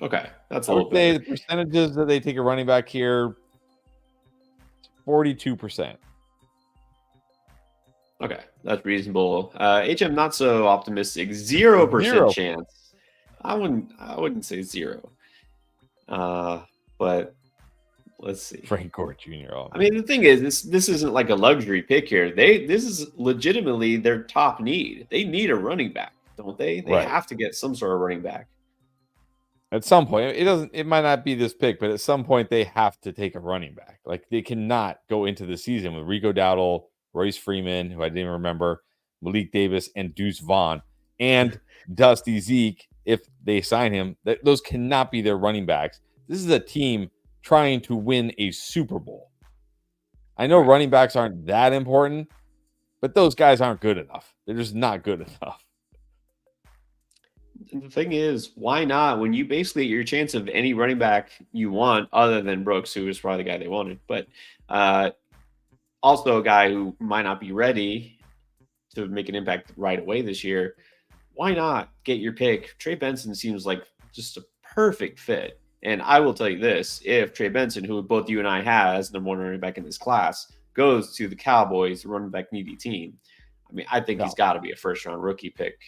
Speaker 1: Okay, that's a
Speaker 2: I
Speaker 1: little
Speaker 2: would say
Speaker 1: better.
Speaker 2: the percentages that they take a running back here, 42%.
Speaker 1: Okay, that's reasonable. HM not so optimistic. 0%
Speaker 2: 0.
Speaker 1: chance. I wouldn't say zero. But let's see.
Speaker 2: Frank Gore Jr. Oh
Speaker 1: I
Speaker 2: man,
Speaker 1: mean, the thing is, this isn't like a luxury pick here. This is legitimately their top need. They need a running back, don't they? They
Speaker 2: right.
Speaker 1: have to get some sort of running back.
Speaker 2: At some point, it doesn't. It might not be this pick, but at some point they have to take a running back. Like they cannot go into the season with Rico Dowdle, Royce Freeman, who I didn't even remember, Malik Davis, and Deuce Vaughn, and Dusty Zeke. If they sign him, those cannot be their running backs. This is a team trying to win a Super Bowl. I know
Speaker 1: Right.
Speaker 2: running backs aren't that important, but those guys aren't good enough. They're just not good enough.
Speaker 1: And the thing is, why not? When you basically your chance of any running back you want, other than Brooks, who was probably the guy they wanted, but also a guy who might not be ready to make an impact right away this year. Why not get your pick? Trey Benson seems like just a perfect fit. And I will tell you this: if Trey Benson, who both you and I have as number one running back in this class, goes to the Cowboys, the running back needy team, I mean, I think he's got to be a first round rookie pick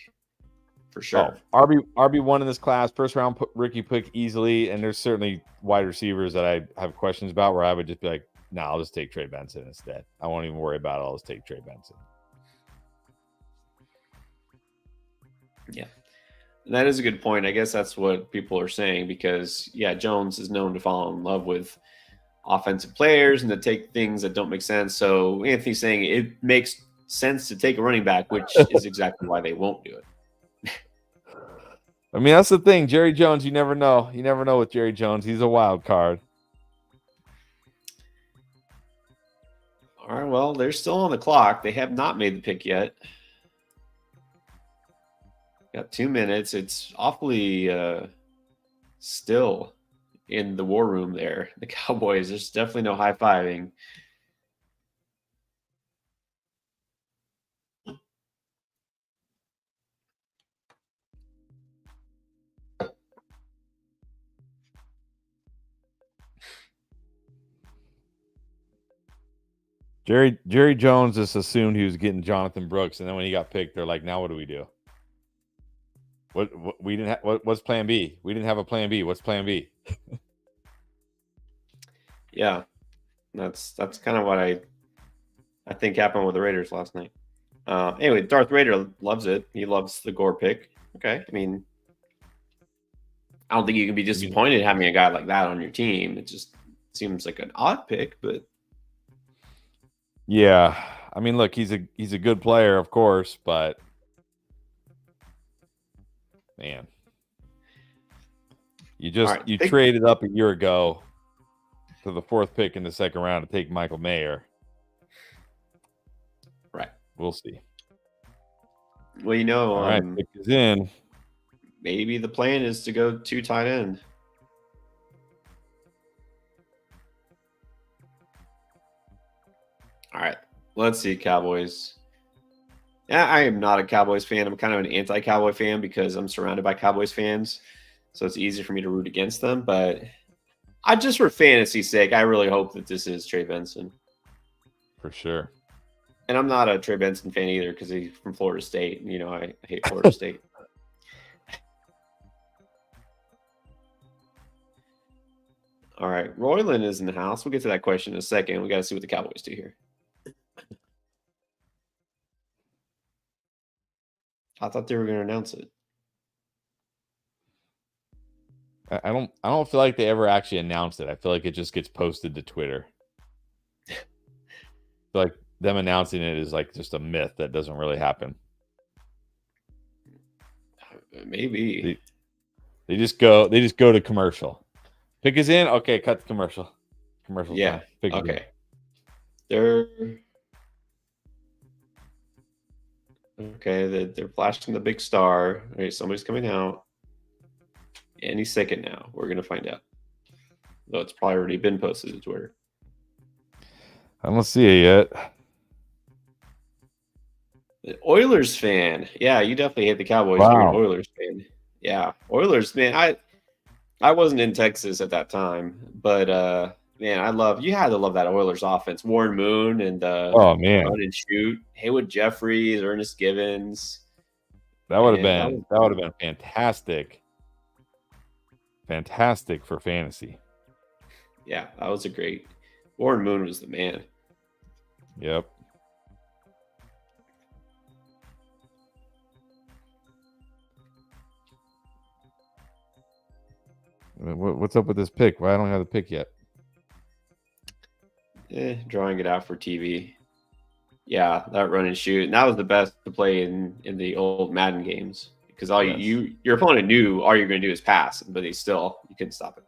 Speaker 1: for sure.
Speaker 2: RB1 in this class, first round rookie pick easily. And there's certainly wide receivers that I have questions about where I would just be like, nah, I'll just take Trey Benson instead. I won't even worry about it. I'll just take Trey Benson.
Speaker 1: Yeah. That is a good point. I guess that's what people are saying because, yeah, Jones is known to fall in love with offensive players and to take things that don't make sense. So Anthony's saying it makes sense to take a running back, which is exactly why they won't do it.
Speaker 2: I mean, that's the thing. Jerry Jones, you never know. You never know with Jerry Jones. He's a wild card.
Speaker 1: All right, well, they're still on the clock. They have not made the pick yet. Got 2 minutes. It's awfully still in the war room there. The Cowboys, there's definitely no high-fiving.
Speaker 2: Jerry Jones just assumed he was getting Jonathan Brooks, and then when he got picked, they're like, "Now what do we do? What we didn't have? What's Plan B? We didn't have a Plan B. What's Plan B?"
Speaker 1: Yeah, that's kind of what I think happened with the Raiders last night. Anyway, Darth Raider loves it. He loves the Gore pick. Okay, I mean, I don't think you can be disappointed having a guy like that on your team. It just seems like an odd pick, but
Speaker 2: yeah, I mean, look, he's a good player, of course, but man, you traded up a year ago to the 4th pick in the 2nd round to take Michael Mayer.
Speaker 1: Right.
Speaker 2: We'll see.
Speaker 1: Well, you know,
Speaker 2: all right, pick is in.
Speaker 1: Maybe the plan is to go 2 tight end. All right, let's see, Cowboys. Yeah, I am not a Cowboys fan. I'm kind of an anti-Cowboy fan because I'm surrounded by Cowboys fans, so it's easy for me to root against them. But I just, for fantasy's sake, I really hope that this is Trey Benson.
Speaker 2: For sure.
Speaker 1: And I'm not a Trey Benson fan either because he's from Florida State. You know, I hate Florida State. All right, Royland is in the house. We'll get to that question in a second. We got to see what the Cowboys do here. I thought they were going to announce it.
Speaker 2: I don't feel like they ever actually announced it. I feel like it just gets posted to Twitter. Like them announcing it is like just a myth that doesn't really happen.
Speaker 1: Maybe
Speaker 2: they just go to commercial. Pick is in. Okay, cut the commercial. Commercial.
Speaker 1: Yeah. Okay. They're flashing the big star. All right, somebody's coming out. Any second now, we're gonna find out. Though it's probably already been posted to Twitter.
Speaker 2: I don't see it yet.
Speaker 1: The Oilers fan. Yeah, you definitely hate the Cowboys. Wow. You're an Oilers fan. Yeah, Oilers, man. I I wasn't in Texas at that time, but man, you had to love that Oilers offense. Warren Moon and
Speaker 2: Oh
Speaker 1: the
Speaker 2: man,
Speaker 1: run and shoot. Haywood Jeffries, Ernest Givens.
Speaker 2: that would have
Speaker 1: Man,
Speaker 2: been fantastic. Fantastic for fantasy.
Speaker 1: yeah, that was a great. Warren Moon was the man.
Speaker 2: Yep. What's up with this pick? Why I don't have the pick yet?
Speaker 1: Drawing it out for TV. Yeah, that run and shoot. And that was the best to play in the old Madden games because all
Speaker 2: Yes.
Speaker 1: your opponent knew all you're going to do is pass, but you couldn't stop it.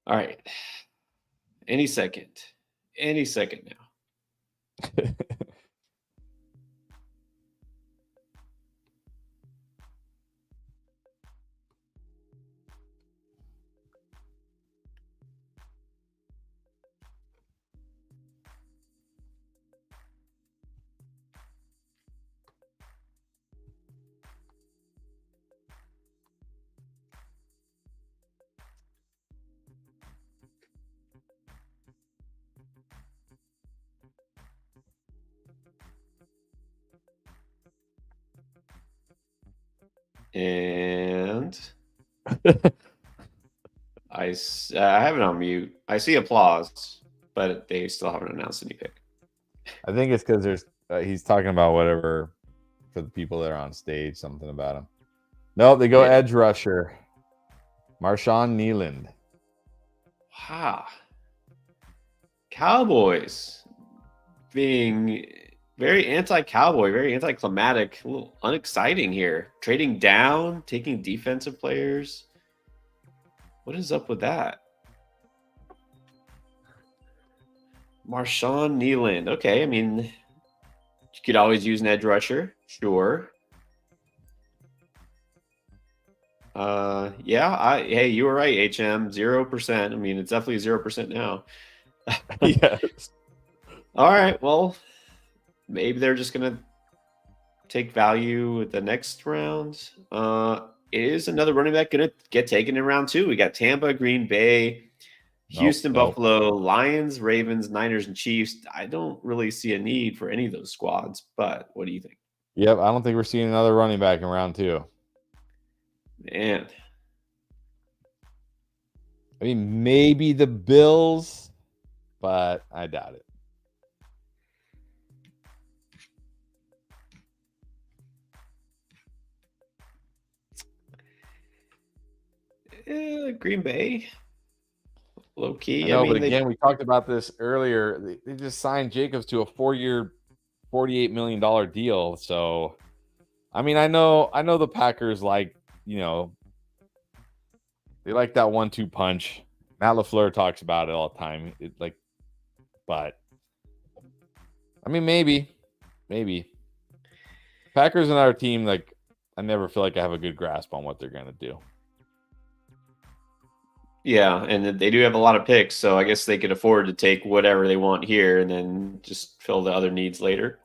Speaker 1: All right. Any second now. And I have it on mute. I see applause, but they still haven't announced any pick.
Speaker 2: I think it's because there's he's talking about whatever for the people that are on stage, something about him. No, they go edge rusher. Marshawn Nealand.
Speaker 1: Wow. Cowboys being very anti-cowboy, very anticlimactic, a little unexciting here. Trading down, taking defensive players. What is up with that? Marshawn Nealand. Okay, I mean, you could always use an edge rusher. Sure. Yeah, hey, you were right, HM. 0%. I mean, it's definitely 0% now.
Speaker 2: Yes.
Speaker 1: All right, well, maybe they're just gonna take value at the next round. Is another running back gonna get taken in round 2? We got Tampa, Green Bay, Houston, Buffalo, Lions, Ravens, Niners, and Chiefs. I don't really see a need for any of those squads, but what do you think?
Speaker 2: Yep, I don't think we're seeing another running back in round 2.
Speaker 1: Man.
Speaker 2: I mean, maybe the Bills, but I doubt
Speaker 1: it. Green Bay, low key.
Speaker 2: I know,
Speaker 1: mean,
Speaker 2: but again, we talked about this earlier. They just signed Jacobs to a 4-year, $48 million deal. So, I mean, I know the Packers like, they like that 1-2 punch. Matt LaFleur talks about it all the time. But I mean, maybe Packers and our team. Like, I never feel like I have a good grasp on what they're gonna do.
Speaker 1: Yeah, and they do have a lot of picks, so I guess they could afford to take whatever they want here and then just fill the other needs later.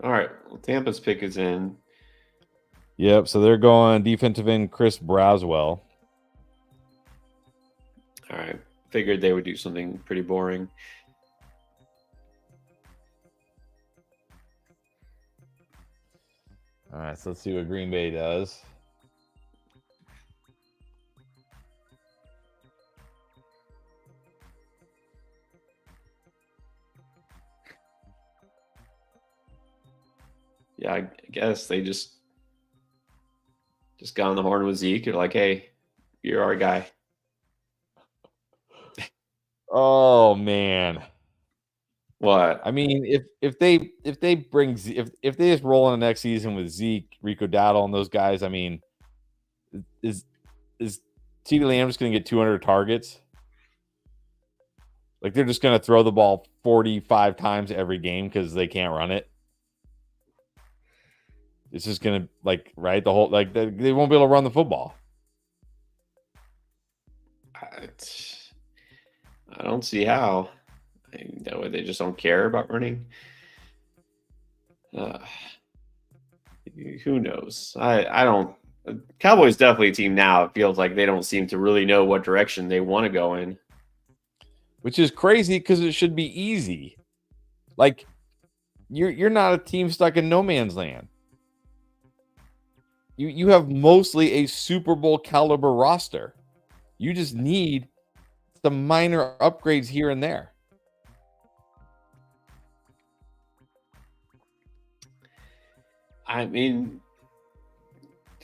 Speaker 1: All right, well, Tampa's pick is in.
Speaker 2: Yep, so they're going defensive end Chris Braswell.
Speaker 1: All right, figured they would do something pretty boring.
Speaker 2: All right, so let's see what Green Bay does.
Speaker 1: Yeah, I guess they just got on the horn with Zeke. You're like, hey, you're our guy.
Speaker 2: Oh man.
Speaker 1: What?
Speaker 2: I mean, if they just roll in the next season with Zeke, Rico Dowdle, and those guys, I mean, is CeeDee Lamb just going to get 200 targets? Like they're just going to throw the ball 45 times every game because they can't run it. It's just going to the whole they won't be able to run the football.
Speaker 1: I don't see how. That way they just don't care about running. Uh, who knows? I don't. Cowboys definitely a team now. It feels like they don't seem to really know what direction they want to go in.
Speaker 2: Which is crazy because it should be easy. Like you're not a team stuck in no man's land. You have mostly a Super Bowl caliber roster. You just need some minor upgrades here and there.
Speaker 1: I mean,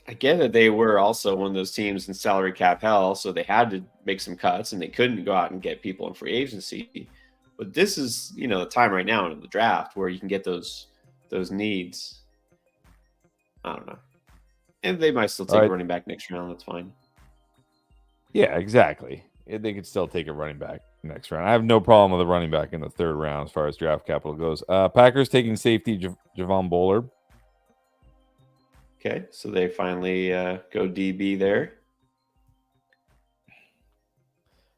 Speaker 1: I get that they were also one of those teams in salary cap hell, so they had to make some cuts and they couldn't go out and get people in free agency. But this is, the time right now in the draft where you can get those needs. I don't know. And they might still take a running back next round. That's fine.
Speaker 2: Yeah, exactly. They could still take a running back next round. I have no problem with a running back in the third round as far as draft capital goes. Packers taking safety Javon Bullard.
Speaker 1: Okay, so they finally go DB there.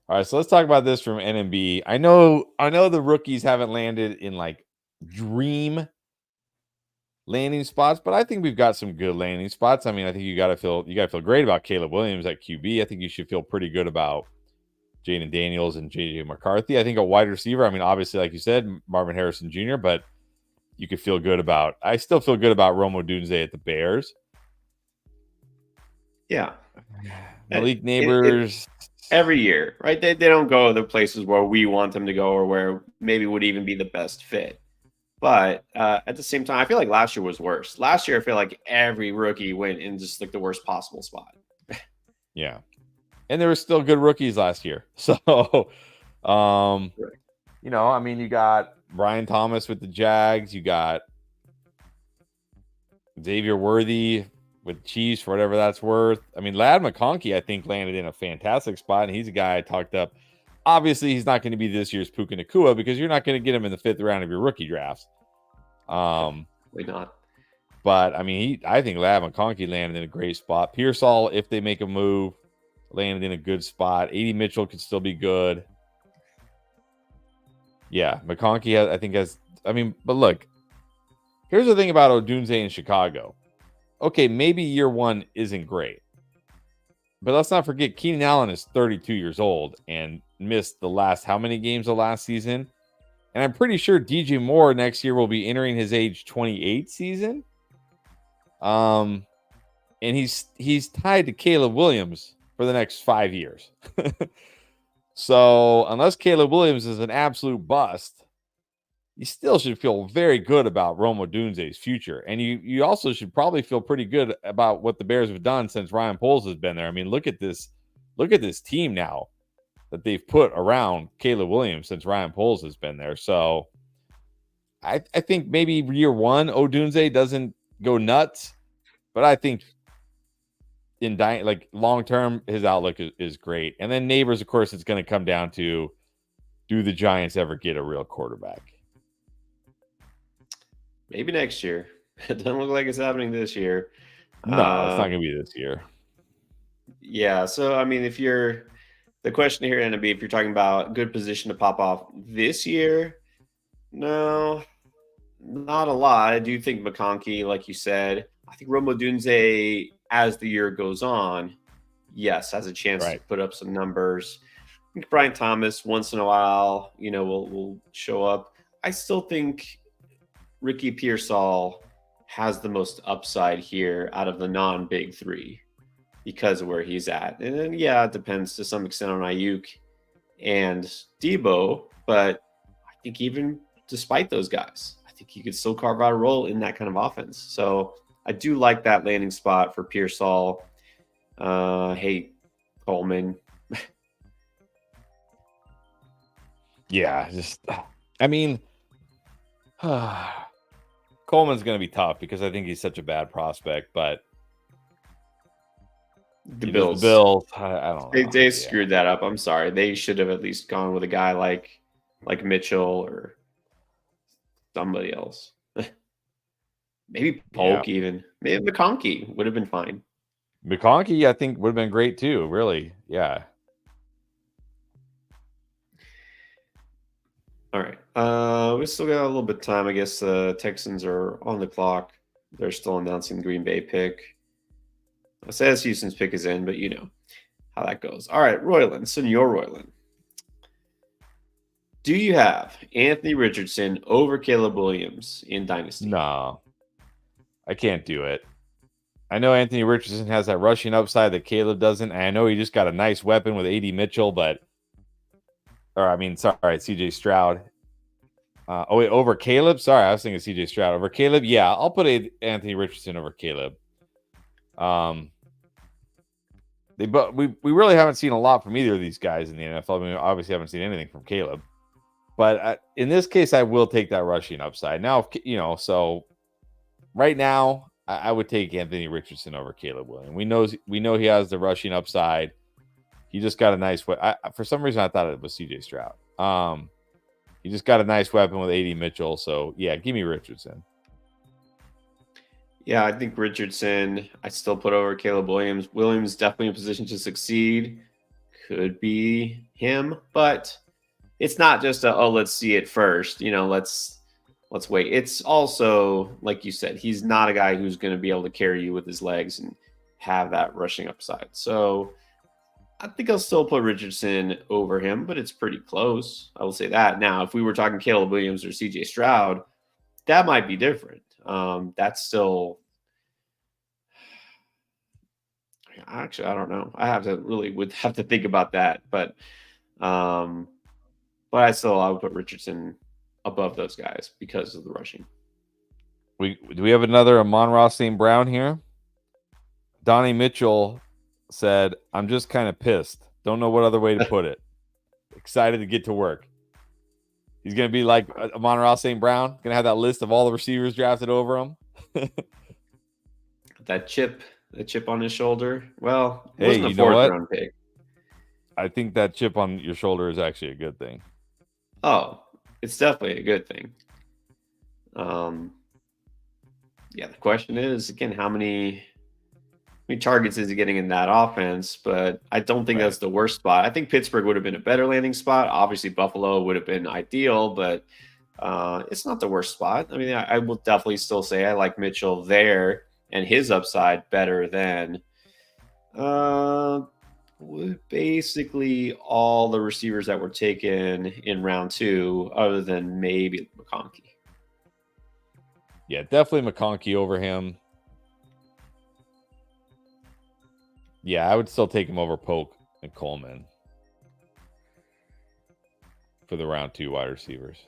Speaker 2: All right, so let's talk about this from NMB. I know the rookies haven't landed in like dream landing spots, but I think we've got some good landing spots. I mean, I think you gotta feel great about Caleb Williams at QB. I think you should feel pretty good about Jaden Daniels and JJ McCarthy. I think a wide receiver. I mean, obviously, like you said, Marvin Harrison Jr., but you could feel good about. I still feel good about Rome Odunze at the Bears.
Speaker 1: Yeah,
Speaker 2: Malik Neighbors.
Speaker 1: Every year, right? They don't go the places where we want them to go or where maybe would even be the best fit. But at the same time, I feel like last year was worse. Last year, I feel like every rookie went in just like the worst possible spot.
Speaker 2: Yeah. And there were still good rookies last year. So, I mean, you got Brian Thomas with the Jags. You got Xavier Worthy with Chiefs for whatever that's worth. I mean, Ladd McConkey, I think, landed in a fantastic spot, and he's a guy I talked up. Obviously, he's not going to be this year's Puka Nacua because you're not going to get him in the 5th round of your rookie drafts.
Speaker 1: Probably not.
Speaker 2: But, I mean, I think Ladd McConkey landed in a great spot. Pearsall, if they make a move, landed in a good spot. A.D. Mitchell could still be good. Yeah, McConkey, but look, here's the thing about Odunze in Chicago. Okay, maybe year one isn't great. But let's not forget, Keenan Allen is 32 years old and missed the last how many games of last season? And I'm pretty sure DJ Moore next year will be entering his age 28 season. And he's tied to Caleb Williams for the next 5 years. So unless Caleb Williams is an absolute bust, you still should feel very good about Rome Odunze's future. And you also should probably feel pretty good about what the Bears have done since Ryan Poles has been there. I mean, look at this team now that they've put around Caleb Williams since Ryan Poles has been there. So I think maybe year one, Odunze doesn't go nuts, but I think in long term, his outlook is great. And then Neighbors, of course, it's going to come down to, do the Giants ever get a real quarterback?
Speaker 1: Maybe next year. It doesn't look like it's happening this year.
Speaker 2: No, it's not going to be this year.
Speaker 1: Yeah. So, I mean, the question here, NB, if you're talking about good position to pop off this year, no, not a lot. I do think McConkey, like you said, I think Rome Odunze, as the year goes on, yes, has a chance to put up some numbers. I think Brian Thomas, once in a while, will show up. I still think Ricky Pearsall has the most upside here out of the non-big three because of where he's at. And then, yeah, it depends to some extent on Ayuk and Debo, but I think even despite those guys, I think he could still carve out a role in that kind of offense. So I do like that landing spot for Pearsall. Hey, Coleman.
Speaker 2: Yeah, Coleman's going to be tough because I think he's such a bad prospect, but
Speaker 1: the Bills,
Speaker 2: I don't know.
Speaker 1: They screwed that up. I'm sorry. They should have at least gone with a guy like Mitchell or somebody else. Maybe Polk even. Maybe McConkey would have been fine.
Speaker 2: McConkey, I think, would have been great too, really. Yeah.
Speaker 1: All right. We still got a little bit of time. I guess Texans are on the clock. They're still announcing the Green Bay pick. I says Houston's pick is in, but you know how that goes. All right, Royland, Senor Royland. Do you have Anthony Richardson over Caleb Williams in Dynasty?
Speaker 2: No, I can't do it. I know Anthony Richardson has that rushing upside that Caleb doesn't. And I know he just got a nice weapon with AD Mitchell, CJ Stroud. Over Caleb? Sorry, I was thinking CJ Stroud over Caleb. Yeah, I'll put Anthony Richardson over Caleb. But we really haven't seen a lot from either of these guys in the NFL. I mean, we obviously haven't seen anything from Caleb. But in this case, I will take that rushing upside. Now, so right now, I would take Anthony Richardson over Caleb Williams. We know he has the rushing upside. He just got a nice for some reason, I thought it was CJ Stroud. He just got a nice weapon with AD Mitchell. So, yeah, give me Richardson.
Speaker 1: Yeah, I think Richardson, I still put over Caleb Williams. Williams definitely in position to succeed. Could be him, but it's not just let's see it first. Let's wait. It's also, like you said, he's not a guy who's going to be able to carry you with his legs and have that rushing upside. So I think I'll still put Richardson over him, but it's pretty close. I will say that. Now, if we were talking Caleb Williams or CJ Stroud, that might be different. That's still, actually, I don't know. I would have to think about that, but I would put Richardson above those guys because of the rushing.
Speaker 2: Do we have another Amon-Ra St. Brown here? Donnie Mitchell said, "I'm just kind of pissed. Don't know what other way to put it. Excited to get to work." He's going to be like Amon-Ra St. Brown, going to have that list of all the receivers drafted over him.
Speaker 1: that chip on his shoulder. Well, it
Speaker 2: hey,
Speaker 1: wasn't a fourth round pick.
Speaker 2: I think that chip on your shoulder is actually a good thing.
Speaker 1: Oh, it's definitely a good thing. The question is, again, how many targets is he getting in that offense? But I don't think that's the worst spot. I think Pittsburgh would have been a better landing spot. Obviously, Buffalo would have been ideal, but it's not the worst spot. I mean, I will definitely still say I like Mitchell there and his upside better than basically all the receivers that were taken in round 2, other than maybe McConkey.
Speaker 2: Yeah, definitely McConkey over him. Yeah, I would still take him over Polk and Coleman for the round 2 wide receivers.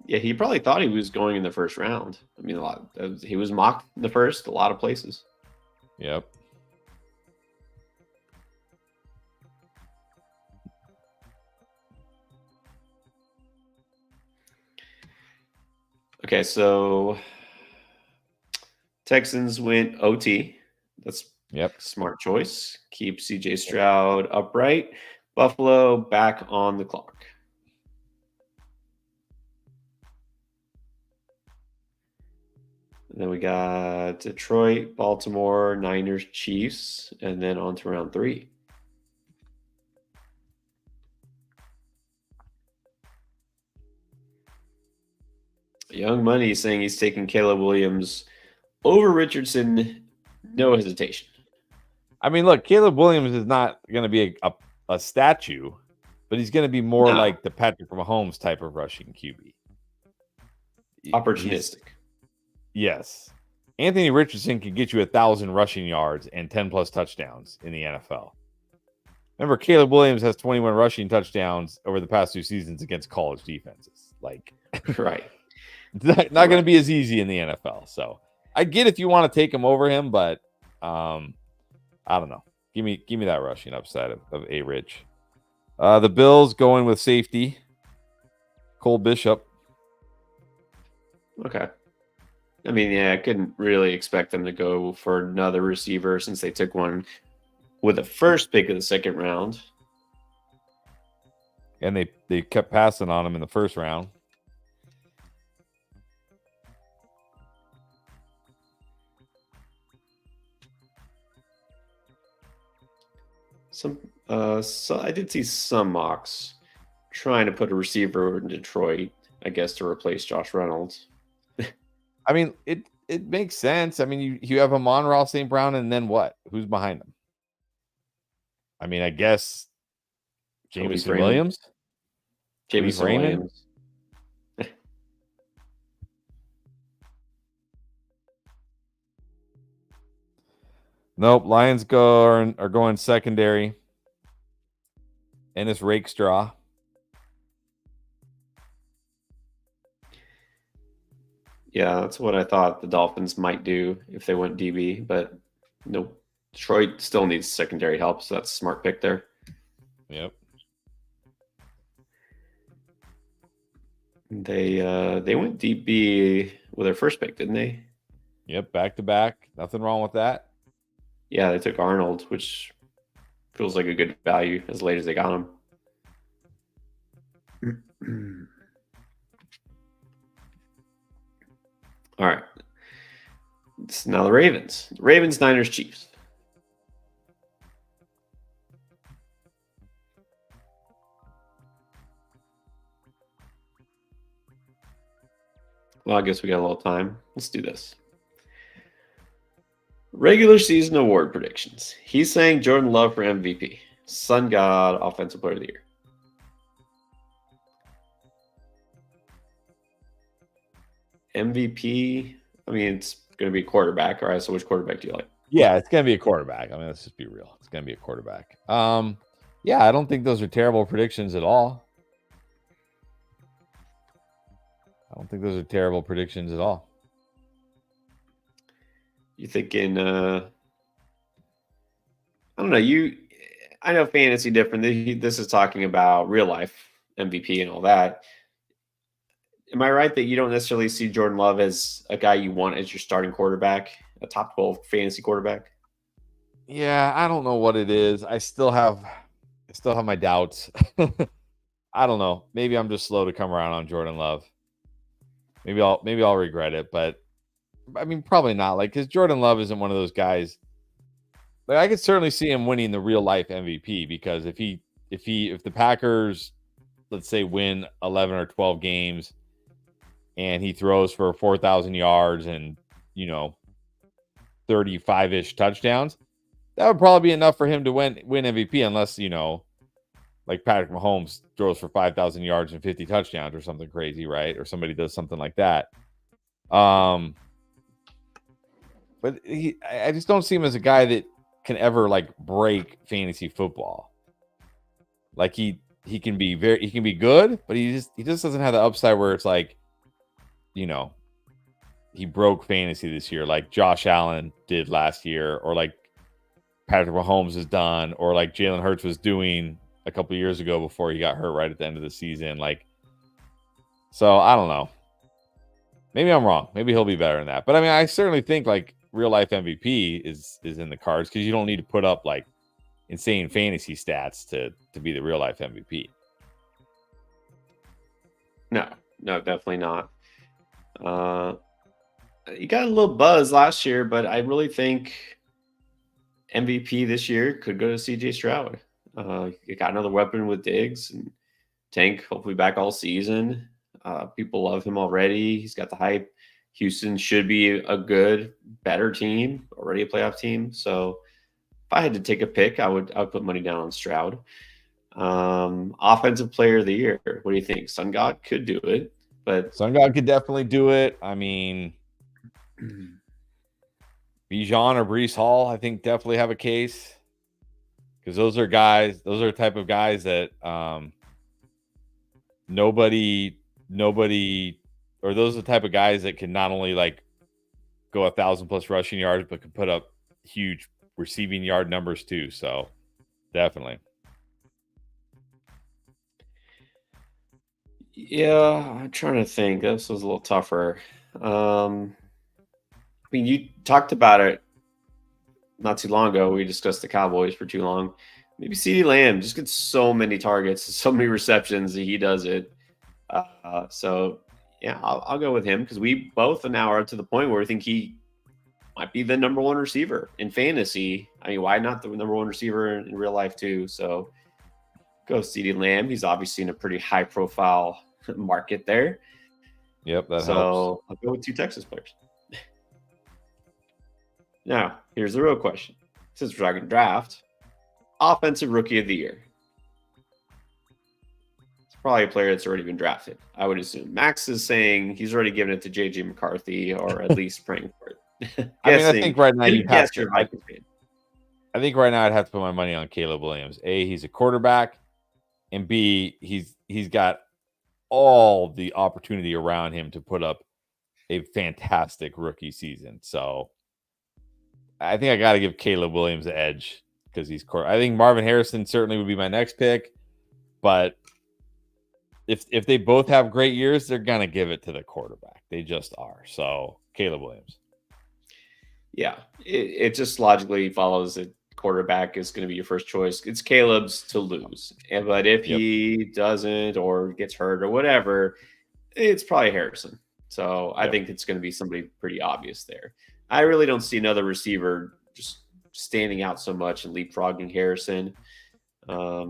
Speaker 1: Yeah, he probably thought he was going in the first round. I mean, he was mocked in the first, a lot of places.
Speaker 2: Yep.
Speaker 1: Okay, so Texans went OT. That's smart choice. Keep CJ Stroud upright. Buffalo back on the clock. And then we got Detroit, Baltimore, Niners, Chiefs, and then on to round 3. Young Money saying he's taking Caleb Williams over Richardson, no hesitation.
Speaker 2: I mean, look, Caleb Williams is not going to be a statue, but he's going to be more like the Patrick Mahomes type of rushing QB.
Speaker 1: Opportunistic.
Speaker 2: Yes. Anthony Richardson can get you 1,000 rushing yards and 10+ touchdowns in the NFL. Remember, Caleb Williams has 21 rushing touchdowns over the past 2 seasons against college defenses.
Speaker 1: Right.
Speaker 2: Not going to be as easy in the NFL. So I get if you want to take him over him, but I don't know. Give me that rushing upside of A-Rich. The Bills going with safety. Cole Bishop.
Speaker 1: Okay. I mean, I couldn't really expect them to go for another receiver since they took one with the first pick of the second round.
Speaker 2: And they kept passing on him in the first round.
Speaker 1: So I did see some mocks trying to put a receiver in Detroit, I guess, to replace Josh Reynolds.
Speaker 2: I mean, it makes sense. I mean, you have Amon-Ra St. Brown, and then what? Who's behind them? I mean, I guess Jameson Williams?
Speaker 1: Jameson
Speaker 2: Raymond?
Speaker 1: Williams.
Speaker 2: Nope. Lions are going secondary. And it's Rakestraw.
Speaker 1: Yeah, that's what I thought the Dolphins might do if they went DB, but nope. Detroit still needs secondary help, so that's a smart pick there.
Speaker 2: Yep.
Speaker 1: They went DB with their first pick, didn't they?
Speaker 2: Yep, back to back. Nothing wrong with that.
Speaker 1: Yeah, they took Arnold, which feels like a good value as late as they got him. All right. So now the Ravens. Ravens, Niners, Chiefs. Well, I guess we got a little time. Let's do this. Regular season award predictions. He's saying Jordan Love for MVP. Sun God, Offensive Player of the Year. MVP. I mean, it's going to be quarterback. All right. So which quarterback do you like?
Speaker 2: Yeah, it's going to be a quarterback. I mean, let's just be real. It's going to be a quarterback. Yeah, I don't think those are terrible predictions at all. I don't think those are terrible predictions at all.
Speaker 1: You thinking? I don't know. I know fantasy different. This is talking about real life MVP and all that. Am I right that you don't necessarily see Jordan Love as a guy you want as your starting quarterback, a top 12 fantasy quarterback?
Speaker 2: Yeah, I don't know what it is. I still have my doubts. I don't know. Maybe I'm just slow to come around on Jordan Love. Maybe I'll regret it, but I mean, probably not. Like, because Jordan Love isn't one of those guys. Like, I could certainly see him winning the real life MVP because if the Packers, let's say, win 11 or 12 games, and he throws for 4,000 yards and 35-ish touchdowns, that would probably be enough for him to win MVP, unless like Patrick Mahomes throws for 5,000 yards and 50 touchdowns or something crazy, right? Or somebody does something like that. But I just don't see him as a guy that can ever like break fantasy football. Like he can be good, but he just doesn't have the upside where it's like, he broke fantasy this year, like Josh Allen did last year, or like Patrick Mahomes has done, or like Jalen Hurts was doing a couple years ago before he got hurt right at the end of the season. Like, so I don't know. Maybe I'm wrong. Maybe he'll be better than that. But I mean, I certainly think like real life MVP is in the cards because you don't need to put up like insane fantasy stats to be the real life MVP.
Speaker 1: No, definitely not. You got a little buzz last year, but I really think MVP this year could go to CJ Stroud. You got another weapon with Diggs and Tank, hopefully back all season. People love him already. He's got the hype. Houston should be a good, better team, already a playoff team. So if I had to take a pick, I would put money down on Stroud. Offensive Player of the Year. What do you think? Sun God could do it, but
Speaker 2: Sun God could definitely do it. I mean, Bijan or Breece Hall, I think definitely have a case because those are the type of guys that nobody, or those are the type of guys that can not only like go 1,000+ rushing yards, but can put up huge receiving yard numbers too. So definitely.
Speaker 1: Yeah, I'm trying to think. This was a little tougher. I mean, you talked about it not too long ago. We discussed the Cowboys for too long. Maybe CeeDee Lamb just gets so many targets, so many receptions that he does it. So yeah, I'll go with him because we both now are to the point where we think he might be the number one receiver in fantasy. I mean, why not the number one receiver in real life too? So Go CeeDee Lamb. He's obviously in a pretty high-profile market there.
Speaker 2: Yep, that helps.
Speaker 1: So I'll go with 2 Texas players. Now, here's the real question. Since we're talking draft, offensive rookie of the year. It's probably a player that's already been drafted, I would assume. Max is saying he's already given it to J.J. McCarthy, or at least praying for it.
Speaker 2: I mean, I think right now you have to. I think right now I'd have to put my money on Caleb Williams. A, he's a quarterback, and B, he's got all the opportunity around him to put up a fantastic rookie season. So I think I got to give Caleb Williams the edge because he's I think Marvin Harrison certainly would be my next pick, but if they both have great years, they're gonna give it to the quarterback. They just are. So Caleb Williams.
Speaker 1: Yeah, it just logically follows that quarterback is going to be your first choice. It's Caleb's to lose, but if he doesn't or gets hurt or whatever, it's probably Harrison. So I think it's going to be somebody pretty obvious there. I really don't see another receiver just standing out so much and leapfrogging Harrison.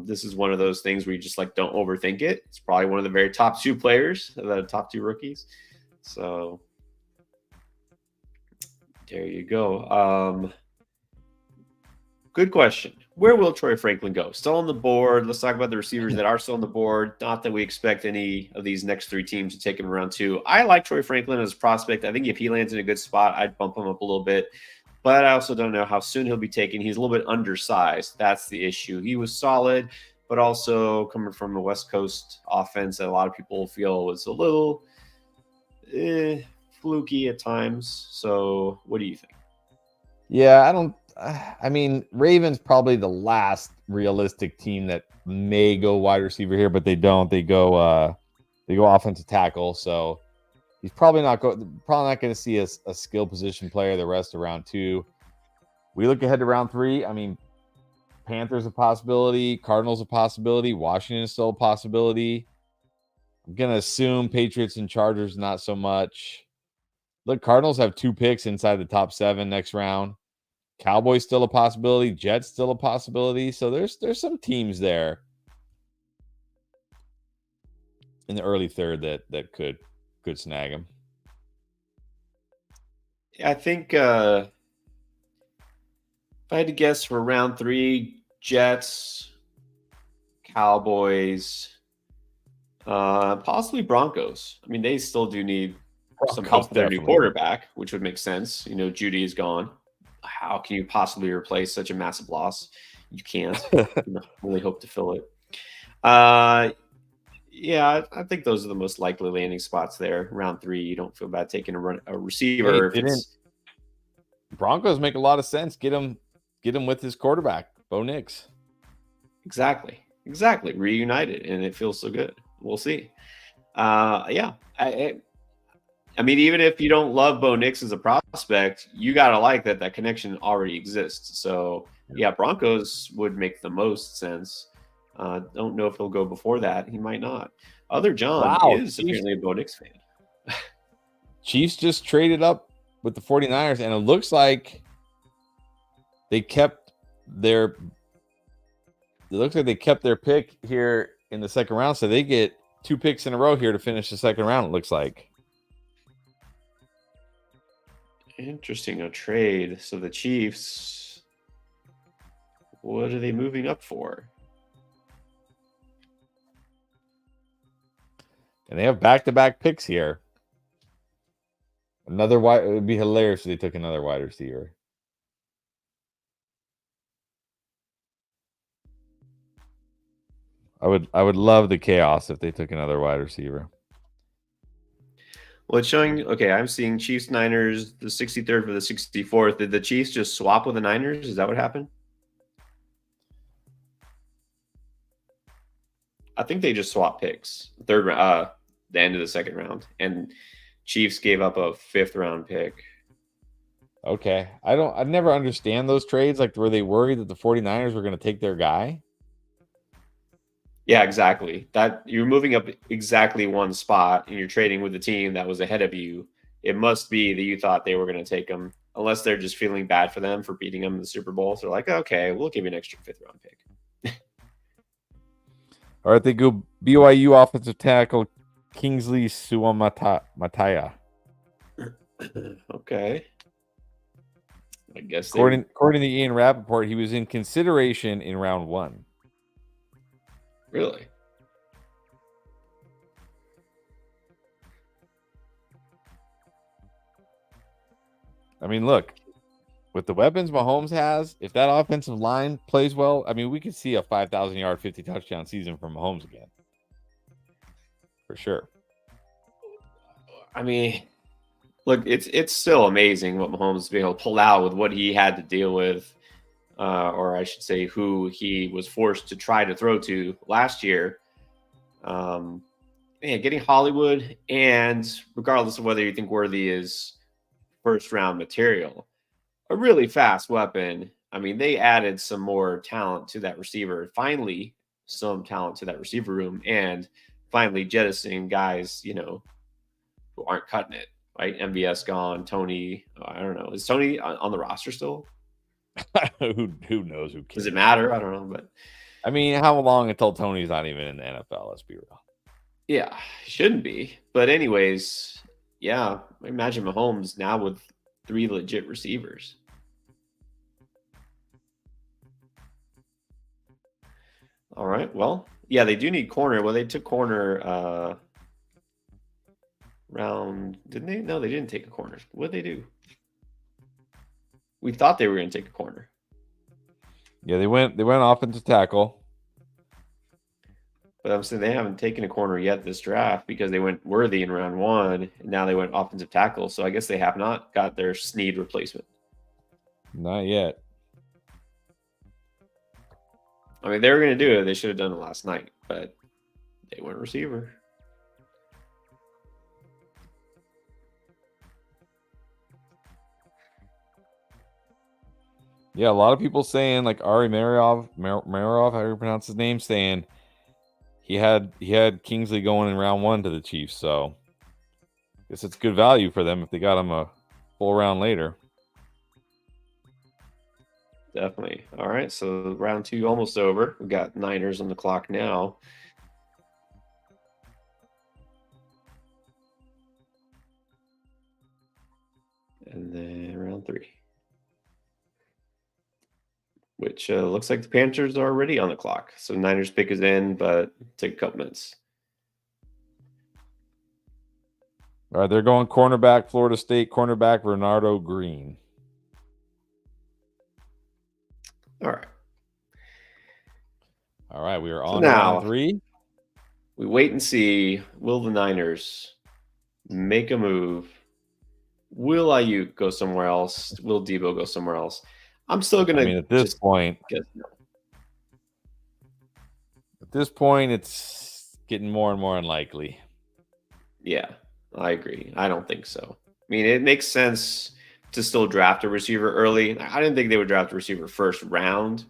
Speaker 1: This is one of those things where you just like don't overthink it. It's probably one of the very top 2 players, the top 2 rookies. So there you go. Good question. Where will Troy Franklin go? Still on the board. Let's talk about the receivers that are still on the board. Not that we expect any of these next 3 teams to take him around 2. I like Troy Franklin as a prospect. I think if he lands in a good spot, I'd bump him up a little bit. But I also don't know how soon he'll be taken. He's a little bit undersized. That's the issue. He was solid, but also coming from a West Coast offense that a lot of people feel was a little fluky at times. So what do you think?
Speaker 2: Yeah, I mean, Ravens probably the last realistic team that may go wide receiver here, but they don't. They go offensive tackle. So he's probably not going to see a skill position player the rest of round 2. We look ahead to round 3. I mean, Panthers a possibility, Cardinals a possibility, Washington is still a possibility. I'm gonna assume Patriots and Chargers not so much. Look, Cardinals have 2 picks inside the top 7 next round. Cowboys still a possibility. Jets still a possibility. So there's some teams there in the early third that could snag him.
Speaker 1: I think if I had to guess for round 3, Jets, Cowboys, possibly Broncos. I mean, they still do need some help with their new quarterback, which would make sense. You know, Judy is gone. How can you possibly replace such a massive loss? You can't. Really hope to fill it. Yeah, I think those are the most likely landing spots there. Round 3, you don't feel bad taking a receiver.
Speaker 2: Hey, Broncos make a lot of sense. Get him with his quarterback, Bo Nix.
Speaker 1: Exactly. Reunited, and it feels so good. We'll see. Yeah. I mean, even if you don't love Bo Nix as a prospect, you got to like that connection already exists. So, yeah, Broncos would make the most sense. Don't know if he'll go before that. He might not. Other John is apparently a Bo Nix fan.
Speaker 2: Chiefs just traded up with the 49ers, and it looks like they kept their pick here in the second round. So they get 2 picks in a row here to finish the second round, it looks like.
Speaker 1: Interesting, a trade. So the Chiefs, what are they moving up for?
Speaker 2: And they have back-to-back picks here. It would be hilarious if they took another wide receiver. I would love the chaos if they took another wide receiver.
Speaker 1: Well, it's showing, okay, I'm seeing Chiefs, Niners, the 63rd for the 64th. Did the Chiefs just swap with the Niners? Is that what happened? I think they just swapped picks. The end of the second round. And Chiefs gave up a 5th round pick.
Speaker 2: Okay. I never understand those trades. Like, were they worried that the 49ers were going to take their guy?
Speaker 1: Yeah, exactly. That you're moving up exactly one spot and you're trading with the team that was ahead of you. It must be that you thought they were going to take them, unless they're just feeling bad for them for beating them in the Super Bowl. So they're like, okay, we'll give you an extra 5th round pick.
Speaker 2: All right, they go BYU offensive tackle Kingsley Suamataya.
Speaker 1: Okay. I guess
Speaker 2: According to Ian Rappaport, he was in consideration in round 1.
Speaker 1: Really?
Speaker 2: I mean, look, with the weapons Mahomes has, if that offensive line plays well, I mean, we could see a 5,000-yard, 50-touchdown season from Mahomes again. For sure.
Speaker 1: I mean, look, it's still amazing what Mahomes has been able to pull out with what he had to deal with, or I should say, who he was forced to try to throw to last year. Man, getting Hollywood, and regardless of whether you think Worthy is first round material, a really fast weapon. I mean, they added some more talent to that receiver. Finally, some talent to that receiver room, and finally jettisoning guys, who aren't cutting it. Right? MVS gone. Tony, I don't know. Is Tony on the roster still?
Speaker 2: who knows? Who cares?
Speaker 1: Does it matter? I don't know, but
Speaker 2: I mean, how long until Tony's not even in the NFL? Let's be real.
Speaker 1: yeah, shouldn't be. But anyways, yeah, imagine Mahomes now with 3 legit receivers. All right. Well, yeah, they do need corner. Well, they took corner round, didn't they? No, they didn't take a corner. What did they do? We thought they were going to take a corner.
Speaker 2: Yeah, they went offensive tackle.
Speaker 1: But I'm saying they haven't taken a corner yet this draft because they went Worthy in round 1, and now they went offensive tackle. So I guess they have not got their Snead replacement.
Speaker 2: Not yet.
Speaker 1: I mean, they were going to do it. They should have done it last night, but they went receiver.
Speaker 2: Yeah, a lot of people saying, like Ari Marov, how do you pronounce his name, saying he had Kingsley going in round 1 to the Chiefs. So I guess it's good value for them if they got him a full round later.
Speaker 1: Definitely. All right, so round 2 almost over. We got Niners on the clock now. And then round 3. Which looks like the Panthers are already on the clock. So Niners pick is in, but take a couple minutes.
Speaker 2: All right, they're going cornerback, Florida State cornerback, Bernardo Green.
Speaker 1: All right.
Speaker 2: All right, we are on round 3.
Speaker 1: We wait and see. Will the Niners make a move? Will Ayuk go somewhere else? Will Debo go somewhere else? I'm still going to.
Speaker 2: I mean, at this point,
Speaker 1: no.
Speaker 2: At this point, it's getting more and more unlikely.
Speaker 1: Yeah, I agree. I don't think so. I mean, it makes sense to still draft a receiver early. I didn't think they would draft a receiver first round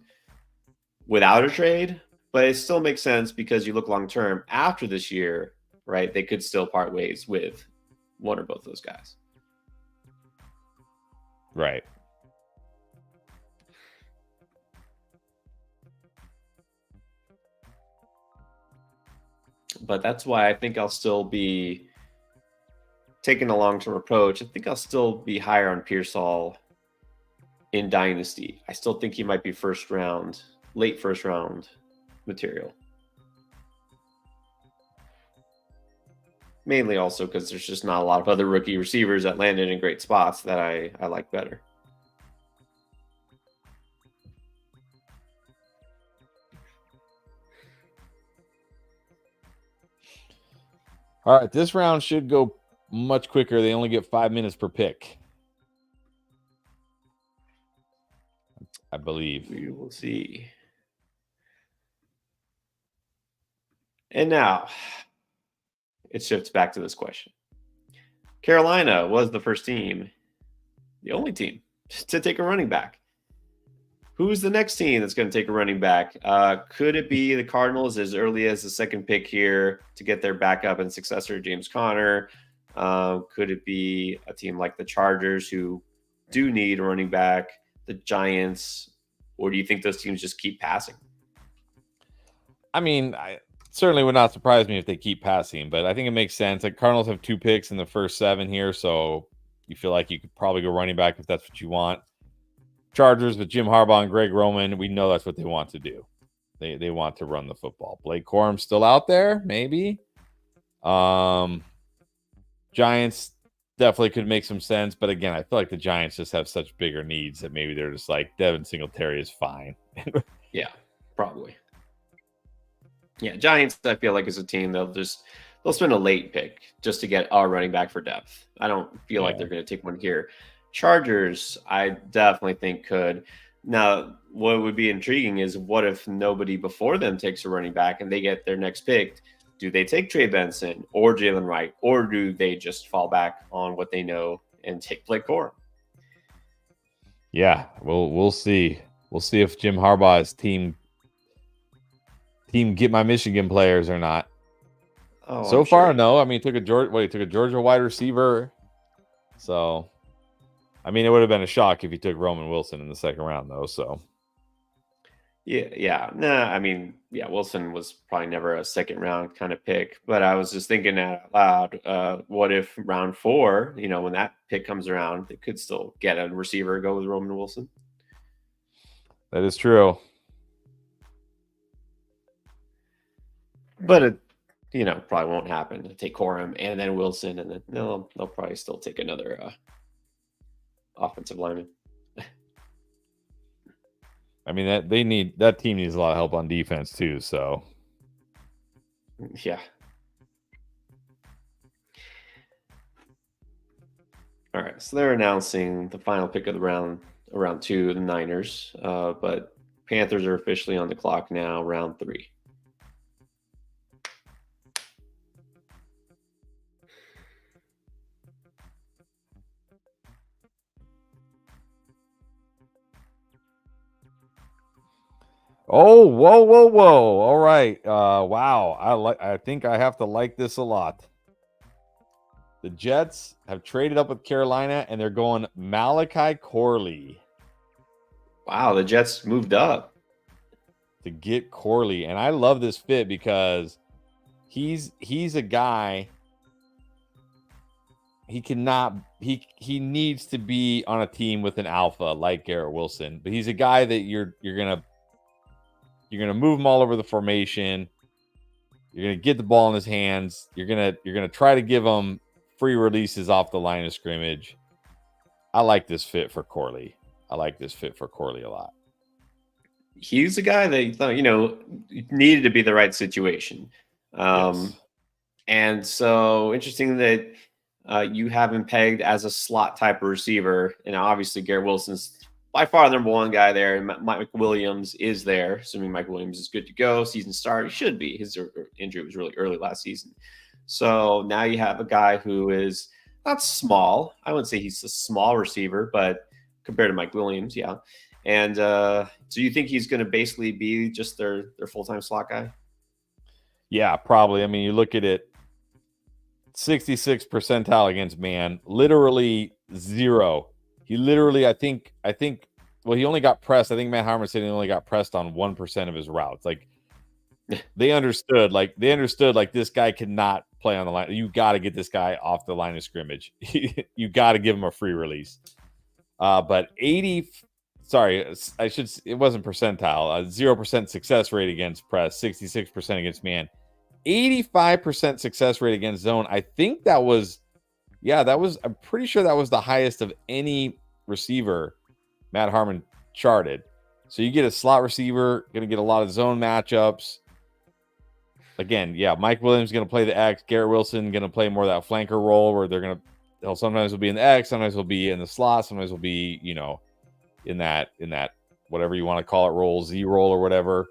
Speaker 1: without a trade, but it still makes sense because you look long term after this year, right? They could still part ways with one or both those guys.
Speaker 2: Right.
Speaker 1: But that's why I think I'll still be taking a long-term approach. I think I'll still be higher on Pearsall in Dynasty. I still think he might be late first round material. Mainly also because there's just not a lot of other rookie receivers that landed in great spots that I like better.
Speaker 2: All right, this round should go much quicker. They only get 5 minutes per pick, I believe.
Speaker 1: We will see. And now it shifts back to this question. Carolina was the first team, the only team, to take a running back. Who's the next team that's going to take a running back? Could it be the Cardinals as early as the second pick here to get their backup and successor, James Conner? Could it be a team like the Chargers who do need a running back, the Giants, or do you think those teams just keep passing?
Speaker 2: I mean, certainly would not surprise me if they keep passing, but I think it makes sense. Like Cardinals have 2 picks in the first 7 here, so you feel like you could probably go running back if that's what you want. Chargers with Jim Harbaugh and Greg Roman, we know that's what they want to do. They want to run the football. Blake Corum's still out there, maybe. Giants definitely could make some sense, but again, I feel like the Giants just have such bigger needs that maybe they're just like Devin Singletary is fine.
Speaker 1: Yeah, probably. Yeah, Giants, I feel like, is a team they'll spend a late pick just to get our running back for depth. I don't feel like they're going to take one here. Chargers, I definitely think could. Now, what would be intriguing is what if nobody before them takes a running back and they get their next pick? Do they take Trey Benson or Jalen Wright, or do they just fall back on what they know and take Blake Corum?
Speaker 2: Yeah, we'll see. We'll see if Jim Harbaugh's team get my Michigan players or not.
Speaker 1: Oh,
Speaker 2: so far, no. I mean, he took a Georgia wide receiver. So, I mean, it would have been a shock if he took Roman Wilson in the second round, though. So,
Speaker 1: yeah. Nah, I mean, yeah, Wilson was probably never a second round kind of pick, but I was just thinking out loud, what if round 4, when that pick comes around, they could still get a receiver, go with Roman Wilson.
Speaker 2: That is true.
Speaker 1: But it, probably won't happen. They'll take Corum and then Wilson, and then they'll probably still take another offensive lineman.
Speaker 2: I mean, that team needs a lot of help on defense too. So,
Speaker 1: yeah. All right, so they're announcing the final pick of the round 2, the Niners, but Panthers are officially on the clock now, round 3.
Speaker 2: oh, whoa! All right, wow. I think I have to like this a lot. The Jets have traded up with Carolina, and they're going Malachi Corley.
Speaker 1: Wow, the Jets moved up
Speaker 2: to get Corley, and I love this fit because he's a guy. He needs to be on a team with an alpha like Garrett Wilson, but he's a guy that you're gonna move him all over the formation. You're gonna get the ball in his hands. You're gonna try to give him free releases off the line of scrimmage. I like this fit for Corley. a lot.
Speaker 1: He's a guy that needed to be the right situation.
Speaker 2: Yes.
Speaker 1: And so interesting that you have him pegged as a slot type of receiver. And obviously Garrett Wilson's by far the number 1 guy there. And Mike Williams is there. Assuming Mike Williams is good to go, season start, he should be. His injury was really early last season. So now you have a guy who is not small. I wouldn't say he's a small receiver, but compared to Mike Williams, yeah. And so you think he's going to basically be just their full-time slot guy?
Speaker 2: Yeah, probably. I mean, you look at it, 66th percentile against man, literally 0. He literally, I think, well, he only got pressed. I think Matt Harmon said he only got pressed on 1% of his routes. Like, they understood, this guy cannot play on the line. You got to get this guy off the line of scrimmage. You got to give him a free release. But it wasn't percentile. 0% success rate against press, 66% against man, 85% success rate against zone. I think I'm pretty sure that was the highest of any receiver Matt Harmon charted. So you get a slot receiver, going to get a lot of zone matchups. Again, yeah, Mike Williams going to play the X. Garrett Wilson going to play more of that flanker role where they'll sometimes will be in the X, sometimes will be in the slot, sometimes will be, in that whatever you want to call it role, Z role or whatever.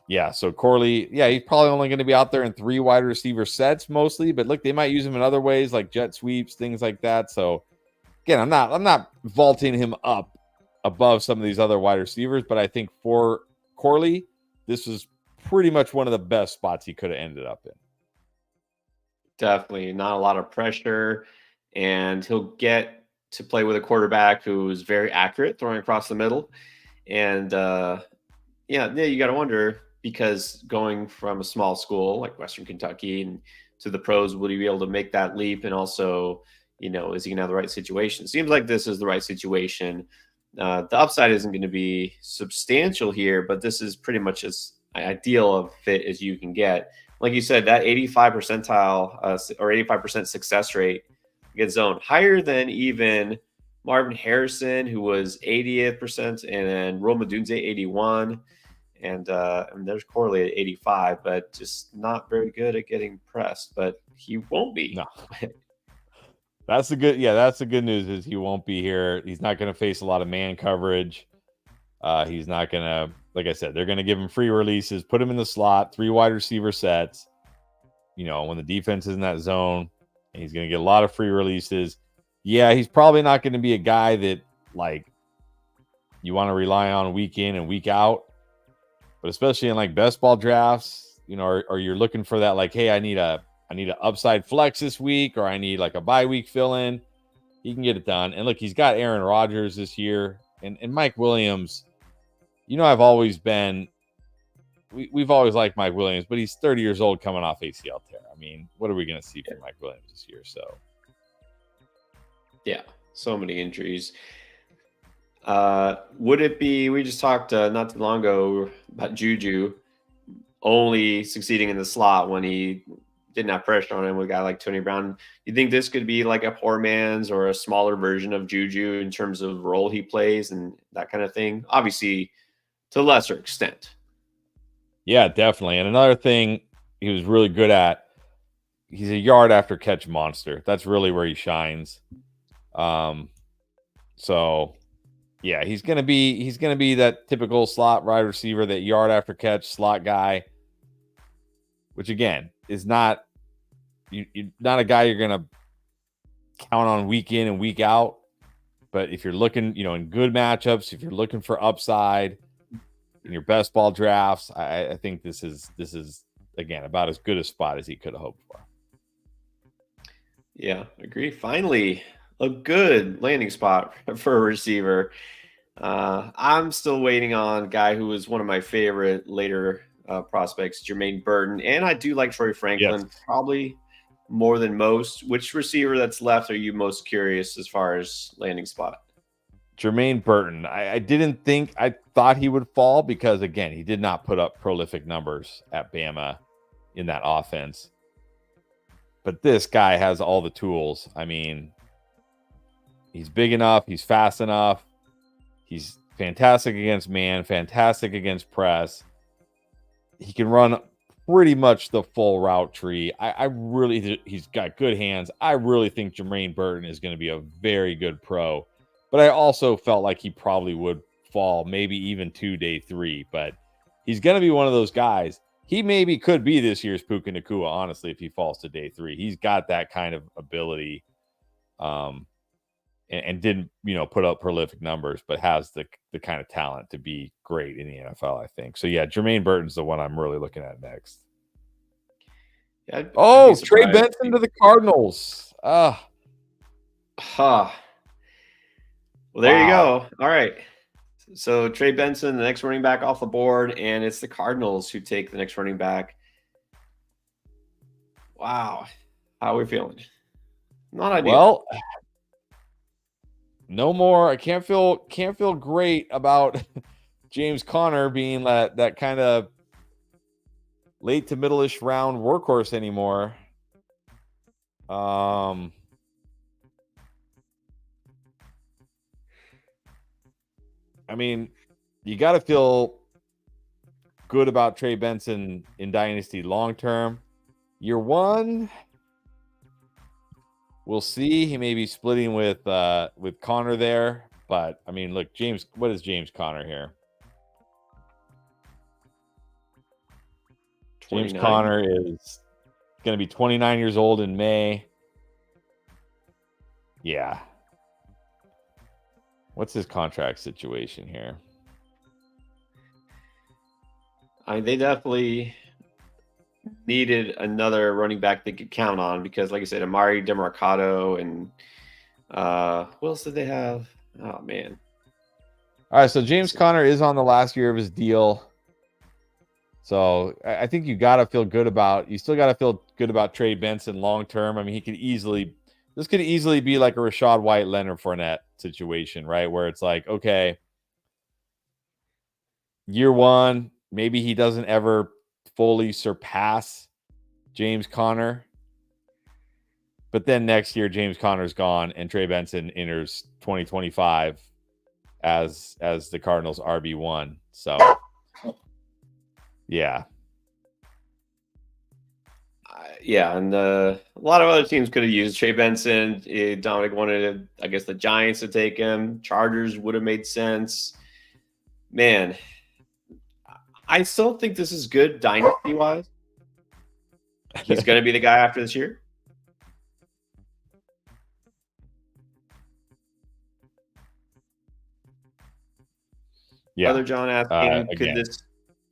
Speaker 2: Yeah, so Corley, yeah, he's probably only going to be out there in 3 wide receiver sets mostly, but look, they might use him in other ways like jet sweeps, things like that. So again, I'm not vaulting him up above some of these other wide receivers, but I think for Corley, this is pretty much one of the best spots he could have ended up in.
Speaker 1: Definitely not a lot of pressure, and he'll get to play with a quarterback who is very accurate throwing across the middle. And you got to wonder, because going from a small school like Western Kentucky and to the pros, will he be able to make that leap? And also, is he going to have the right situation? Seems like this is the right situation. The upside isn't going to be substantial here, but this is pretty much as ideal of fit as you can get. Like you said, that 85 percentile or 85% success rate against zone, higher than even Marvin Harrison, who was 80th percent, and then Rome Odunze 81. And there's correlated 85, but just not very good at getting pressed. But he won't be.
Speaker 2: No. That's the good news is he won't be here. He's not going to face a lot of man coverage. He's not going to, like I said, they're going to give him free releases, put him in the slot, 3 wide receiver sets. When the defense is in that zone, and he's going to get a lot of free releases. Yeah, he's probably not going to be a guy that like you want to rely on week in and week out. But especially in like best ball drafts, or you're looking for that, like, hey, I need an upside flex this week, or I need like a bye week fill in. He can get it done. And look, he's got Aaron Rodgers this year, and Mike Williams. I've always been, we've always liked Mike Williams, but he's 30 years old coming off ACL tear. I mean, what are we going to see from Mike Williams this year? So,
Speaker 1: yeah, so many injuries. Would it be, we just talked not too long ago about Juju only succeeding in the slot when he didn't have pressure on him with a guy like Tony Brown. You think this could be like a poor man's or a smaller version of Juju in terms of role he plays and that kind of thing? Obviously, to a lesser extent.
Speaker 2: Yeah, definitely. And another thing he was really good at, he's a yard after catch monster. That's really where he shines. So yeah, he's gonna be that typical slot wide receiver, that yard after catch slot guy, which again is not you're not a guy you're gonna count on week in and week out. But if you're looking, in good matchups, if you're looking for upside in your best ball drafts, I think this is again about as good a spot as he could have hoped for.
Speaker 1: Yeah, agree. Finally, a good landing spot for a receiver. I'm still waiting on a guy who was one of my favorite later prospects, Jermaine Burton, and I do like Troy Franklin probably more than most. Which receiver that's left are you most curious as far as landing spot?
Speaker 2: Jermaine Burton. I thought he would fall because, again, he did not put up prolific numbers at Bama in that offense. But this guy has all the tools. I mean, he's big enough. He's fast enough. He's fantastic against man, fantastic against press. He can run pretty much the full route tree. He's got good hands. I really think Jermaine Burton is going to be a very good pro. But I also felt like he probably would fall, maybe even to day 3. But he's going to be one of those guys. He maybe could be this year's Puka Nacua, honestly, if he falls to day 3. He's got that kind of ability, and didn't, put up prolific numbers, but has the kind of talent to be great in the NFL, I think. So, yeah, Jermaine Burton's the one I'm really looking at next.
Speaker 1: Yeah,
Speaker 2: Trey Benson to the Cardinals.
Speaker 1: Well, there you go. All right. So Trey Benson, the next running back off the board, and it's the Cardinals who take the next running back. Wow. How are we feeling? Not ideal.
Speaker 2: Well, no more. I can't feel great about James Conner being that kind of late to middle-ish round workhorse anymore. I mean, you got to feel good about Trey Benson in Dynasty long term. Year 1, we'll see. He may be splitting with Conner there, but I mean, look, what is James Conner here? 29. James Conner is going to be 29 years old in May. Yeah. What's his contract situation here?
Speaker 1: They definitely needed another running back they could count on because, like I said, Amari DeMarcado and what else did they have? Oh, man.
Speaker 2: All right, so James Conner is on the last year of his deal. So I think you got to feel good about. You still got to feel good about Trey Benson long term. I mean, this could easily be like a Rachaad White, Leonard Fournette situation, right? Where it's like, okay, year one, maybe he doesn't ever fully surpass James Conner. But then next year, James Conner's gone and Trey Benson enters 2025 as the Cardinals RB1. So, yeah.
Speaker 1: Yeah, and a lot of other teams could have used Trey Benson. Dominic wanted, I guess, the Giants to take him. Chargers would have made sense. Man, I still think this is good dynasty-wise. He's going to be the guy after this year.
Speaker 2: Yeah.
Speaker 1: Other John asking, could this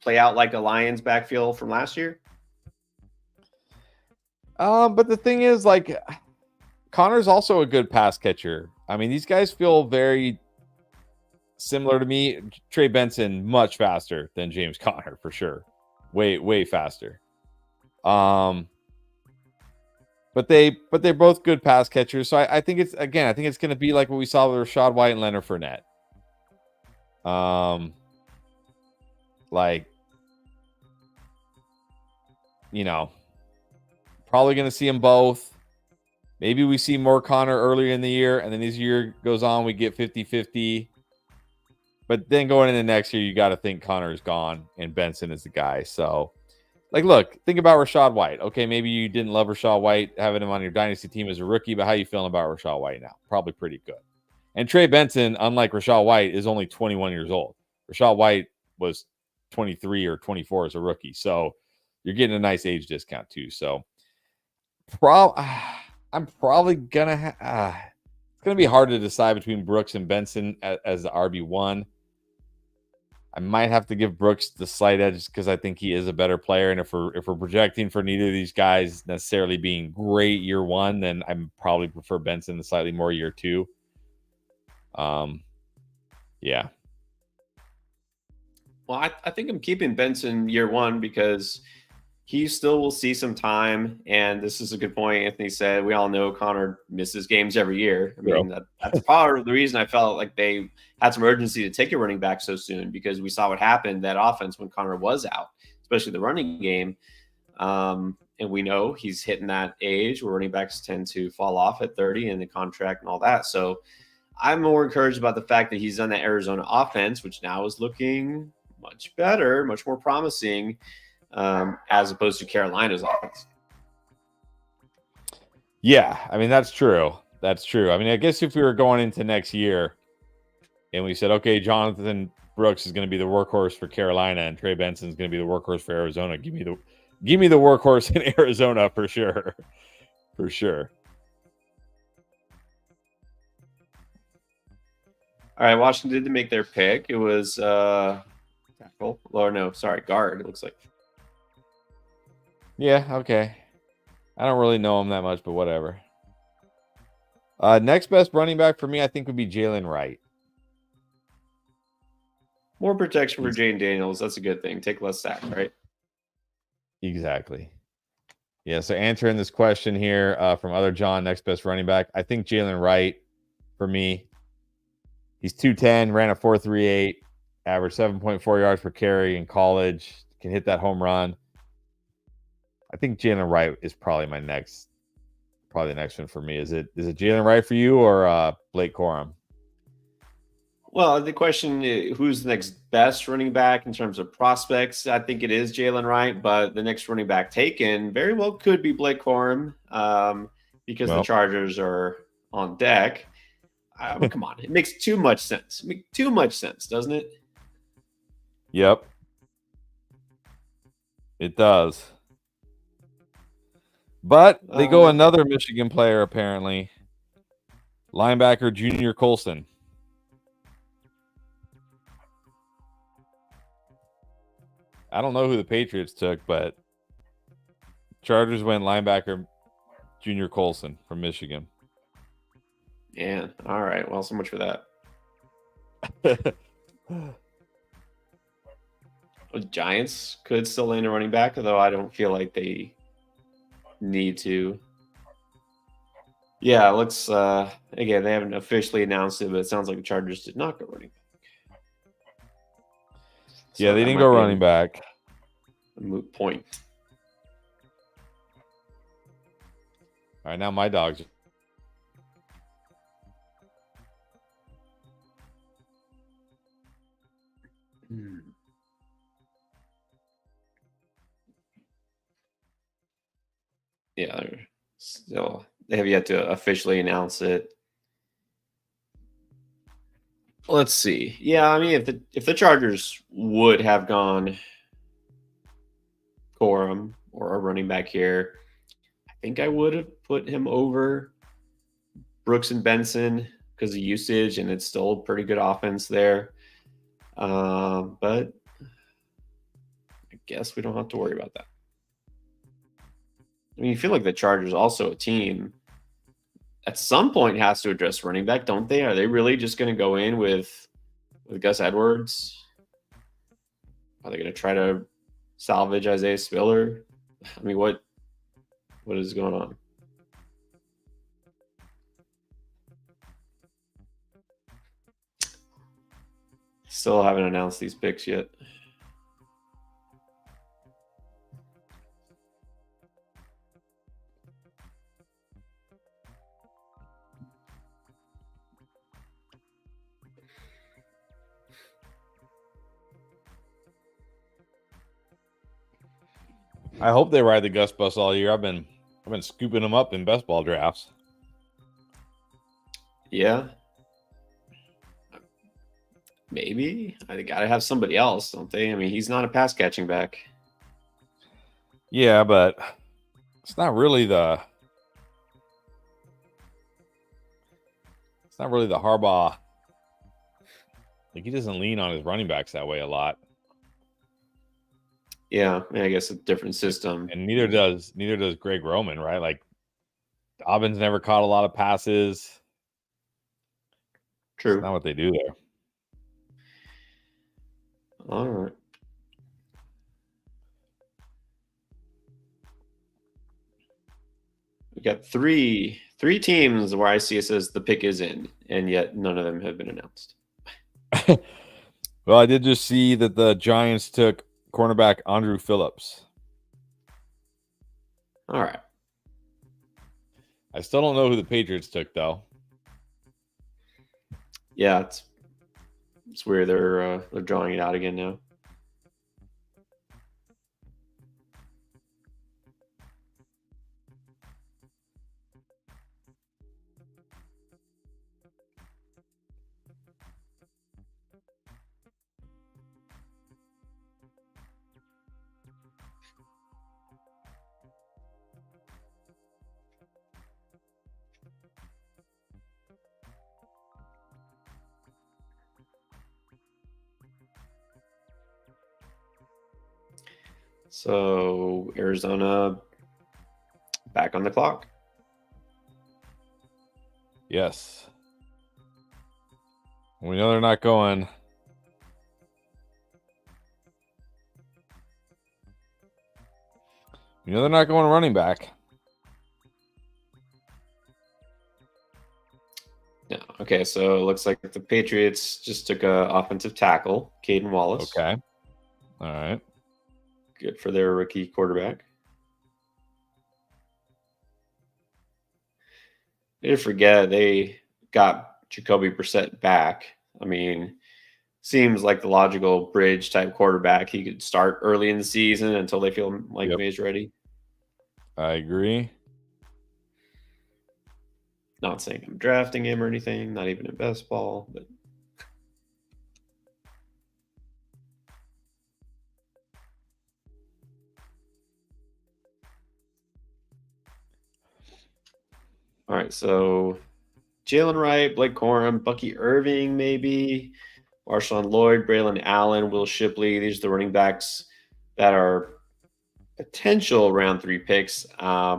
Speaker 1: play out like a Lions backfield from last year?
Speaker 2: But the thing is, like, Connor's also a good pass catcher. I mean, these guys feel very similar to me. Trey Benson much faster than James Conner for sure, way faster. But they're both good pass catchers. So I think it's going to be like what we saw with Rachaad White and Leonard Fournette. Like, you know, probably going to see them both. Maybe we see more Connor earlier in the year, and then as the year goes on, we get 50-50. But then going into next year, you got to think Connor is gone and Benson is the guy. So, like, look, think about Rachaad White. Okay, maybe you didn't love Rachaad White, having him on your dynasty team as a rookie, but how you feeling about Rachaad White now? Probably pretty good. And Trey Benson, unlike Rachaad White, is only 21 years old. Rachaad White was 23 or 24 as a rookie. So you're getting a nice age discount too. So I'm probably going to it's going to be hard to decide between Brooks and Benson as the RB1. I might have to give Brooks the slight edge because I think he is a better player. And if we're projecting for neither of these guys necessarily being great year one, then I probably prefer Benson the slightly more year two. Yeah.
Speaker 1: Well, I think I'm keeping Benson year one because he still will see some time. And this is a good point. Anthony said, we all know Connor misses games every year. I mean, that's part of the reason I felt like they had some urgency to take a running back so soon, because we saw what happened that offense when Connor was out, especially the running game. And we know he's hitting that age where running backs tend to fall off at 30 in the contract and all that. So I'm more encouraged about the fact that he's on that Arizona offense, which now is looking much better, much more promising, as opposed to Carolina's offense.
Speaker 2: Yeah, I mean, that's true. That's true. I mean, I guess if we were going into next year and we said, okay, Jonathan Brooks is going to be the workhorse for Carolina and Trey Benson is going to be the workhorse for Arizona, give me the workhorse in Arizona for sure. For sure.
Speaker 1: All right, Washington did make their pick. It was tackle. Or no, sorry, guard, it looks like.
Speaker 2: Yeah, okay. I don't really know him that much, but whatever. Next best running back for me, I think, would be Jalen Wright.
Speaker 1: More protection for Jane Daniels. That's a good thing. Take less sacks, right?
Speaker 2: Exactly. Yeah, so answering this question here from other John, next best running back, I think Jalen Wright for me. He's 210, ran a 4.38, averaged 7.4 yards per carry in college, can hit that home run. I think Jalen Wright is probably the next one for me. Is it Jalen Wright for you or Blake Corum?
Speaker 1: Well, the question, who's the next best running back in terms of prospects? I think it is Jalen Wright, but the next running back taken very well could be Blake Corum, because the Chargers are on deck. Come on, it makes too much sense. Too much sense, doesn't it?
Speaker 2: Yep, it does. But they go another Michigan player, apparently. Linebacker Junior Colson. I don't know who the Patriots took, but Chargers went linebacker Junior Colson from Michigan.
Speaker 1: Yeah. All right. Well, so much for that. Giants could still land a running back, although I don't feel like they need to. Yeah, let's again, they haven't officially announced it, but it sounds like the Chargers did not go running back.
Speaker 2: Yeah,
Speaker 1: So
Speaker 2: they
Speaker 1: that
Speaker 2: didn't
Speaker 1: might
Speaker 2: go
Speaker 1: be
Speaker 2: running back.
Speaker 1: a moot point.
Speaker 2: All right, now my dogs.
Speaker 1: Yeah, still they have yet to officially announce it. Let's see. Yeah, I mean, if the Chargers would have gone Corum or a running back here, I think I would have put him over Brooks and Benson because of usage, and it's still a pretty good offense there. But I guess we don't have to worry about that. I mean, you feel like the Chargers also a team at some point has to address running back, don't they? Are they really just going to go in with Gus Edwards? Are they going to try to salvage Isaiah Spiller? I mean, what is going on? Still haven't announced these picks yet.
Speaker 2: I hope they ride the Gus bus all year. I've been scooping them up in best ball drafts.
Speaker 1: Yeah. Maybe. They got to have somebody else, don't they? I mean, he's not a pass catching back.
Speaker 2: Yeah, but it's not really the Harbaugh. Like, he doesn't lean on his running backs that way a lot.
Speaker 1: Yeah, I guess a different system.
Speaker 2: And neither does Greg Roman, right? Like, Dobbins never caught a lot of passes.
Speaker 1: True.
Speaker 2: That's not what they do there.
Speaker 1: All right. We got three teams where I see it says the pick is in, and yet none of them have been announced.
Speaker 2: Well, I did just see that the Giants took cornerback Andrew Phillips.
Speaker 1: All right.
Speaker 2: I still don't know who the Patriots took, though.
Speaker 1: Yeah, it's weird. They're drawing it out again now. So Arizona back on the clock.
Speaker 2: Yes. We know they're not going. You know they're not going running back.
Speaker 1: Yeah. Okay, so it looks like the Patriots just took a offensive tackle, Caden Wallace.
Speaker 2: Okay. All right.
Speaker 1: Good for their rookie quarterback. They didn't forget they got Jacoby Brissett back. I mean, seems like the logical bridge type quarterback. He could start early in the season until they feel like he's ready.
Speaker 2: I agree.
Speaker 1: Not saying I'm drafting him or anything, not even in best ball, but all right, so Jalen Wright, Blake Corum, Bucky Irving, maybe, Marshawn Lloyd, Braylon Allen, Will Shipley. These are the running backs that are potential round 3 picks.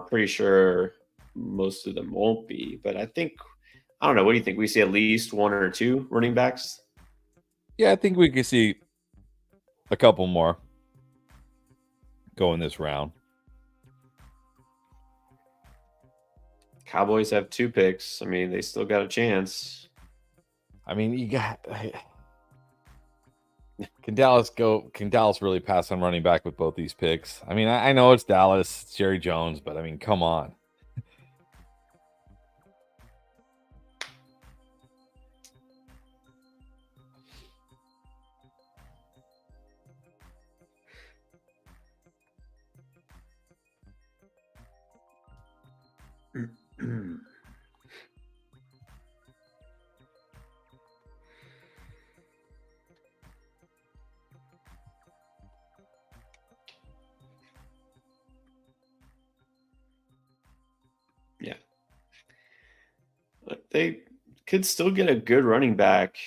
Speaker 1: Pretty sure most of them won't be, but I don't know. What do you think? We see at least 1 or 2 running backs?
Speaker 2: Yeah, I think we could see a couple more go in this round.
Speaker 1: Cowboys have 2 picks. I mean, they still got a chance.
Speaker 2: I mean, you got. Can Dallas really pass on running back with both these picks? I mean, I know it's Dallas, it's Jerry Jones, but I mean, come on.
Speaker 1: Yeah. But they could still get a good running back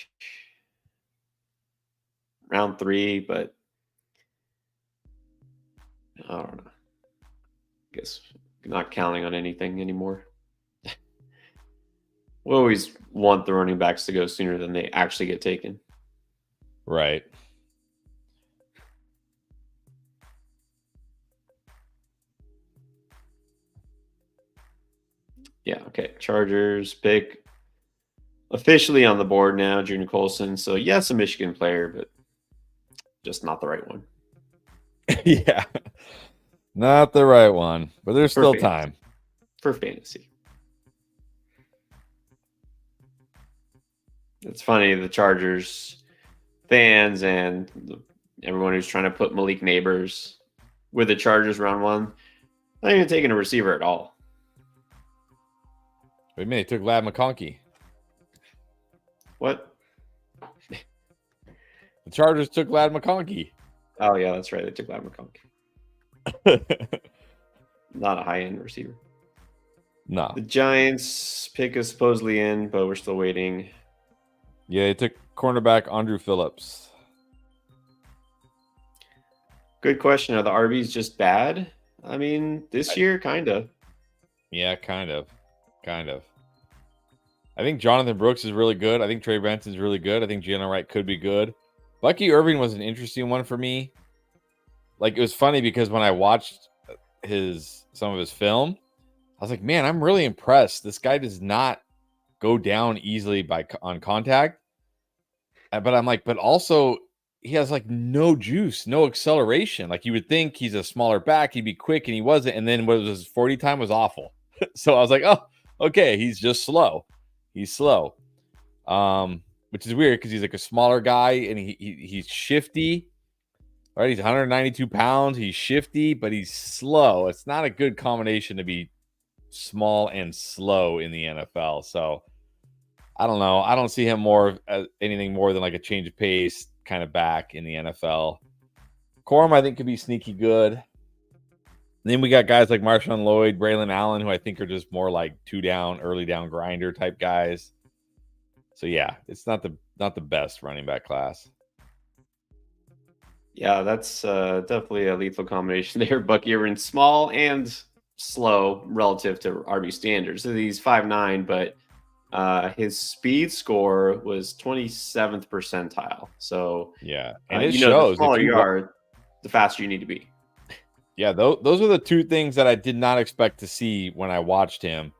Speaker 1: round 3, but I don't know. I guess not counting on anything anymore. We always want the running backs to go sooner than they actually get taken.
Speaker 2: Right.
Speaker 1: Yeah, okay. Chargers pick officially on the board now, Junior Colson. So, yes, a Michigan player, but just not the right one.
Speaker 2: Yeah. Not the right one, but there's still time.
Speaker 1: For fantasy. It's funny, the Chargers fans and everyone who's trying to put Malik Neighbors with the Chargers round 1, not even taking a receiver at all.
Speaker 2: Wait a minute, they took Ladd McConkey.
Speaker 1: What?
Speaker 2: The Chargers took Ladd McConkey.
Speaker 1: Oh, yeah, that's right. They took Ladd McConkey. Not a high-end receiver.
Speaker 2: No.
Speaker 1: The Giants pick is supposedly in, but we're still waiting.
Speaker 2: Yeah, they took cornerback Andrew Phillips.
Speaker 1: Good question. Are the RBs just bad? I mean, this year, kind of.
Speaker 2: Yeah, kind of. I think Jonathan Brooks is really good. I think Trey Benson's really good. I think Jalen Wright could be good. Bucky Irving was an interesting one for me. Like, it was funny because when I watched some of his film, I was like, man, I'm really impressed. This guy does not go down easily on contact. But I'm like, but also he has like no juice, no acceleration. Like, you would think he's a smaller back, he'd be quick, and he wasn't. And then what was his 40 time was awful. So I was like, oh, okay, he's just slow. He's slow. Which is weird because he's like a smaller guy and he's shifty. Right? He's 192 pounds. He's shifty, but he's slow. It's not a good combination to be small and slow in the NFL. So I don't know. I don't see him anything more than like a change of pace kind of back in the NFL. Corum, I think, could be sneaky good. And then we got guys like Marshawn Lloyd, Braylon Allen, who I think are just more like 2-down, early down grinder type guys. So yeah, it's not the best running back class.
Speaker 1: Yeah, that's definitely a lethal combination there. Bucky Irving, small and slow relative to RB standards. So he's 5'9", but his speed score was 27th percentile. So
Speaker 2: yeah, and it
Speaker 1: shows the smaller you are, the faster you need to be.
Speaker 2: Yeah, those are the two things that I did not expect to see when I watched him.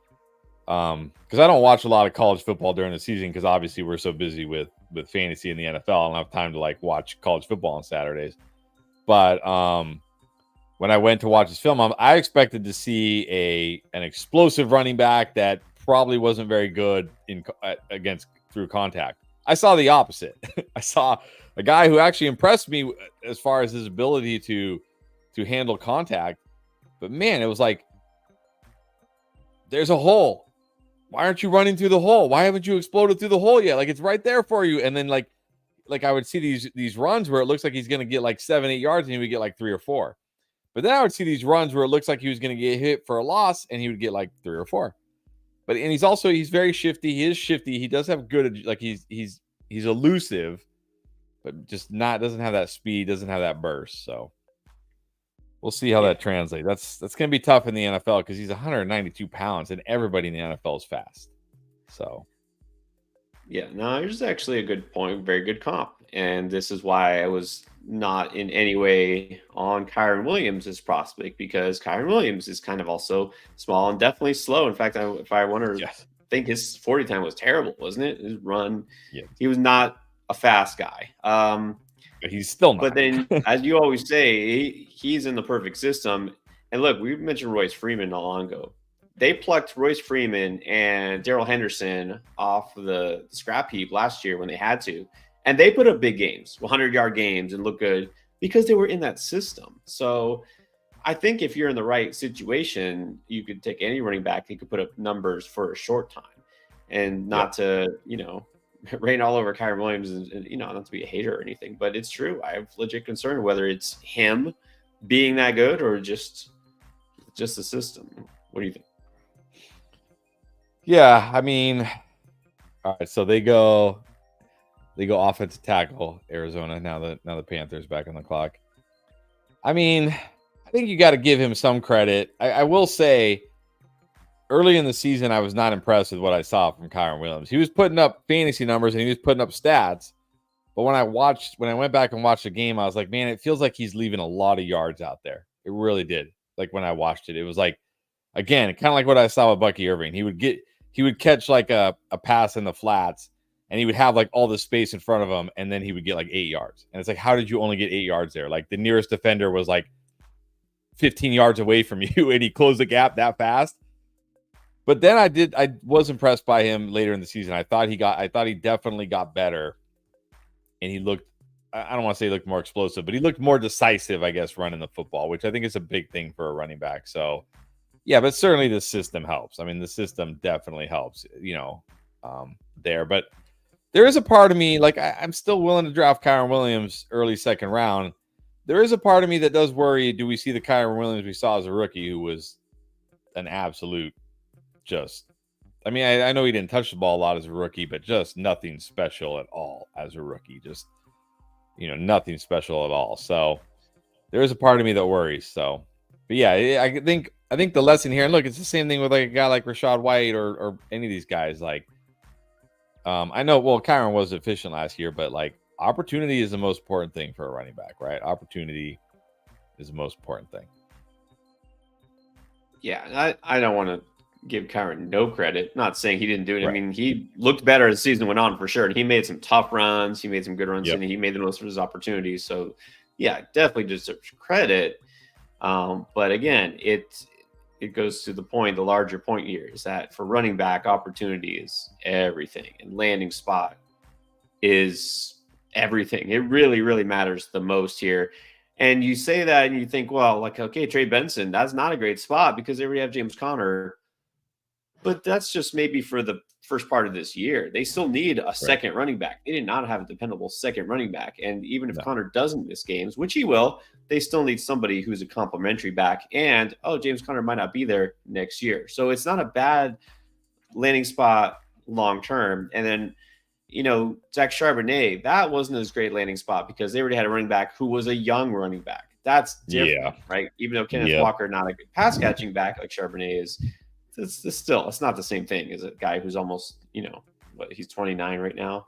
Speaker 2: Because I don't watch a lot of college football during the season because obviously we're so busy with fantasy in the NFL. I don't have time to like watch college football on Saturdays. But when I went to watch his film, I expected to see an explosive running back that probably wasn't very good through contact. I saw the opposite. I saw a guy who actually impressed me as far as his ability to handle contact. But man, it was like, there's a hole. Why aren't you running through the hole? Why haven't you exploded through the hole yet? Like, it's right there for you. And then like I would see these runs where it looks like he's going to get like 7-8 yards and he would get like 3 or 4. But then I would see these runs where it looks like he was going to get hit for a loss and he would get like 3 or 4. And he's very shifty. He is shifty. He does have good, like he's elusive, but just doesn't have that speed, doesn't have that burst. So we'll see how that translates. That's going to be tough in the NFL because he's 192 pounds and everybody in the NFL is fast. So,
Speaker 1: yeah, no, there's actually a good point. Very good comp. And this is why I was not in any way on Kyron Williams' prospect, because Kyron Williams is kind of also small and definitely slow. In fact, if I want to
Speaker 2: Yes.
Speaker 1: think, his 40 time was terrible, wasn't it? His run,
Speaker 2: Yeah.
Speaker 1: he was not a fast guy.
Speaker 2: He's still not.
Speaker 1: But then, as you always say, he's in the perfect system. And look, we mentioned Royce Freeman not long ago. They plucked Royce Freeman and Darrell Henderson off the scrap heap last year when they had to. And they put up big games, 100-yard games, and look good because they were in that system. So I think if you're in the right situation, you could take any running back. He could put up numbers for a short time, and not to, rain all over Kyron Williams, and not to be a hater or anything, but it's true. I have legit concern whether it's him being that good or just the system. What do you think?
Speaker 2: Yeah, I mean, all right. So they go offensive tackle, Arizona. Now the Panthers back on the clock. I mean, I think you got to give him some credit. I will say, early in the season, I was not impressed with what I saw from Kyron Williams. He was putting up fantasy numbers and he was putting up stats. But when I went back and watched the game, I was like, man, it feels like he's leaving a lot of yards out there. It really did. Like when I watched it, it was like, again, kind of like what I saw with Bucky Irving. He would catch like a pass in the flats and he would have like all the space in front of him. And then he would get like 8 yards. And it's like, how did you only get 8 yards there? Like the nearest defender was like 15 yards away from you and he closed the gap that fast. But then I was impressed by him later in the season. I thought he definitely got better. And he looked, I don't want to say he looked more explosive, but he looked more decisive, I guess, running the football, which I think is a big thing for a running back. So, yeah, but certainly the system helps. I mean, the system definitely helps, there. But there is a part of me, like, I'm still willing to draft Kyron Williams early second round. There is a part of me that does worry, do we see the Kyron Williams we saw as a rookie who was an absolute I mean, I know he didn't touch the ball a lot as a rookie, but just nothing special at all as a rookie. Just, nothing special at all. So there is a part of me that worries. So, but yeah, I think the lesson here, and look, it's the same thing with like a guy like Rachaad White or any of these guys. Like, I know, well, Kyron was efficient last year, but like opportunity is the most important thing for a running back, right? Opportunity is the most important thing.
Speaker 1: Yeah, I don't want to give Kyron no credit. Not saying he didn't do it.
Speaker 2: Right.
Speaker 1: I mean, he looked better as the season went on for sure. And he made some tough runs. He made some good runs, and he made the most of his opportunities. So, yeah, definitely deserves credit. But again, it goes to the point, the larger point here is that for running back, opportunity is everything, and landing spot is everything. It really, really matters the most here. And you say that and you think, well, like, okay, Trey Benson, that's not a great spot because they already have James Conner. But that's just maybe for the first part of this year. They still need a second running back. They did not have a dependable second running back. And even if Conner doesn't miss games, which he will, they still need somebody who's a complimentary back. And, James Conner might not be there next year. So it's not a bad landing spot long term. And then, Zach Charbonnet, that wasn't as great landing spot because they already had a running back who was a young running back. That's different, right? Even though Kenneth Walker, not a good pass catching back like Charbonnet is, it's not the same thing as a guy who's almost, he's 29 right now.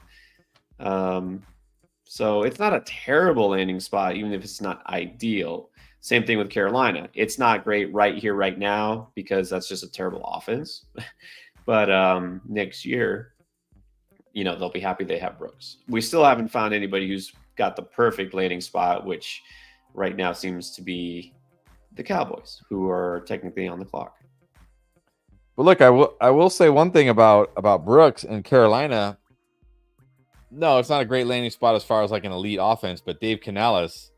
Speaker 1: So it's not a terrible landing spot, even if it's not ideal. Same thing with Carolina. It's not great right here, right now, because that's just a terrible offense. But next year, they'll be happy they have Brooks. We still haven't found anybody who's got the perfect landing spot, which right now seems to be the Cowboys, who are technically on the clock.
Speaker 2: But look, I will say one thing about Brooks and Carolina. No, it's not a great landing spot as far as like an elite offense, but Dave Canales,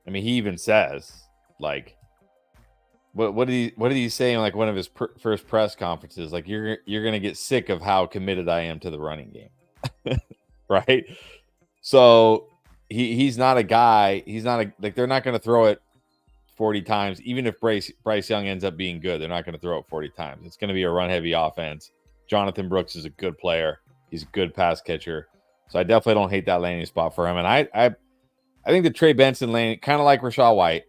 Speaker 2: I mean, he even says like, what did he say in like one of his first press conferences? Like, you're gonna get sick of how committed I am to the running game, right? So he's not a guy. He's not like they're not gonna throw it 40 times, even if Bryce Young ends up being good. They're not going to throw it 40 times. It's going to be a run-heavy offense. Jonathan Brooks is a good player. He's a good pass catcher. So I definitely don't hate that landing spot for him. And I think the Trey Benson landing, kind of like Rachaad White,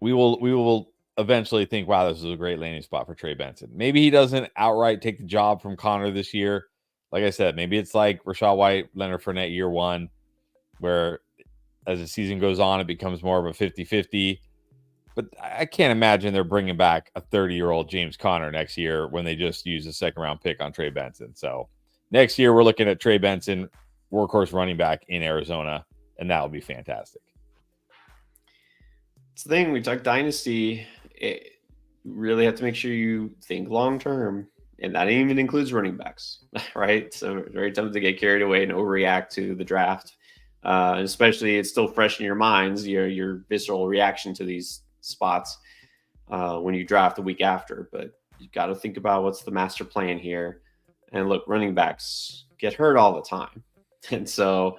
Speaker 2: we will eventually think, wow, this is a great landing spot for Trey Benson. Maybe he doesn't outright take the job from Conner this year. Like I said, maybe it's like Rachaad White, Leonard Fournette year one, where as the season goes on, it becomes more of a 50-50. But I can't imagine they're bringing back a 30-year-old James Conner next year when they just use a second-round pick on Trey Benson. So next year we're looking at Trey Benson, workhorse running back in Arizona, and that will be fantastic.
Speaker 1: It's the thing, we talk Dynasty, you really have to make sure you think long-term, and that even includes running backs, right? So very tempted to get carried away and overreact to the draft. Especially it's still fresh in your minds, your visceral reaction to these spots when you draft the week after. But you got to think about what's the master plan here. And look, running backs get hurt all the time. And so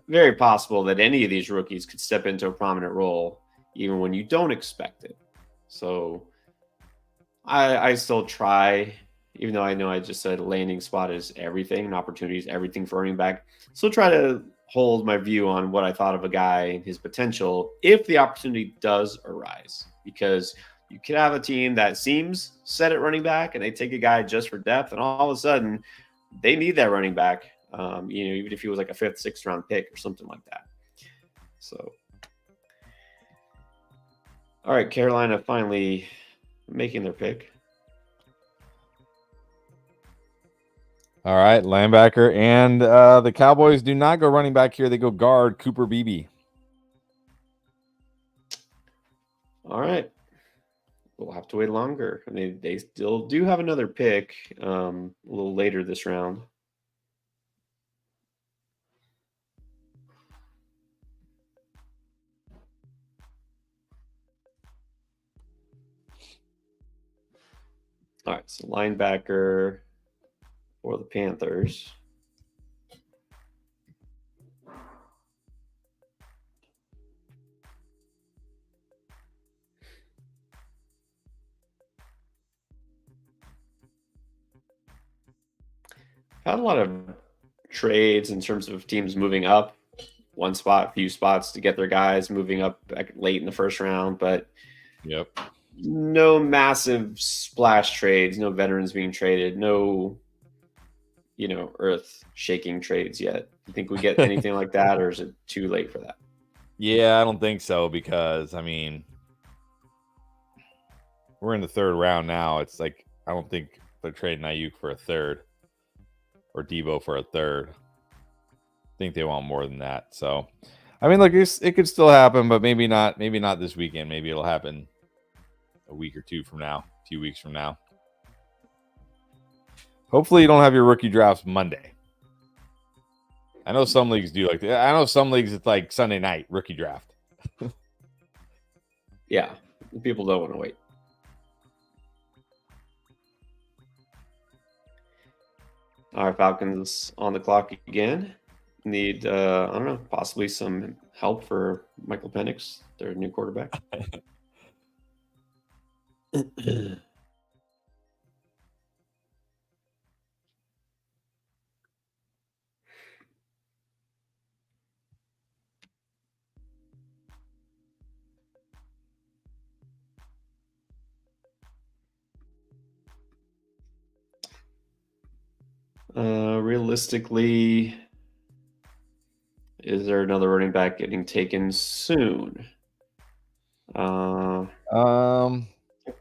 Speaker 1: very possible that any of these rookies could step into a prominent role even when you don't expect it. So I still try, even though I know I just said landing spot is everything and opportunity is everything for running back. Still try to hold my view on what I thought of a guy and his potential if the opportunity does arise. Because you could have a team that seems set at running back and they take a guy just for depth, and all of a sudden they need that running back. Even if he was like a 5th, 6th round pick or something like that. So, all right, Carolina finally making their pick.
Speaker 2: All right, linebacker, and the Cowboys do not go running back here. They go guard, Cooper Beebe.
Speaker 1: All right. We'll have to wait longer. I mean, they still do have another pick a little later this round. All right, so linebacker for the Panthers. Had a lot of trades in terms of teams moving up one spot, few spots to get their guys moving up late in the first round, but no massive splash trades, no veterans being traded, no earth-shaking trades yet. You think we get anything like that, or is it too late for that?
Speaker 2: Yeah, I don't think so, because I mean, we're in the 3rd round now. It's like I don't think they're trading Ayuk for a 3rd or Debo for a 3rd. I think they want more than that. So, I mean, look, it could still happen, but maybe not. Maybe not this weekend. Maybe it'll happen a week or two from now, a few weeks from now. Hopefully, you don't have your rookie drafts Monday. I know some leagues do like that. I know some leagues it's like Sunday night rookie draft.
Speaker 1: Yeah, people don't want to wait. All right, Falcons on the clock again. Need, I don't know, possibly some help for Michael Penix, their new quarterback. Realistically, is there another running back getting taken soon? I don't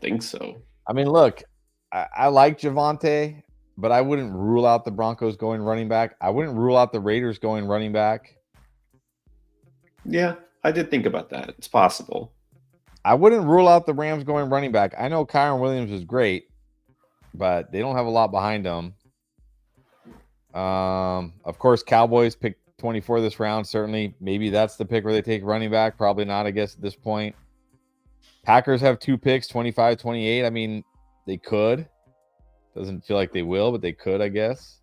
Speaker 1: think so.
Speaker 2: I mean, look, I like Javonte, but I wouldn't rule out the Broncos going running back. I wouldn't rule out the Raiders going running back.
Speaker 1: Yeah, I did think about that. It's possible.
Speaker 2: I wouldn't rule out the Rams going running back. I know Kyron Williams is great, but they don't have a lot behind them. Of course, Cowboys picked 24 this round. Certainly, maybe that's the pick where they take running back. Probably not, I guess, at this point. Packers have 2 picks, 25, 28. I mean, they could. Doesn't feel like they will, but they could, I guess.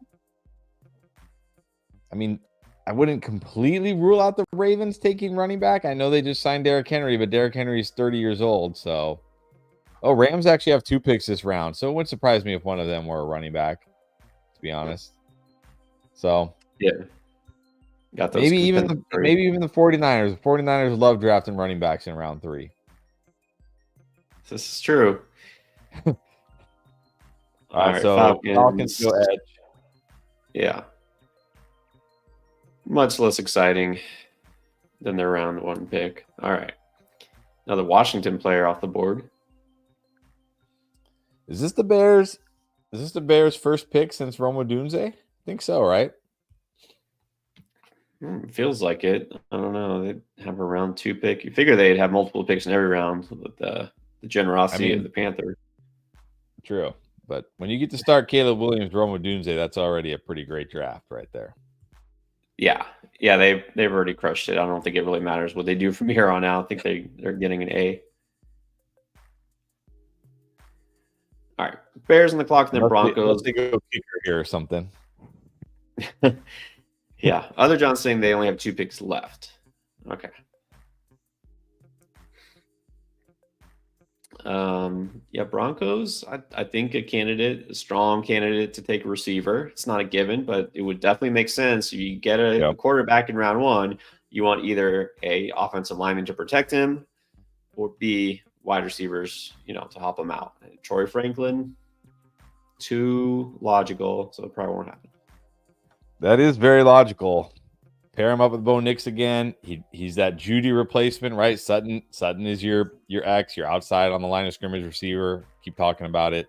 Speaker 2: I mean, I wouldn't completely rule out the Ravens taking running back. I know they just signed Derrick Henry, but Derrick Henry is 30 years old. So, Rams actually have 2 picks this round. So it wouldn't surprise me if one of them were a running back, to be honest. So,
Speaker 1: yeah. Got those
Speaker 2: maybe even the 49ers. The 49ers love drafting running backs in round 3.
Speaker 1: This is true.
Speaker 2: All right, so Falcons go edge.
Speaker 1: Yeah. Much less exciting. than their round 1 pick. All right. Another Washington player off the board.
Speaker 2: Is this the Bears? Is this the Bears' first pick since Rome Odunze? I think so, right?
Speaker 1: Feels like it. I don't know. They have a round 2 pick. You figure they'd have multiple picks in every round with the generosity of the Panther.
Speaker 2: True. But when you get to start Caleb Williams, Rome Odunze, that's already a pretty great draft right there.
Speaker 1: Yeah. They've already crushed it. I don't think it really matters what they do from here on out. I think they're getting an A. All right, Bears on the clock, and then Broncos.
Speaker 2: They go kicker here or something.
Speaker 1: Yeah, other John's saying they only have 2 picks left. Okay. Broncos. I think a strong candidate to take a receiver. It's not a given, but it would definitely make sense. If you get a quarterback in round 1, you want either A, offensive lineman to protect him, or B, wide receivers, to help him out. Troy Franklin, too logical, so it probably won't happen.
Speaker 2: That is very logical. Pair him up with Bo Nix again. He's that Judy replacement, right? Sutton is your X. You're outside on the line of scrimmage receiver. Keep talking about it.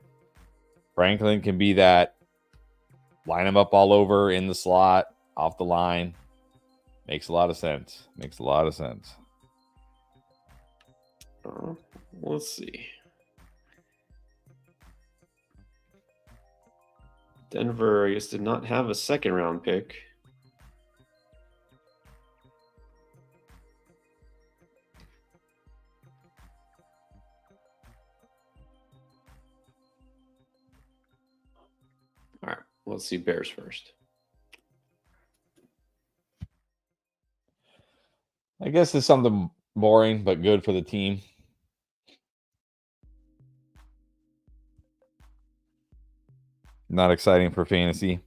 Speaker 2: Franklin can be that. Line him up all over in the slot, off the line. Makes a lot of sense.
Speaker 1: Let's see. Denver, I guess, did not have a second round pick. All right, let's see Bears first.
Speaker 2: I guess it's something boring but good for the team. Not exciting for fantasy.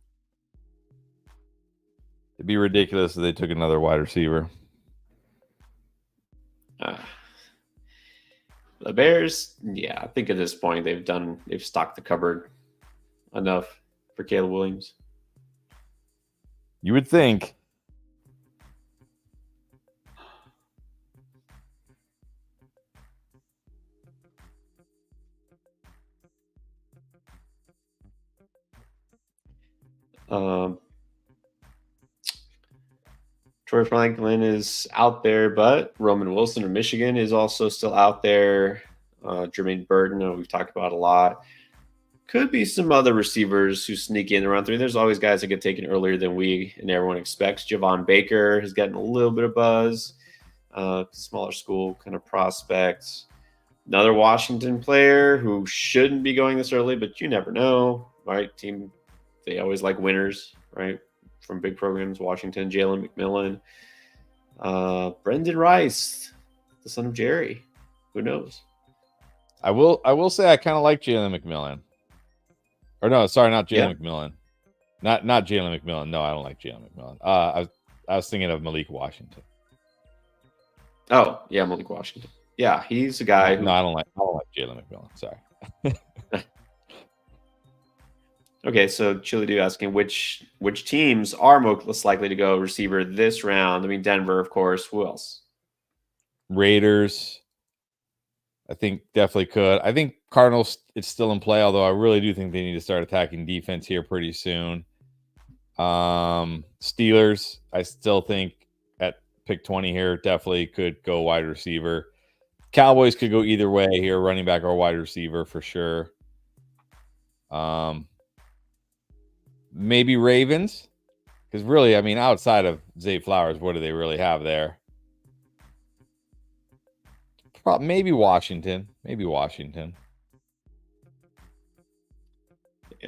Speaker 2: It'd be ridiculous if they took another wide receiver.
Speaker 1: The Bears, I think at this point they've stocked the cupboard enough for Caleb Williams.
Speaker 2: You would think.
Speaker 1: Troy Franklin is out there, but Roman Wilson of Michigan is also still out there. Jermaine Burton, we've talked about a lot. Could be some other receivers who sneak in around 3. There's always guys that get taken earlier than we and everyone expects. Javon Baker has gotten a little bit of buzz. Smaller school kind of prospect. Another Washington player who shouldn't be going this early, but you never know, right? Team, they always like winners, right? From big programs, Washington, Jalen McMillan. Brendan Rice, the son of Jerry. Who knows?
Speaker 2: I will say I kind of like Jalen McMillan. Or no, sorry, not Jalen McMillan. Not Jalen McMillan. No, I don't like Jalen McMillan. I was thinking of Malik Washington.
Speaker 1: Oh, yeah, Malik Washington. Yeah, he's a guy who...
Speaker 2: No, I don't like Jalen McMillan. Sorry.
Speaker 1: Okay, so Chili Dude asking which teams are most likely to go receiver this round. I mean, Denver, of course. Who else?
Speaker 2: Raiders. I think definitely could. I think Cardinals, it's still in play, although I really do think they need to start attacking defense here pretty soon. Steelers, I still think at pick 20 here, definitely could go wide receiver. Cowboys could go either way here, running back or wide receiver for sure. Maybe Ravens, because really, I mean, outside of Zay Flowers, what do they really have there? Maybe Washington. Yeah,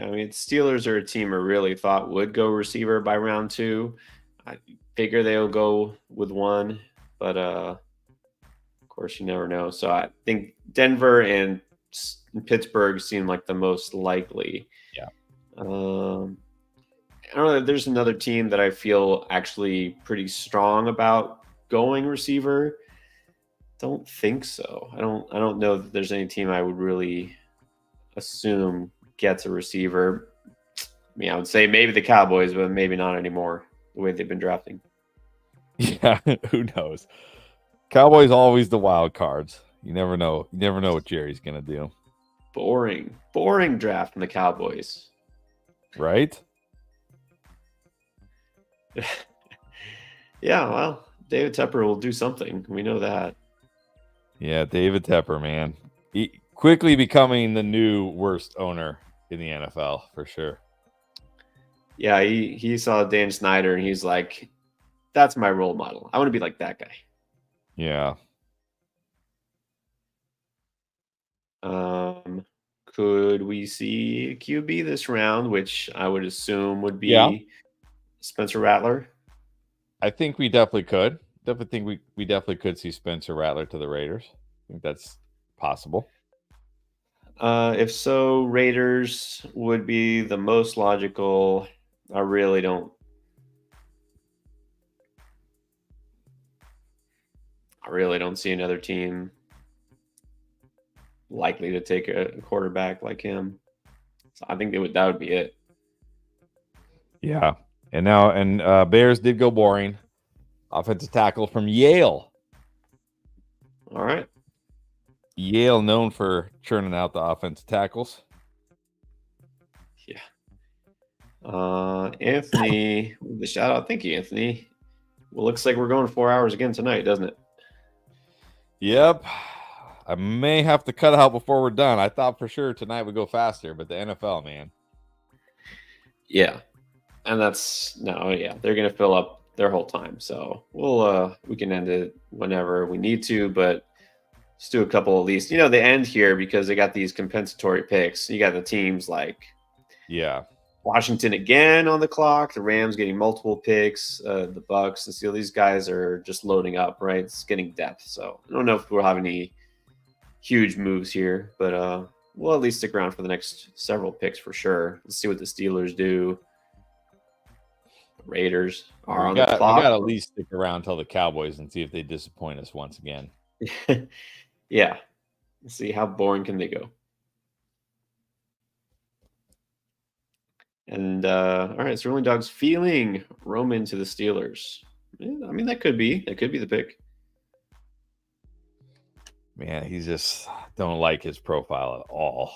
Speaker 1: I mean, Steelers are a team I really thought would go receiver by round 2. I figure they'll go with one, but of course, you never know. So I think Denver and Pittsburgh seem like the most likely.
Speaker 2: Yeah.
Speaker 1: I don't know. There's another team that I feel actually pretty strong about going receiver. Don't think so. I don't know that there's any team I would really assume gets a receiver. I mean, I would say maybe the Cowboys, but maybe not anymore, the way they've been drafting.
Speaker 2: Yeah, who knows? Cowboys always the wild cards. You never know. You never know what Jerry's gonna do.
Speaker 1: Boring draft from the Cowboys.
Speaker 2: Right?
Speaker 1: Yeah, well, David Tepper will do something. We know that.
Speaker 2: Yeah, David Tepper, man. He quickly becoming the new worst owner in the NFL for sure.
Speaker 1: Yeah, he saw Dan Snyder and he's like, that's my role model. I want to be like that guy.
Speaker 2: Yeah.
Speaker 1: Could we see QB this round, which I would assume would be Spencer Rattler?
Speaker 2: I think we definitely could. Definitely think we definitely could see Spencer Rattler to the Raiders. I think that's possible.
Speaker 1: If so, Raiders would be the most logical. I really don't see another team likely to take a quarterback like him. So I think that would be it.
Speaker 2: Yeah. And Bears did go boring. Offensive tackle from Yale.
Speaker 1: All right.
Speaker 2: Yale known for churning out the offensive tackles.
Speaker 1: Yeah. Anthony, the shout out. Thank you, Anthony. Well, looks like we're going 4 hours again tonight, doesn't it?
Speaker 2: Yep. I may have to cut out before we're done. I thought for sure tonight would go faster, but the NFL, man.
Speaker 1: Yeah. And they're going to fill up their whole time. So we can end it whenever we need to, but let's do a couple at least. They end here because they got these compensatory picks. You got the teams like Washington again on the clock, the Rams getting multiple picks, the Bucks, and these guys are just loading up, right? It's getting depth. So I don't know if we'll have any huge moves here, but we'll at least stick around for the next several picks for sure. Let's see what the Steelers do. The Raiders are on the clock.
Speaker 2: We got to at least stick around till the Cowboys and see if they disappoint us once again.
Speaker 1: Yeah. Let's see how boring can they go. And all right, so Rolling Dogs feeling Roman to the Steelers. Yeah, I mean, that could be the pick.
Speaker 2: Man, he just don't like his profile at all.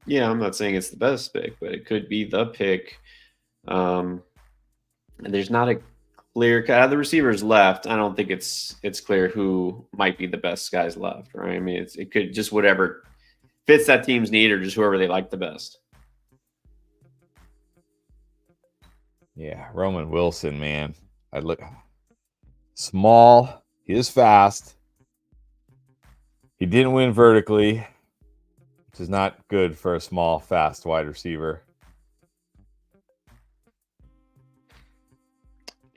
Speaker 1: Yeah, I'm not saying it's the best pick, but it could be the pick. And there's not a clear the receivers left. I don't think it's clear who might be the best guys left, right? I mean, it could just whatever fits that team's need or just whoever they like the best.
Speaker 2: Yeah, Roman Wilson, man. I look small. He is fast. He didn't win vertically, which is not good for a small, fast wide receiver.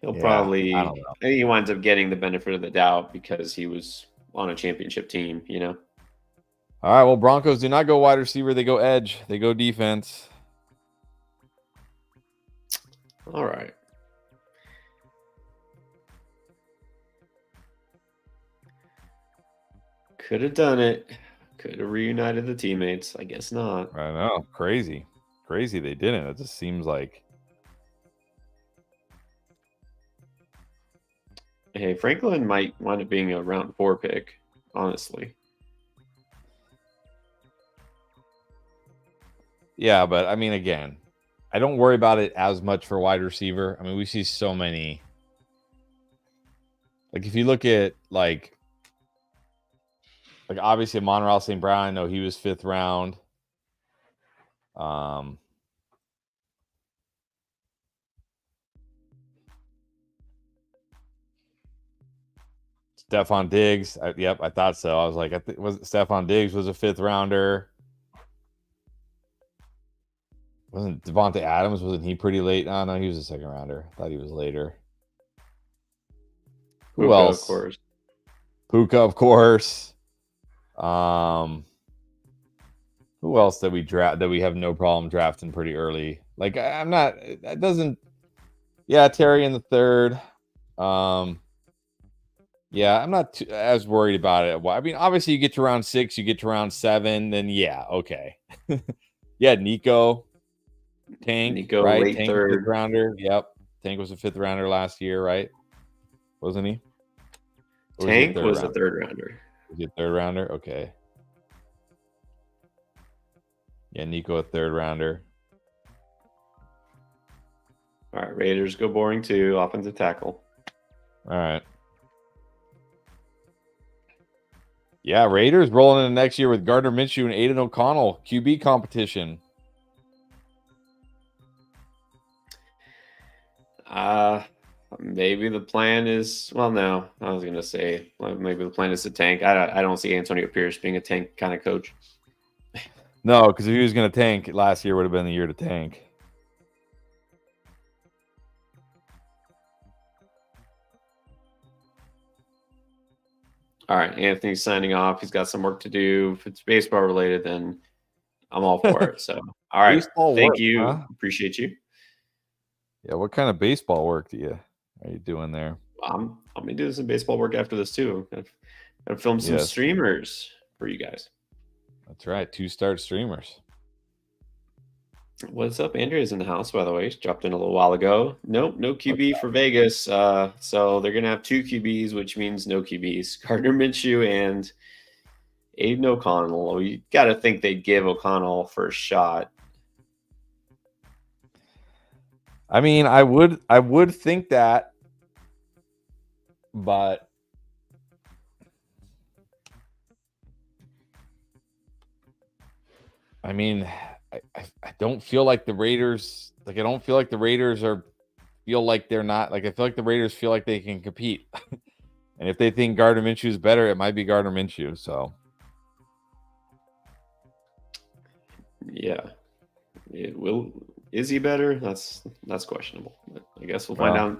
Speaker 1: He'll probably, I think he winds up getting the benefit of the doubt because he was on a championship team, All
Speaker 2: right, well, Broncos do not go wide receiver. They go edge. They go defense.
Speaker 1: All right. Could have done it. Could have reunited the teammates. I guess not.
Speaker 2: I know. Crazy they didn't. It just seems like.
Speaker 1: Hey, Franklin might wind up being a round 4 pick, honestly.
Speaker 2: Yeah, but I mean, again, I don't worry about it as much for wide receiver. I mean, we see so many. Like, if you look at, like obviously Monreal St. Brown, I know he was 5th round. Stephon Diggs. I thought so. I was like, Stephon Diggs was a 5th rounder. Wasn't Devontae Adams? Wasn't he pretty late? No, he was a 2nd rounder. I thought he was later. Who else?
Speaker 1: Of course.
Speaker 2: Puka, of course. Who else that we draft that we have no problem drafting pretty early? Like, I'm not. That doesn't. Yeah, Terry in the 3rd. Yeah, I'm not as worried about it. I mean, obviously, you get to round 6, you get to round 7, then yeah, okay. Yeah, Nico, Tank,
Speaker 1: Nico,
Speaker 2: right?
Speaker 1: late
Speaker 2: Tank,
Speaker 1: 3rd
Speaker 2: 5th rounder. Yep. Tank was a 5th rounder last year, right? Wasn't he? Or
Speaker 1: Tank was a 3rd rounder.
Speaker 2: Was he a 3rd rounder? Okay. Yeah, Nico a 3rd rounder.
Speaker 1: All right, Raiders go boring too. Offensive tackle.
Speaker 2: All right. Yeah, Raiders rolling into next year with Gardner Minshew and Aiden O'Connell QB competition.
Speaker 1: Maybe the plan is, well, no, I was going to say maybe the plan is to tank. I don't see Antonio Pierce being a tank kind of coach.
Speaker 2: No, because if he was going to tank, last year would have been the year to tank.
Speaker 1: All right, Anthony's signing off. He's got some work to do. If it's baseball related, then I'm all for it. So, all right, thank you.
Speaker 2: Huh?
Speaker 1: Appreciate you.
Speaker 2: Yeah, what kind of baseball work are you doing there?
Speaker 1: I'm gonna do some baseball work after this too. I've filmed some streamers for you guys.
Speaker 2: That's right, 2-start streamers.
Speaker 1: What's up? Andrea's in the house, by the way. She dropped in a little while ago. Nope, no QB for Vegas. So they're gonna have 2 QBs, which means no QBs. Gardner Minshew and Aiden O'Connell. You got to think they'd give O'Connell first shot.
Speaker 2: I mean, I would think that, but I mean, I don't feel like the Raiders. Like, I don't feel like the Raiders feel like they're not. Like, I feel like the Raiders feel like they can compete. And if they think Gardner Minshew is better, it might be Gardner Minshew. So,
Speaker 1: yeah, it will. Is he better? That's questionable. But I guess we'll find out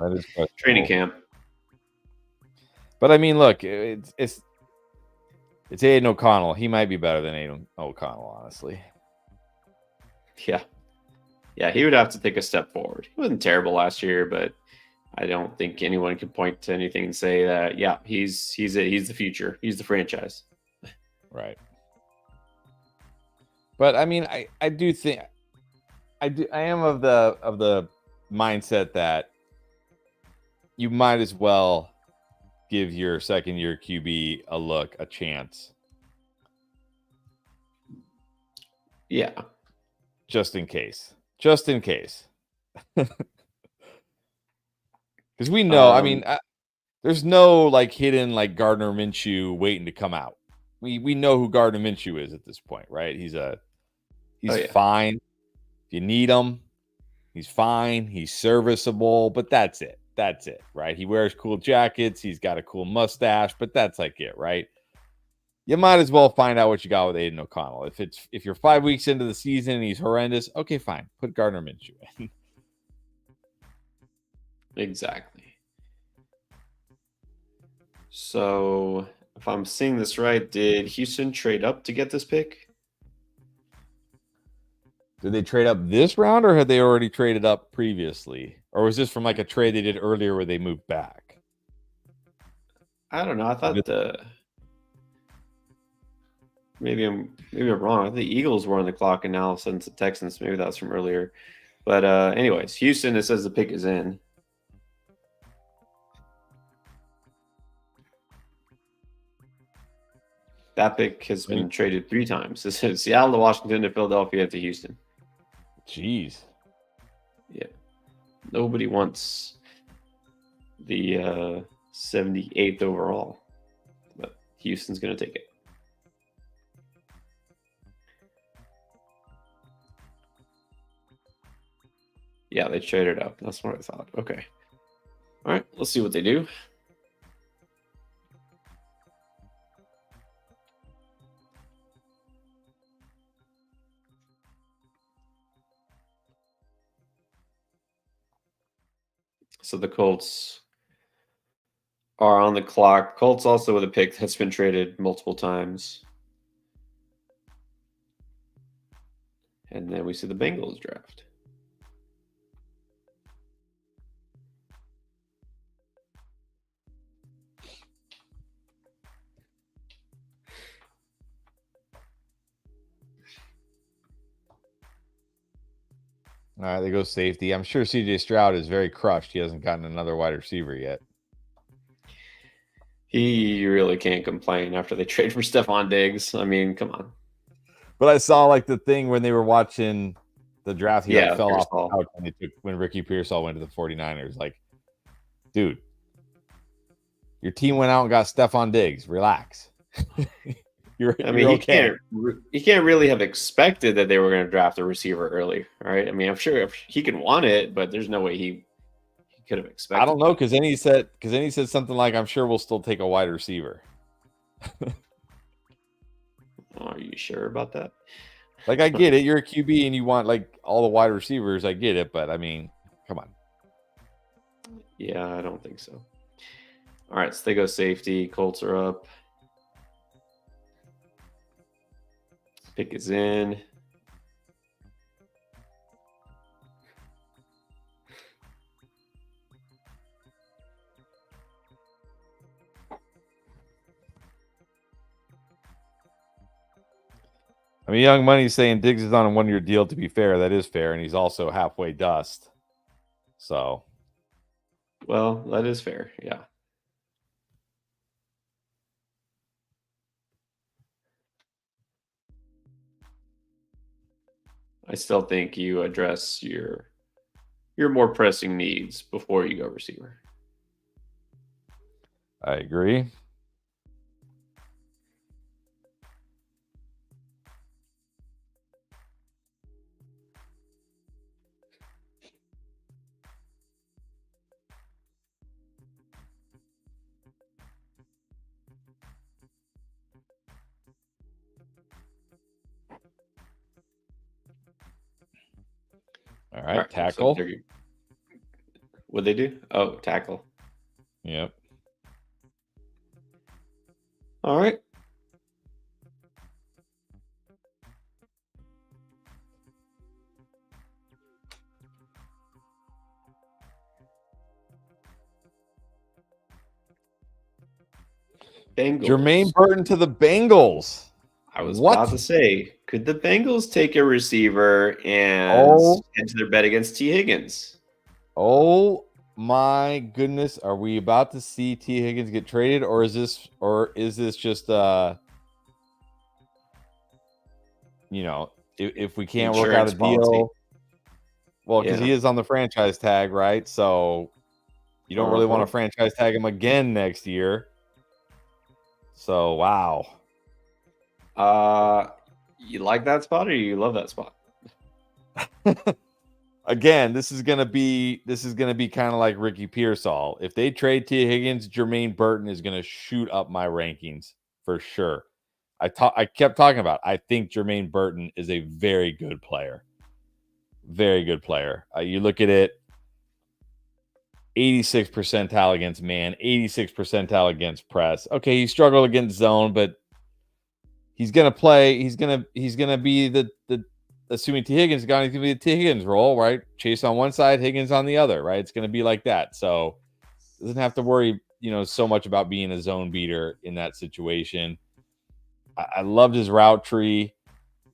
Speaker 1: training camp.
Speaker 2: But I mean, look, it's Aiden O'Connell. He might be better than Aiden O'Connell, honestly.
Speaker 1: Yeah, he would have to take a step forward. He wasn't terrible last year, but I don't think anyone can point to anything and say that. Yeah, he's the future. He's the franchise.
Speaker 2: Right. But I mean, I do think I am of the mindset that you might as well give your second-year QB a chance.
Speaker 1: Yeah.
Speaker 2: Just in case. Because we know, I mean, there's no like hidden like Gardner Minshew waiting to come out. We know who Gardner Minshew is at this point, right? He's fine. If you need him, he's fine. He's serviceable, but that's it. Right? He wears cool jackets. He's got a cool mustache, but that's like it, right? You might as well find out what you got with Aiden O'Connell. If you're 5 weeks into the season and he's horrendous, okay, fine. Put Gardner Minshew in.
Speaker 1: Exactly. So, if I'm seeing this right, did Houston trade up to get this pick?
Speaker 2: Did they trade up this round, or had they already traded up previously? Or was this from like a trade they did earlier where they moved back?
Speaker 1: I don't know. I thought maybe I'm wrong. I think the Eagles were on the clock, and now all of a sudden it's the Texans. Maybe that was from earlier. But anyways, Houston, it says the pick is in. That pick has been traded 3 times. This is Seattle to Washington to Philadelphia to Houston.
Speaker 2: Jeez.
Speaker 1: Yeah. Nobody wants the 78th overall. But Houston's going to take it. Yeah, they traded up. That's what I thought. Okay. All right, let's see what they do. So the Colts are on the clock. Colts also with a pick that's been traded multiple times. And then we see the Bengals draft.
Speaker 2: All right, they go safety. I'm sure CJ Stroud is very crushed. He hasn't gotten another wide receiver yet.
Speaker 1: He really can't complain after they trade for Stephon Diggs. I mean, come on.
Speaker 2: But I saw like the thing when they were watching the draft, he like fell off the
Speaker 1: Pearsall.
Speaker 2: couch when Ricky Pearsall went to the 49ers. Like, dude, your team went out and got Stephon Diggs. Relax. You're okay.
Speaker 1: He can't really have expected that they were going to draft a receiver early, right? I mean, I'm sure he could want it, but there's no way he could have expected.
Speaker 2: I don't know, because then he said something like, "I'm sure we'll still take a wide receiver."
Speaker 1: Are you sure about that?
Speaker 2: Like, I get it. You're a QB and you want like all the wide receivers. I get it, but I mean, come on.
Speaker 1: Yeah, I don't think so. All right, so they go safety. Colts are up. Pick is in.
Speaker 2: I mean, Young Money's saying Diggs is on a 1-year deal. To be fair, that is fair, and he's also halfway dust. So,
Speaker 1: well, that is fair. Yeah. I still think you address your more pressing needs before you go receiver.
Speaker 2: I agree. All right, tackle.
Speaker 1: So what'd they do? Oh, tackle.
Speaker 2: Yep.
Speaker 1: All right. Bengals.
Speaker 2: Jermaine Burton to the Bengals.
Speaker 1: I was about to say, could the Bengals take a receiver and enter their bet against T. Higgins?
Speaker 2: Oh my goodness. Are we about to see T. Higgins get traded, or is this just if we can't work out a deal? Well, because he is on the franchise tag, right? So you don't really want to franchise tag him again next year. So wow.
Speaker 1: You like that spot or you love that spot?
Speaker 2: Again, this is gonna be kind of like Ricky Pearsall. If they trade T. Higgins, Jermaine Burton is gonna shoot up my rankings for sure. I kept talking about. I think Jermaine Burton is a very good player. Very good player. You look at it. 86 percentile against man, 86 percentile against press. Okay, he struggled against zone, but he's gonna play. He's gonna be the assuming T. Higgins is gone, he's gonna be the T. Higgins role, right? Chase on one side, Higgins on the other, right? It's gonna be like that. So doesn't have to worry, so much about being a zone beater in that situation. I loved his route tree.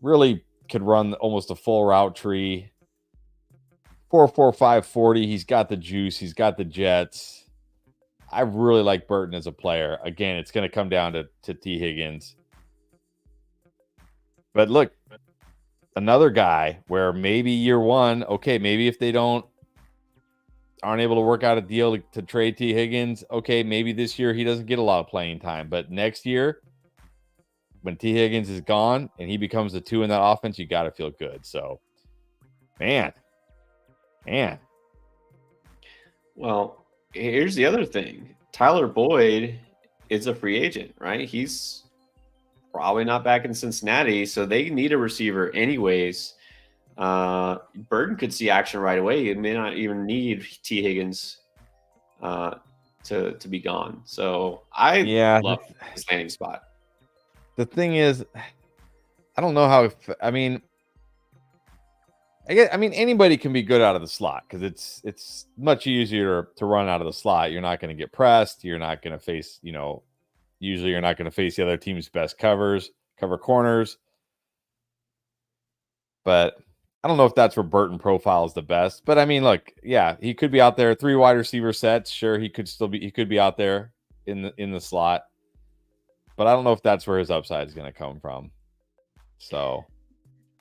Speaker 2: Really could run almost a full route tree. 4.45 40. He's got the juice. He's got the jets. I really like Burton as a player. Again, it's going to come down to T. Higgins. But look, another guy where maybe year one, okay, maybe if they aren't able to work out a deal to trade T. Higgins, okay, maybe this year he doesn't get a lot of playing time. But next year, when T. Higgins is gone and he becomes the 2 in that offense, you got to feel good. So, man.
Speaker 1: Well, here's the other thing. Tyler Boyd is a free agent, right? He's probably not back in Cincinnati, so they need a receiver anyways. Burton could see action right away. It may not even need T. Higgins to be gone. So I love his landing spot.
Speaker 2: The thing is, I don't know how. Anybody can be good out of the slot because it's much easier to run out of the slot. You're not going to get pressed. You're not going to face, usually you're not going to face the other team's best cover corners. But I don't know if that's where Burton profiles the best, but I mean, look, yeah, he could be out there. 3 wide receiver sets, sure, he could be out there in the slot, but I don't know if that's where his upside is going to come from. So,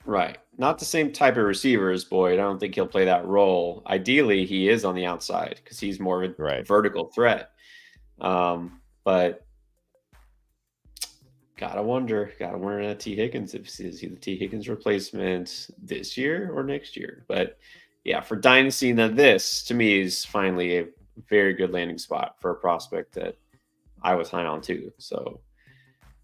Speaker 1: Right. Not the same type of receiver as Boyd. I don't think he'll play that role. Ideally, he is on the outside because he's more of a
Speaker 2: right.
Speaker 1: vertical threat. But gotta wonder T. Higgins if is he the T. Higgins replacement this year or next year. But yeah, for Dynasty, now this to me is finally a very good landing spot for a prospect that I was high on too. So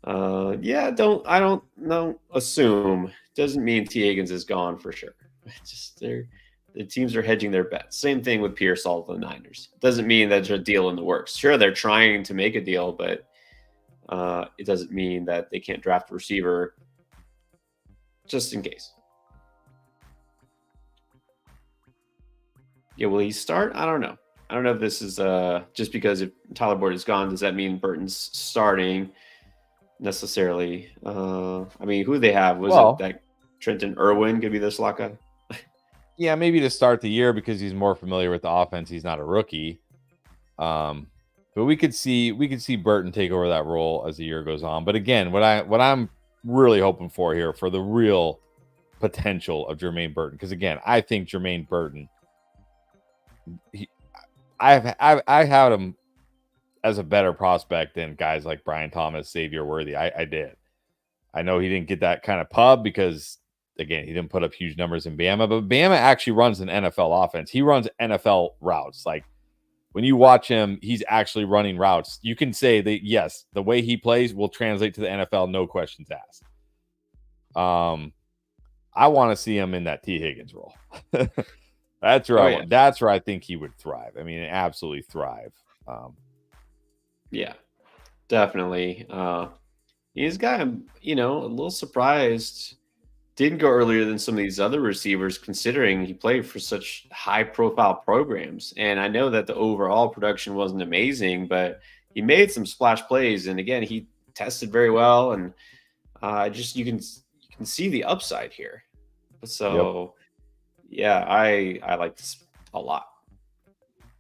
Speaker 1: yeah, I don't know. Assume doesn't mean T. Higgins is gone for sure. It's just the teams are hedging their bets. Same thing with Pierce, all the Niners. Doesn't mean that there's a deal in the works. Sure, they're trying to make a deal, but it doesn't mean that they can't draft a receiver just in case. Yeah, will he start? I don't know. I don't know if this is just because if Tyler Boyd is gone, does that mean Burton's starting necessarily? I mean, who they have? Was it that Trenton Irwin could be the slot guy?
Speaker 2: Yeah, maybe to start the year because he's more familiar with the offense. He's not a rookie. But we could see Burton take over that role as the year goes on. But again, what I'm really hoping for here for the real potential of Jermaine Burton, because again, I think Jermaine Burton, I had him as a better prospect than guys like Brian Thomas, Xavier Worthy. I did. I know he didn't get that kind of pub because again, he didn't put up huge numbers in Bama, but Bama actually runs an NFL offense. He runs NFL routes. Like when you watch him, he's actually running routes. You can say that, yes, the way he plays will translate to the NFL, no questions asked. I want to see him in that T. Higgins role. That's where that's where I think he would thrive. I mean, absolutely thrive.
Speaker 1: Yeah, definitely. He's got, a little surprised. Didn't go earlier than some of these other receivers, considering he played for such high-profile programs. And I know that the overall production wasn't amazing, but he made some splash plays. And again, he tested very well, and just you can see the upside here. So, yeah, I like this a lot.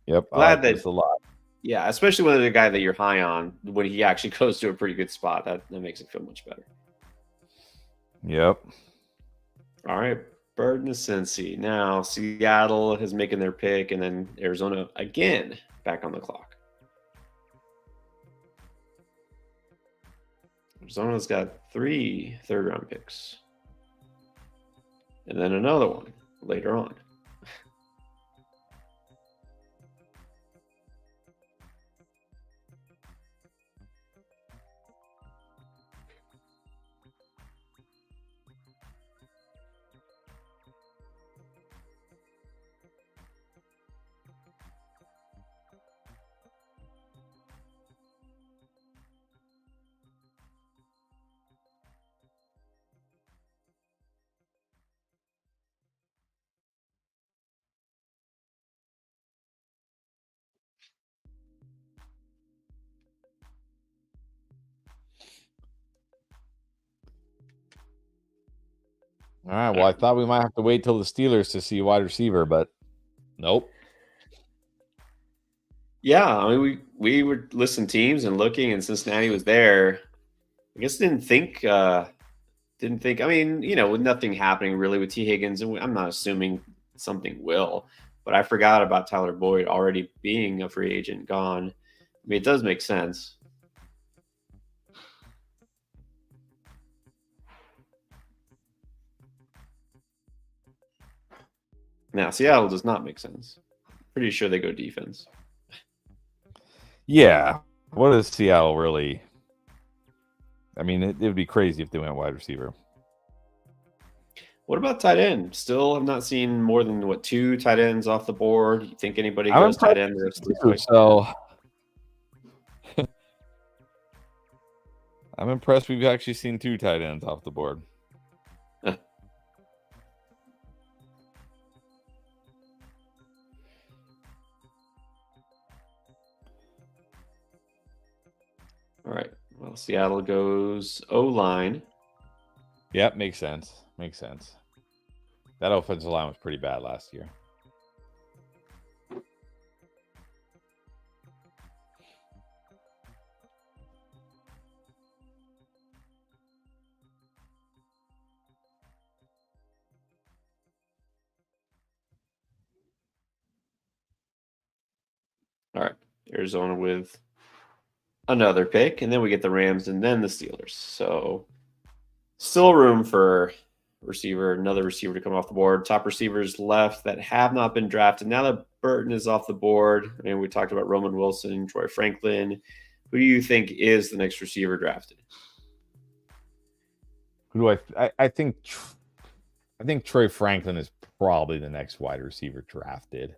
Speaker 2: Yep,
Speaker 1: Glad
Speaker 2: I like
Speaker 1: that
Speaker 2: this a lot.
Speaker 1: Yeah, especially when the guy that you're high on, when he actually goes to a pretty good spot, that makes it feel much better.
Speaker 2: Yep.
Speaker 1: All right, Bird and Cincy. Now Seattle is making their pick, and then Arizona again back on the clock. Arizona's got 3 third-round picks, and then another one later on.
Speaker 2: All right. Well, I thought we might have to wait till the Steelers to see wide receiver, but nope.
Speaker 1: Yeah, I mean, we were listing teams and looking, and Cincinnati was there. I guess didn't think. I mean, with nothing happening really with T. Higgins, and I'm not assuming something will, but I forgot about Tyler Boyd already being a free agent, gone. I mean, it does make sense. Now, Seattle does not make sense. Pretty sure they go defense.
Speaker 2: Yeah. What is Seattle really? I mean, it would be crazy if they went wide receiver.
Speaker 1: What about tight end? Still have not seen more than 2 tight ends off the board. You think anybody goes tight end the rest of the
Speaker 2: So I'm impressed we've actually seen 2 tight ends off the board.
Speaker 1: All right. Well, Seattle goes O-line.
Speaker 2: Yep, makes sense. Makes sense. That offensive line was pretty bad last year.
Speaker 1: All right. Arizona with another pick, and then we get the Rams and then the Steelers. So still room for another receiver to come off the board. Top receivers left that have not been drafted. Now that Burton is off the board, I mean, we talked about Roman Wilson, Troy Franklin. Who do you think is the next receiver drafted?
Speaker 2: Who do I think Troy Franklin is probably the next wide receiver drafted.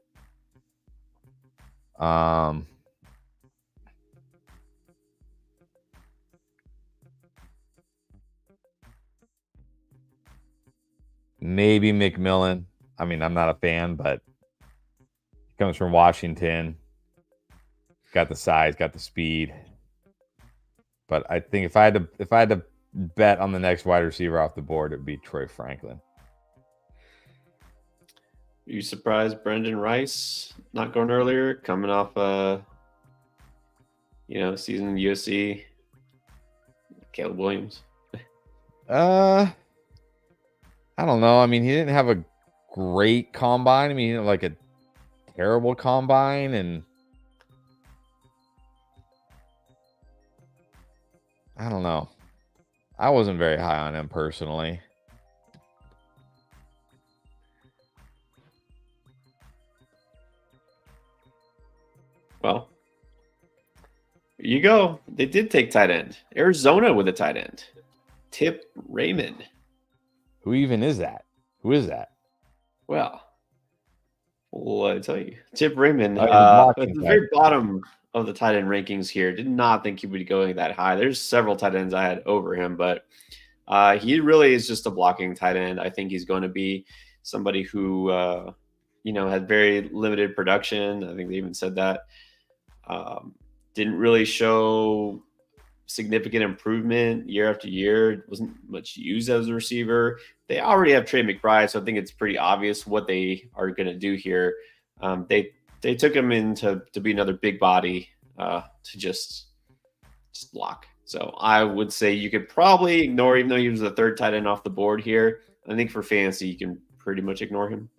Speaker 2: Maybe McMillan. I mean, I'm not a fan, but he comes from Washington. Got the size, got the speed. But I think if I had to bet on the next wide receiver off the board, it'd be Troy Franklin.
Speaker 1: Are you surprised Brendan Rice not going earlier, coming off season in USC? Caleb Williams.
Speaker 2: I don't know. I mean, he didn't have a great combine. I mean, he didn't have like a terrible combine, and I don't know. I wasn't very high on him personally.
Speaker 1: Well, here you go. They did take tight end. Arizona with a tight end. Tip Raymond.
Speaker 2: Who even is that? Who is that?
Speaker 1: Well, what I tell you, Tip Raymond
Speaker 2: Oh,
Speaker 1: at
Speaker 2: he's
Speaker 1: the very bottom of the tight end rankings here. Did not think he would be going that high. There's several tight ends I had over him, but he really is just a blocking tight end. I think he's going to be somebody who had very limited production. I think they even said that. Didn't really show significant improvement year after year. Wasn't much used as a receiver. They already have Trey McBride, so I think it's pretty obvious what they are going to do here. They took him in to be another big body to just block. So I would say you could probably ignore, even though he was the third tight end off the board here. I think for fantasy, you can pretty much ignore him.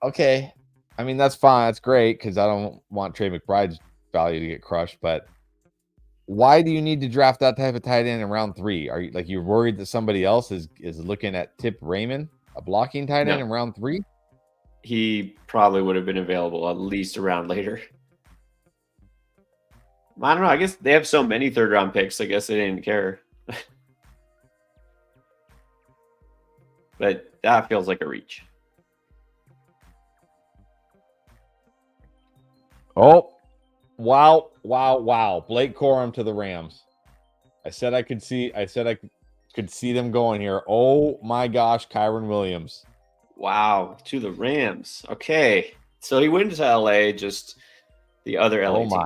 Speaker 2: Okay. I mean, that's fine. That's great because I don't want Trey McBride's value to get crushed. But why do you need to draft that type of tight end in round 3? Are you you're worried that somebody else is looking at Tip Raymond, a blocking tight end in round 3?
Speaker 1: He probably would have been available at least a round later. I don't know. I guess they have so many third-round picks. I guess they didn't care. But that feels like a reach.
Speaker 2: Oh, wow. Blake Corum to the Rams. I said I could see them going here. Oh my gosh, Kyron Williams.
Speaker 1: Wow, to the Rams. Okay. So he went to LA, just the other LA team.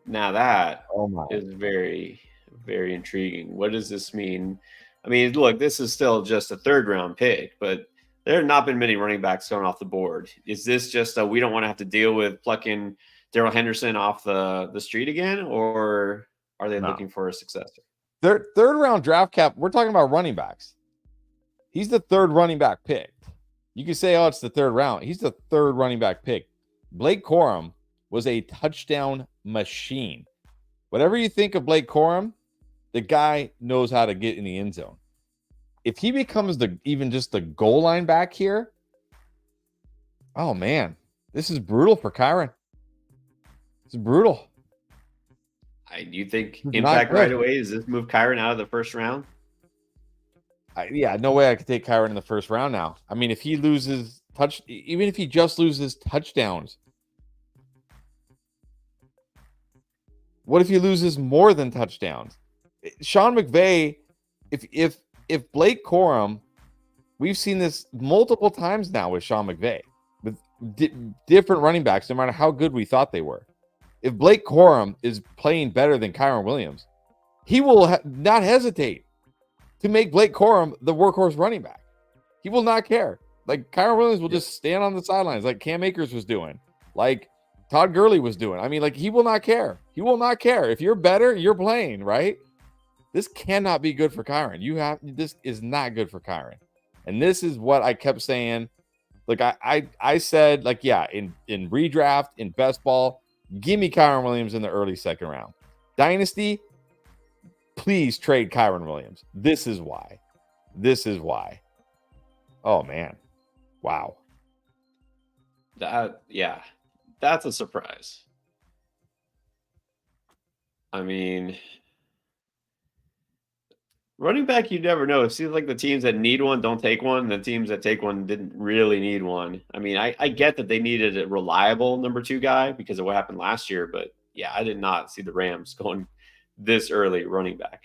Speaker 1: Now that is very, very intriguing. What does this mean? I mean, look, this is still just a third-round pick, but there have not been many running backs going off the board. Is this just we don't want to have to deal with plucking Darrell Henderson off the street again, or are they looking for a successor?
Speaker 2: Third-round draft cap, we're talking about running backs. He's the third running back picked. You can say, it's the third round. He's the third running back pick. Blake Corum was a touchdown machine. Whatever you think of Blake Corum, the guy knows how to get in the end zone. If he becomes even just the goal line back here, oh man, this is brutal for Kyron. It's brutal.
Speaker 1: Do you think impact right away? Does this move Kyron out of the first round?
Speaker 2: No way I could take Kyron in the first round now. I mean, if he loses even if he just loses touchdowns, what if he loses more than touchdowns? Sean McVay, if Blake Corum, we've seen this multiple times now with Sean McVay, with different running backs, no matter how good we thought they were. If Blake Corum is playing better than Kyron Williams, he will not hesitate to make Blake Corum the workhorse running back. He will not care. Like Kyron Williams will just stand on the sidelines like Cam Akers was doing, like Todd Gurley was doing. I mean, like he will not care. He will not care. If you're better, you're playing, right? This cannot be good for Kyron. This is not good for Kyron. And this is what I kept saying. Like I said, like, yeah, in redraft, in best ball, give me Kyron Williams in the early second round. Dynasty, please trade Kyron Williams. This is why. This is why. Oh man. Wow.
Speaker 1: That's a surprise. I mean, running back, you never know. It seems like the teams that need one don't take one. The teams that take one didn't really need one. I mean, I get that they needed a reliable number 2 guy because of what happened last year, but yeah, I did not see the Rams going this early running back.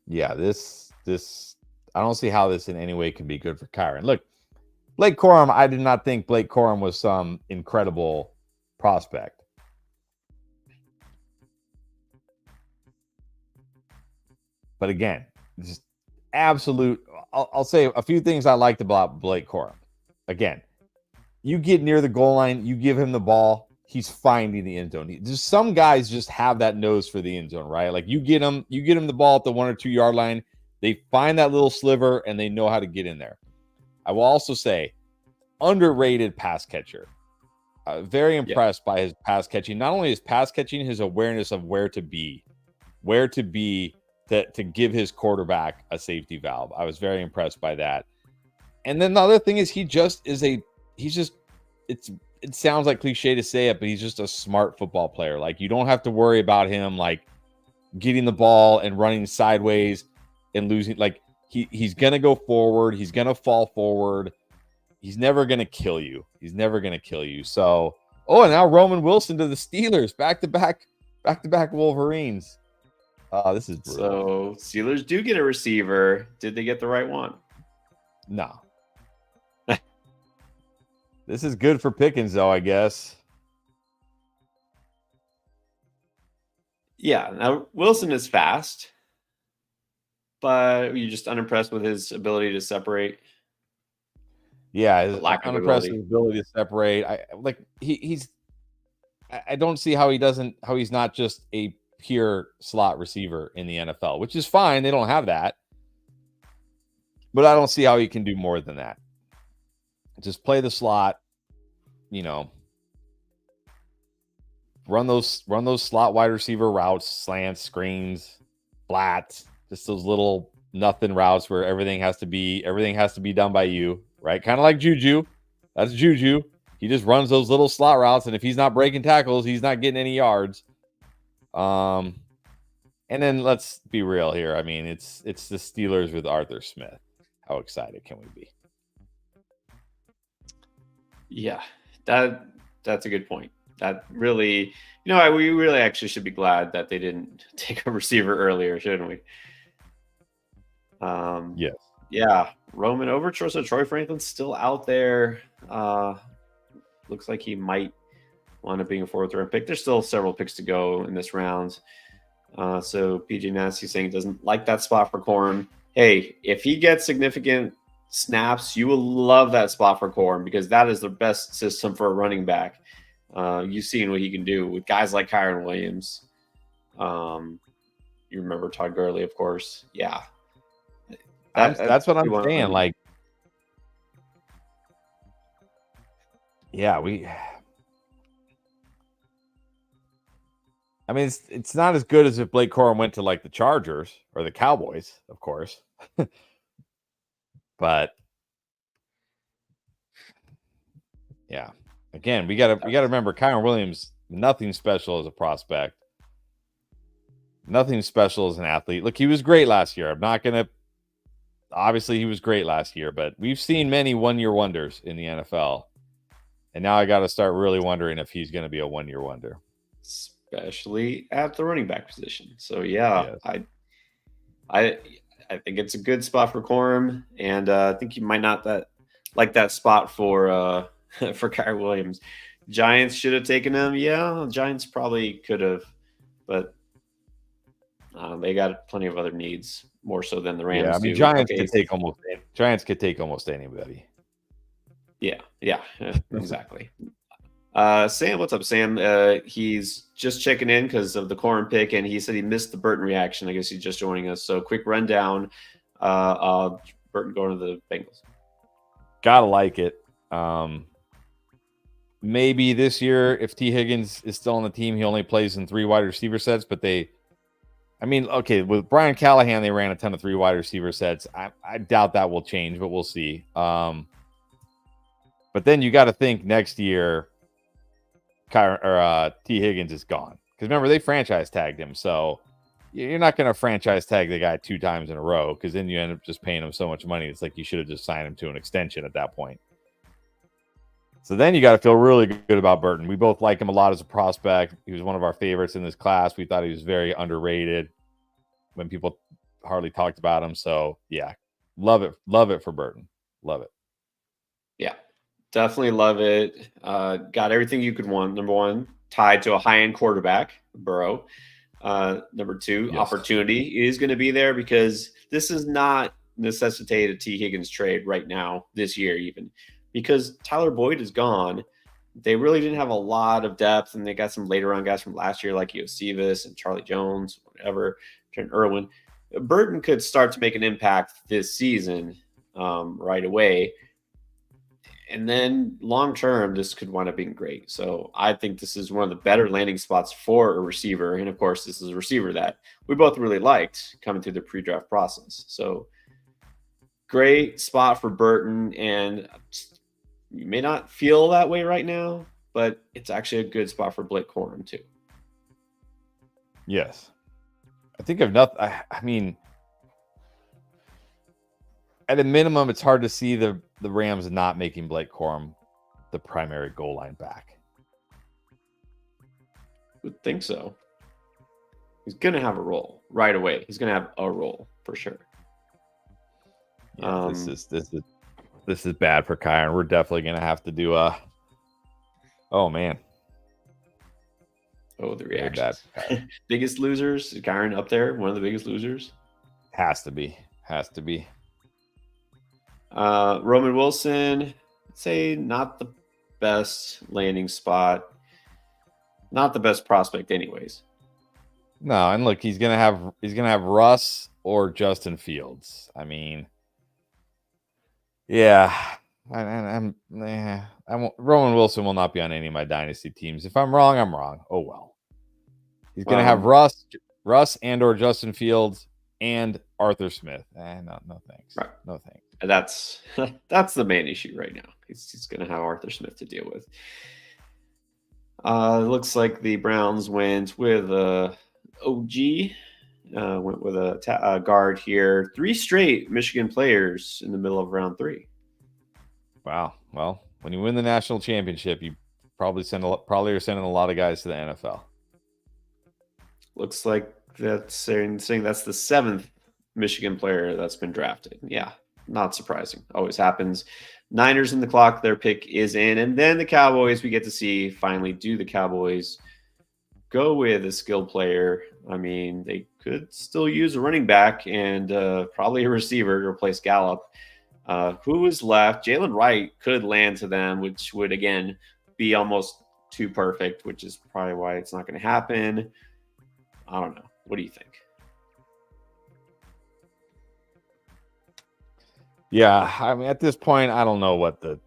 Speaker 2: Yeah, this I don't see how this in any way can be good for Kyron. Look, Blake Corum, I did not think Blake Corum was some incredible prospect. But again, just absolute. I'll say a few things I liked about Blake Corum. Again, you get near the goal line, you give him the ball, he's finding the end zone. Just some guys just have that nose for the end zone, right? Like you get him the ball at the 1 or 2 yard line, they find that little sliver and they know how to get in there. I will also say, underrated pass catcher. Very impressed by his pass catching. Not only his pass catching, his awareness of where to be to give his quarterback a safety valve. I was very impressed by that. And then the other thing is it sounds like cliche to say it, but he's just a smart football player. Like you don't have to worry about him like getting the ball and running sideways and losing. Like he's going to go forward. He's going to fall forward. He's never going to kill you. So, and now Roman Wilson to the Steelers, back-to-back Wolverines. This is brutal.
Speaker 1: So Steelers do get a receiver. Did they get the right one?
Speaker 2: No. This is good for Pickens, though, I guess.
Speaker 1: Yeah. Now Wilson is fast, but you're just unimpressed with his ability to separate.
Speaker 2: Yeah, his unimpressive ability to separate. I don't see how he's not just a pure slot receiver in the NFL, which is fine. They don't have that. But I don't see how he can do more than that. Just play the slot, run those slot wide receiver routes, slants, screens, flats, just those little nothing routes where everything has to be done by you, right? Kind of like Juju. That's Juju. He just runs those little slot routes, and if he's not breaking tackles, he's not getting any yards. And then let's be real here. I mean, it's the Steelers with Arthur Smith. How excited can we be?
Speaker 1: Yeah, that's a good point. That really, we really actually should be glad that they didn't take a receiver earlier, shouldn't we?
Speaker 2: Yes.
Speaker 1: Yeah, Roman Overture. So Troy Franklin's still out there. Looks like he might wind up being a 4th round pick. There's still several picks to go in this round. So PJ Nasty saying he doesn't like that spot for Corum. Hey, if he gets significant snaps, you will love that spot for Corum because that is the best system for a running back. You've seen what he can do with guys like Kyron Williams. You remember Todd Gurley, of course. Yeah.
Speaker 2: That's what I'm saying. Like, yeah, I mean, it's not as good as if Blake Corum went to like the Chargers or the Cowboys, of course. But yeah, again, we gotta remember Kyron Williams, nothing special as a prospect, nothing special as an athlete. Look, he was great last year. Obviously he was great last year, but we've seen many 1-year wonders in the NFL. And now I got to start really wondering if he's going to be a 1-year wonder.
Speaker 1: Especially at the running back position. So yeah, yes. I think it's a good spot for Corum, and I think you might not like that spot for Kyron Williams. Giants should have taken him. Yeah, Giants probably could have, but they got plenty of other needs more so than the
Speaker 2: Yeah,
Speaker 1: Rams
Speaker 2: I mean
Speaker 1: do.
Speaker 2: Giants
Speaker 1: Okay,
Speaker 2: could take almost anybody.
Speaker 1: yeah, exactly. Sam, what's up, Sam? He's just checking in because of the corn pick, and he said he missed the Burton reaction. I guess he's just joining us. So, quick rundown. Burton going to the Bengals.
Speaker 2: Gotta like it. Maybe this year, if T. Higgins is still on the team, he only plays in 3 wide receiver sets. But with Brian Callahan, they ran a ton of 3 wide receiver sets. I doubt that will change, but we'll see. But then you got to think next year, T. Higgins is gone. Because remember, they franchise tagged him. So you're not going to franchise tag the guy 2 times in a row, because then you end up just paying him so much money. It's like you should have just signed him to an extension at that point. So then you got to feel really good about Burton. We both like him a lot as a prospect. He was one of our favorites in this class. We thought he was very underrated when people hardly talked about him. So yeah, love it. Love it for Burton. Love it.
Speaker 1: Yeah, definitely love it. Got everything you could want. Number one, tied to a high-end quarterback, Burrow. Number 2,
Speaker 2: Yes.
Speaker 1: Opportunity is going to be there, because this is not necessitate a T. Higgins trade right now, this year even, because Tyler Boyd is gone. They really didn't have a lot of depth, and they got some later on guys from last year like Iosivas and Charlie Jones, whatever, Trent Irwin. Burton could start to make an impact this season right away. And then long term, this could wind up being great. So I think this is one of the better landing spots for a receiver. And of course, this is a receiver that we both really liked coming through the pre-draft process. So great spot for Burton. And you may not feel that way right now, but it's actually a good spot for Blake Corum too.
Speaker 2: Yes. I think I've not. I mean, at a minimum, it's hard to see the Rams not making Blake Corum the primary goal line back.
Speaker 1: Would think so. He's going to have a role right away. He's going to have a role for sure.
Speaker 2: Yeah, this is bad for Kyron. We're definitely going to have to do a. Oh man.
Speaker 1: Oh, the reaction. Biggest losers? Is Kyron up there? One of the biggest losers?
Speaker 2: Has to be.
Speaker 1: Roman Wilson, I'd say not the best landing spot. Not the best prospect anyways.
Speaker 2: No, and look, he's gonna have Russ or Justin Fields. I mean, yeah. Roman Wilson will not be on any of my dynasty teams. If I'm wrong, I'm wrong. Oh well. He's gonna have Russ and or Justin Fields and Arthur Smith. No thanks.
Speaker 1: Right.
Speaker 2: No thanks.
Speaker 1: And that's the main issue right now. He's gonna have Arthur Smith to deal with. Looks like the Browns went with OG. Went with a guard here. 3 straight Michigan players in the middle of round 3.
Speaker 2: Wow. Well, when you win the national championship, you probably are sending a lot of guys to the NFL.
Speaker 1: Looks like that's saying that's the 7th Michigan player that's been drafted. Yeah, not surprising. Always happens. Niners in the clock. Their pick is in. And then the Cowboys, we get to see finally, do the Cowboys go with a skilled player? I mean, they could still use a running back and probably a receiver to replace Gallup. Who is left? Jalen Wright could land to them, which would, again, be almost too perfect, which is probably why it's not going to happen. I don't know. What do you think?
Speaker 2: Yeah, I mean, at this point, I don't know what the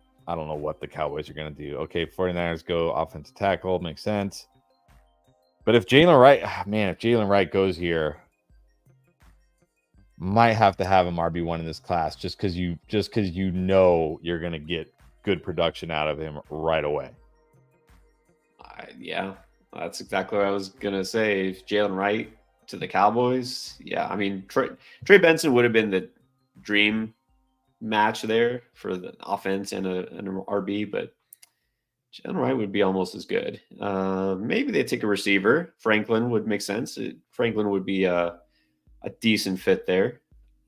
Speaker 2: Cowboys are going to do. Okay, 49ers go offensive tackle, makes sense. But if Jalen Wright goes here, might have to have him RB1 in this class just because you know you're going to get good production out of him right away.
Speaker 1: Yeah, that's exactly what I was going to say. If Jalen Wright to the Cowboys, yeah, I mean, Trey Benson would have been the dream match there for the offense and an RB, but Jalen Wright would be almost as good. Maybe they take a receiver. Franklin would make sense. Franklin would be a decent fit there.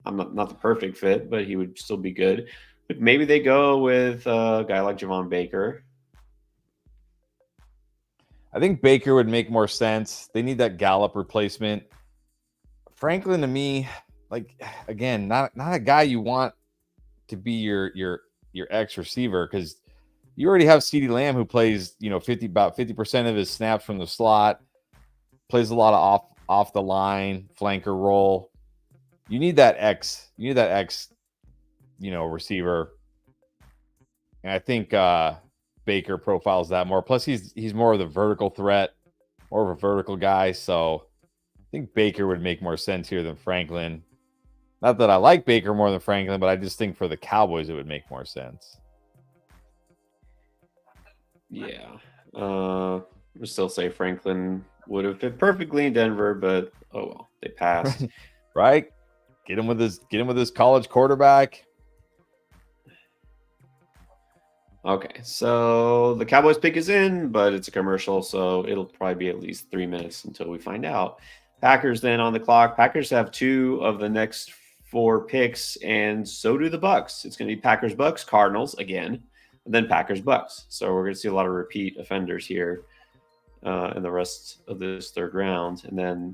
Speaker 1: I'm not the perfect fit, but he would still be good. But maybe they go with a guy like Javon Baker.
Speaker 2: I think Baker would make more sense. They need that Gallup replacement. Franklin, to me, like again, not a guy you want to be your X receiver, because you already have CeeDee Lamb, who plays, about 50% of his snaps from the slot, plays a lot of off the line flanker role. You need that X. You need that X, receiver. And I think Baker profiles that more. Plus, he's more of the vertical threat, more of a vertical guy. So I think Baker would make more sense here than Franklin. Not that I like Baker more than Franklin, but I just think for the Cowboys it would make more sense.
Speaker 1: Yeah. I would still say Franklin would have fit perfectly in Denver, but oh well, they passed.
Speaker 2: Right? Get him with his college quarterback.
Speaker 1: Okay, so the Cowboys pick is in, but it's a commercial, so it'll probably be at least 3 minutes until we find out. Packers then on the clock. Packers have 2 of the next 4 picks, and so do the Bucks. It's going to be Packers, Bucks, Cardinals again, and then Packers, Bucks. So we're going to see a lot of repeat offenders here in the rest of this third round, and then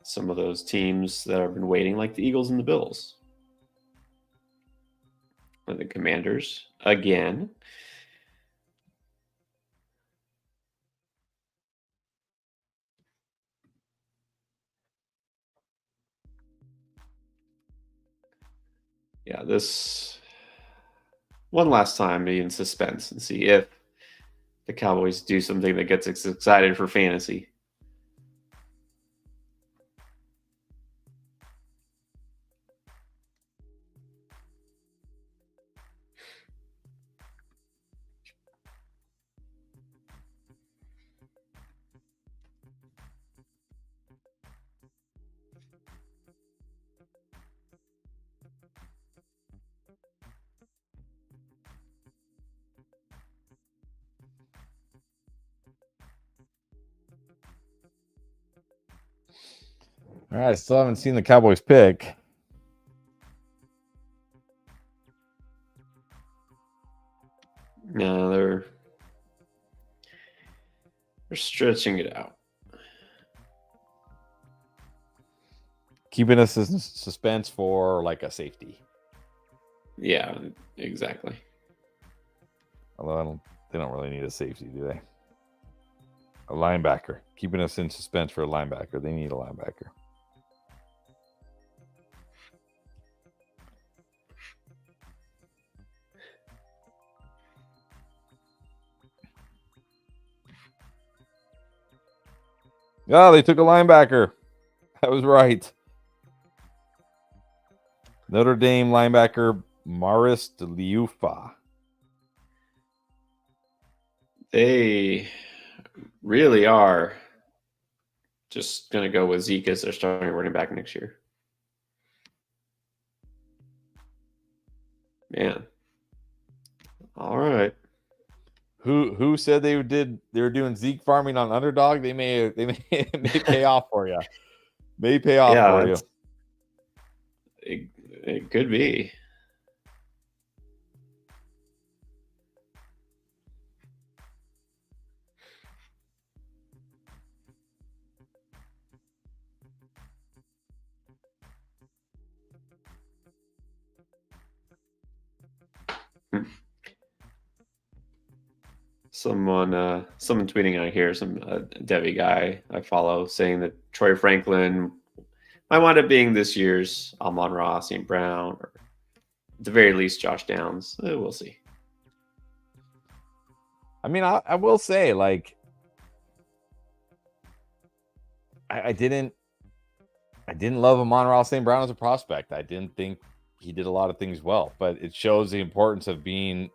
Speaker 1: some of those teams that have been waiting, like the Eagles and the Bills. And the Commanders again. Yeah, this one last time be in suspense and see if the Cowboys do something that gets us excited for fantasy.
Speaker 2: All right, still haven't seen the Cowboys pick.
Speaker 1: No, they're stretching it out.
Speaker 2: Keeping us in suspense for like a safety.
Speaker 1: Yeah, exactly.
Speaker 2: Although they don't really need a safety, do they? A linebacker. Keeping us in suspense for a linebacker. They need a linebacker. Oh, they took a linebacker. That was right. Notre Dame linebacker Maris DeLiufa.
Speaker 1: They really are just going to go with Zeke as their starting running back next year. Man. All right.
Speaker 2: Who said they were doing Zeke farming on Underdog? They may pay off for you. May pay off for you.
Speaker 1: It could be. Someone tweeting out here, some Devi guy I follow, saying that Troy Franklin might wind up being this year's Amon-Ra St. Brown, or at the very least Josh Downs. We'll see.
Speaker 2: I mean, I will say, like, I didn't love Amon-Ra St. Brown as a prospect. I didn't think he did a lot of things well, but it shows the importance of being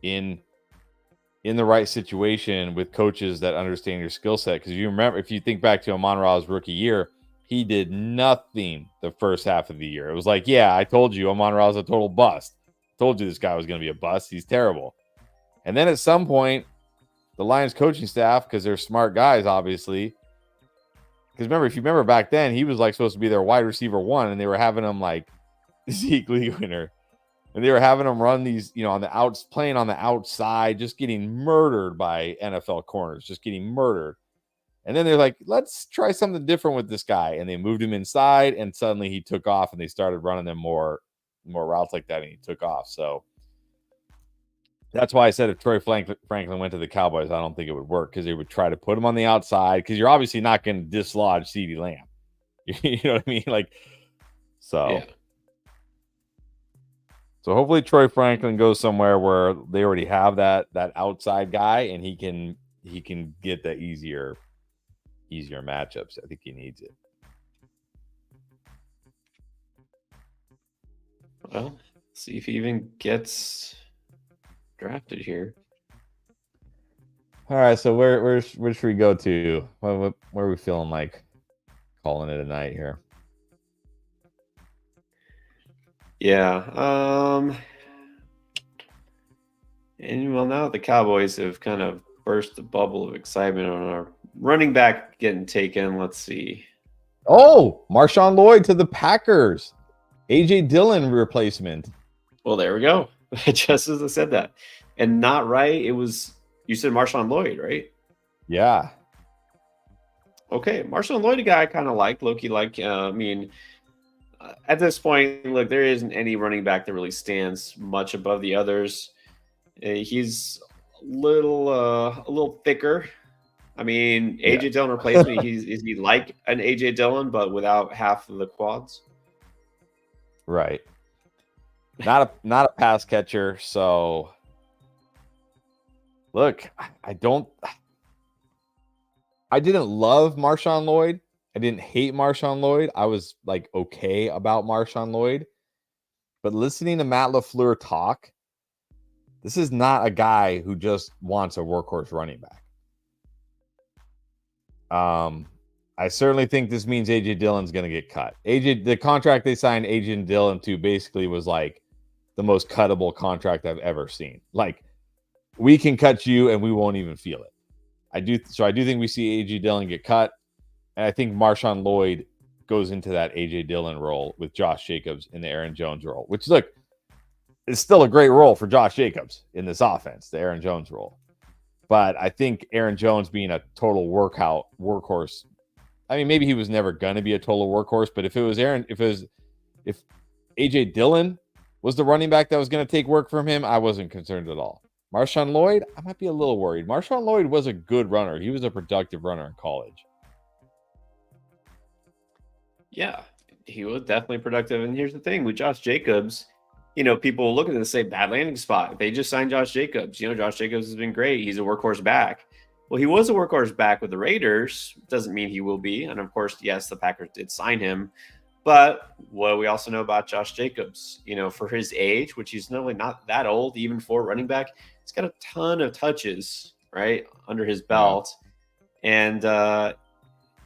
Speaker 2: in the right situation with coaches that understand your skill set. Because you remember, if you think back to Amon-Ra's rookie year, he did nothing the first half of the year. It was like, yeah, I told you Amon-Ra's a total bust. Told you this guy was going to be a bust. He's terrible. And then at some point, the Lions coaching staff, because they're smart guys, obviously. Because remember, if you remember back then, he was like supposed to be their wide receiver 1, and they were having him like Zeke league winner. And they were having him run these, on the outs, playing on the outside, just getting murdered by NFL corners, just getting murdered. And then they're like, let's try something different with this guy. And they moved him inside, and suddenly he took off, and they started running them more routes like that, and he took off. So that's why I said if Troy Franklin went to the Cowboys, I don't think it would work, because they would try to put him on the outside, because you're obviously not going to dislodge CeeDee Lamb. You know what I mean? Like, so.
Speaker 1: Yeah.
Speaker 2: So hopefully Troy Franklin goes somewhere where they already have that outside guy, and he can get the easier matchups. I think he needs it.
Speaker 1: Well, see if he even gets drafted here.
Speaker 2: All right, so where should we go to? Where are we feeling like calling it a night here?
Speaker 1: Yeah. And well, now the Cowboys have kind of burst the bubble of excitement on our running back getting taken. Let's see.
Speaker 2: Oh, Marshawn Lloyd to the Packers. AJ Dillon replacement.
Speaker 1: Well, there we go. Just as I said that. And not right. It was, you said Marshawn Lloyd, right?
Speaker 2: Yeah.
Speaker 1: Okay. Marshawn Lloyd, a guy I kind of like, Loki like. I mean, at this point, look, there isn't any running back that really stands much above the others. He's a little thicker. I mean, AJ Dillon replacement. Is he like an AJ Dillon, but without half of the quads?
Speaker 2: Right. Not a pass catcher. So look, I didn't love Marshawn Lloyd. I didn't hate Marshawn Lloyd. I was like okay about Marshawn Lloyd. But listening to Matt LaFleur talk, this is not a guy who just wants a workhorse running back. I certainly think this means AJ Dillon's going to get cut. The contract they signed AJ Dillon to basically was like the most cuttable contract I've ever seen. Like, we can cut you and we won't even feel it. I do think we see AJ Dillon get cut. And I think Marshawn Lloyd goes into that AJ Dillon role with Josh Jacobs in the Aaron Jones role, which, look, is still a great role for Josh Jacobs in this offense, the Aaron Jones role. But I think Aaron Jones being a total workhorse, I mean, maybe he was never going to be a total workhorse, but if AJ Dillon was the running back that was going to take work from him, I wasn't concerned at all. Marshawn Lloyd, I might be a little worried. Marshawn Lloyd was a good runner. He was a productive runner in college.
Speaker 1: Yeah, he was definitely productive. And here's the thing with Josh Jacobs, people look at it and say bad landing spot. They just signed Josh Jacobs. Josh Jacobs has been great. He's a workhorse back. Well, he was a workhorse back with the Raiders. Doesn't mean he will be. And of course, yes, the Packers did sign him. But what we also know about Josh Jacobs, for his age, which he's not that old, even for running back, he's got a ton of touches, right, under his belt. Yeah. And,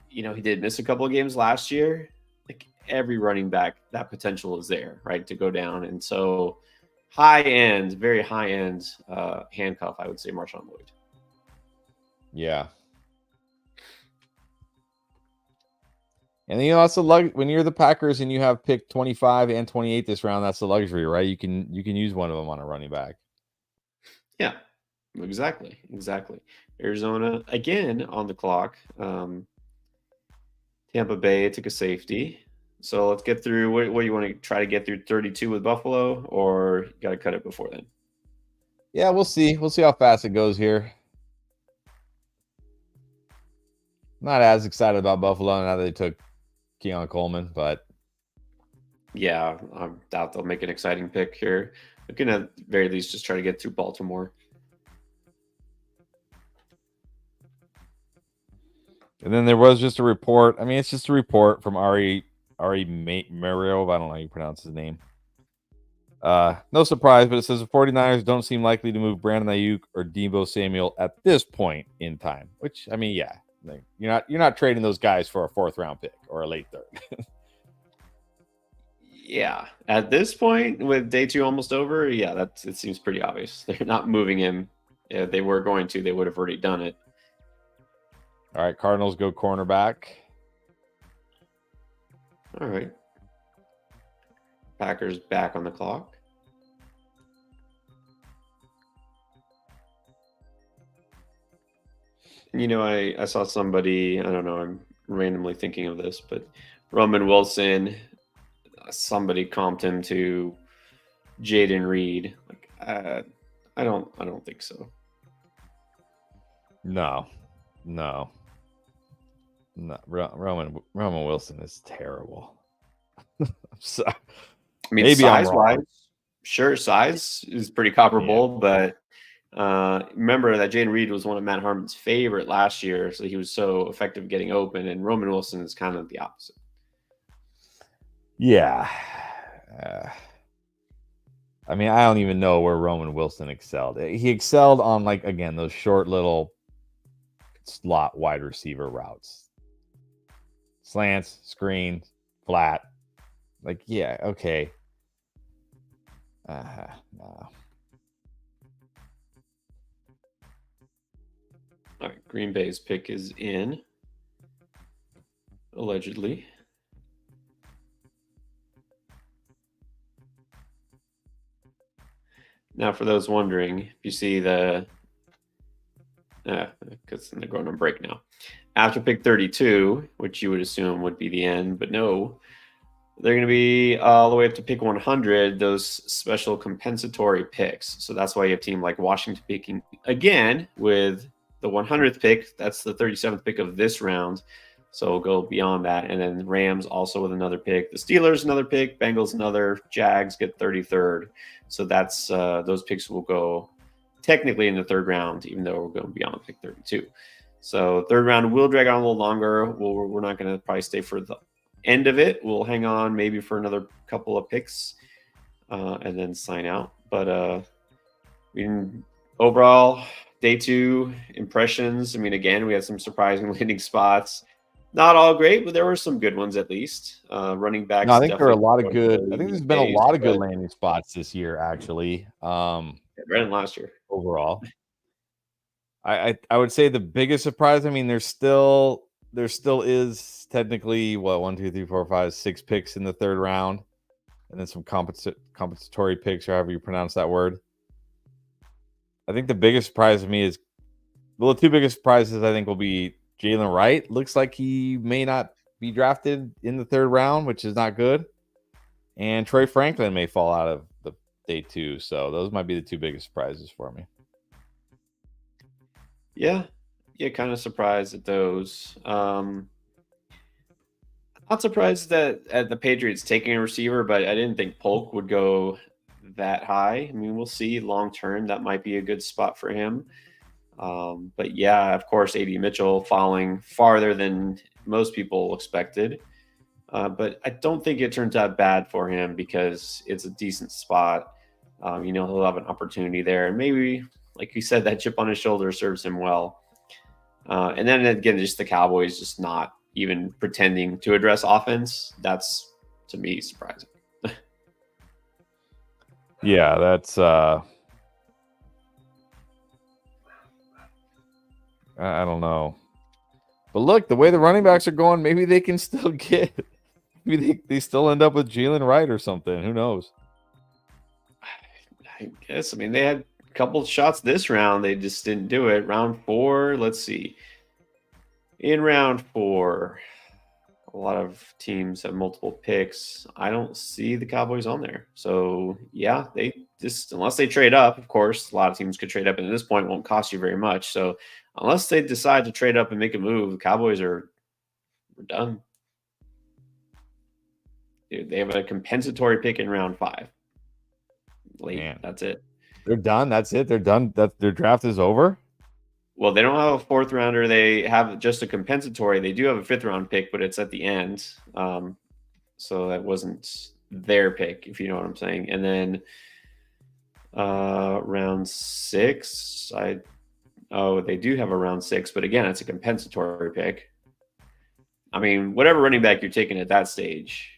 Speaker 1: he did miss a couple of games last year. Like every running back, that potential is there, right, to go down. And so very high end handcuff, I would say, Marshawn Lloyd.
Speaker 2: Yeah. And that's when you're the Packers and you have picked 25 and 28 this round, that's the luxury, right? You can use one of them on a running back.
Speaker 1: Yeah, exactly. Arizona again on the clock. Tampa Bay took a safety. So let's get through what you want to try to get through 32 with Buffalo, or you got to cut it before then?
Speaker 2: Yeah, we'll see. We'll see how fast it goes here. Not as excited about Buffalo now that they took Keon Coleman, but
Speaker 1: yeah, I doubt they'll make an exciting pick here. We can at the very least just try to get through Baltimore.
Speaker 2: And then there was just a report. I mean, it's just a report from Ari Mario. I don't know how you pronounce his name. No surprise, but it says the 49ers don't seem likely to move Brandon Ayuk or Deebo Samuel at this point in time. Which, I mean, yeah, you're not trading those guys for a 4th round pick or a late 3rd.
Speaker 1: Yeah, at this point, with day 2 almost over, yeah, it seems pretty obvious. They're not moving him. If they were going to, they would have already done it.
Speaker 2: All right, Cardinals go cornerback.
Speaker 1: All right. Packers back on the clock. I saw somebody, I don't know, I'm randomly thinking of this, but Roman Wilson, somebody comped him to Jaden Reed. Like, I don't think so.
Speaker 2: No. Roman Wilson is terrible. So,
Speaker 1: I mean,
Speaker 2: maybe I'm
Speaker 1: size
Speaker 2: wrong.
Speaker 1: wise, sure, size is pretty comparable, but remember that Jaden Reed was one of Matt Harmon's favorite last year, so he was so effective getting open, and Roman Wilson is kind of the opposite.
Speaker 2: Yeah. I mean, I don't even know where Roman Wilson excelled. He excelled on, like, again, those short little slot wide receiver routes. Slants, screen, flat. Like, yeah, okay. No.
Speaker 1: All right, Green Bay's pick is in, allegedly. Now, for those wondering, if you see because they're going on break now. After pick 32, which you would assume would be the end, but no, they're going to be all the way up to pick 100, those special compensatory picks. So that's why you have a team like Washington picking again with the 100th pick. That's the 37th pick of this round. So we'll go beyond that. And then Rams also with another pick. The Steelers, another pick. Bengals, another. Jags get 33rd. So that's those picks will go technically in the third round, even though we're going beyond pick 32. So third round will drag on a little longer. We're not going to probably stay for the end of it. We'll hang on maybe for another couple of picks and then sign out. But overall, day 2 impressions. I mean, again, we had some surprising landing spots. Not all great, but there were some good ones at least. Running backs.
Speaker 2: No, I think there are a lot of good. I think there's been a lot of good landing spots this year, actually.
Speaker 1: Better than last year
Speaker 2: overall. I would say the biggest surprise. I mean, there still is technically 1, 2, 3, 4, 5, 6 picks in the third round, and then some compensatory picks, or however you pronounce that word. I think the biggest surprise to me is, well, the two biggest surprises I think will be Jalen Wright. Looks like he may not be drafted in the third round, which is not good. And Troy Franklin may fall out of the day 2. So those might be the two biggest surprises for me.
Speaker 1: Yeah, kind of surprised at those. Not surprised that at the Patriots taking a receiver, but I didn't think Polk would go that high. I mean, we'll see long term. That might be a good spot for him. But yeah, of course, A.D. Mitchell falling farther than most people expected. But I don't think it turns out bad for him because it's a decent spot. He'll have an opportunity there. And maybe, like you said, that chip on his shoulder serves him well. And then again, just the Cowboys just not even pretending to address offense. That's, to me, surprising.
Speaker 2: Yeah, that's I don't know. But look, the way the running backs are going, maybe they can still get maybe they still end up with Jalen Wright or something. Who knows?
Speaker 1: I guess. I mean, they had a couple of shots this round. They just didn't do it. Round 4, let's see. In round 4, a lot of teams have multiple picks. I don't see the Cowboys on there. So, yeah, they just, unless they trade up, of course, a lot of teams could trade up, and at this point, it won't cost you very much. So, unless they decide to trade up and make a move, the Cowboys are done. Dude, they have a compensatory pick in round 5. Late. Man. That's it.
Speaker 2: They're done. That's it. They're done. Their draft is over.
Speaker 1: Well, they don't have a 4th rounder. They have just a compensatory. They do have a 5th round pick, but it's at the end. So that wasn't their pick, if you know what I'm saying. And then round 6, they do have a round 6, but again, it's a compensatory pick. I mean, whatever running back you're taking at that stage,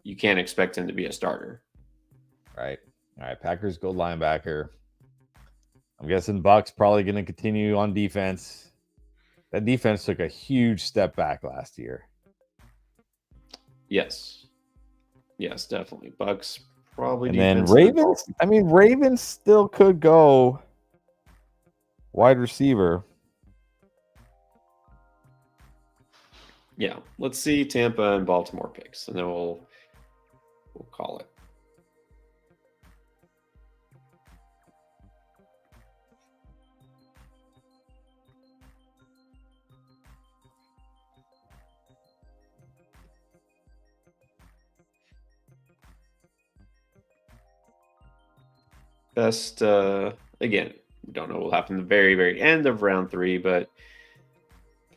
Speaker 1: you can't expect him to be a starter.
Speaker 2: Right. All right. Packers go linebacker. I'm guessing Bucks probably going to continue on defense. That defense took a huge step back last year.
Speaker 1: Yes, definitely. Bucks probably.
Speaker 2: And then Ravens. I mean, Ravens still could go wide receiver.
Speaker 1: Yeah, let's see Tampa and Baltimore picks, and then we'll call it. Best, again, we don't know what will happen at the very, very end of round 3, but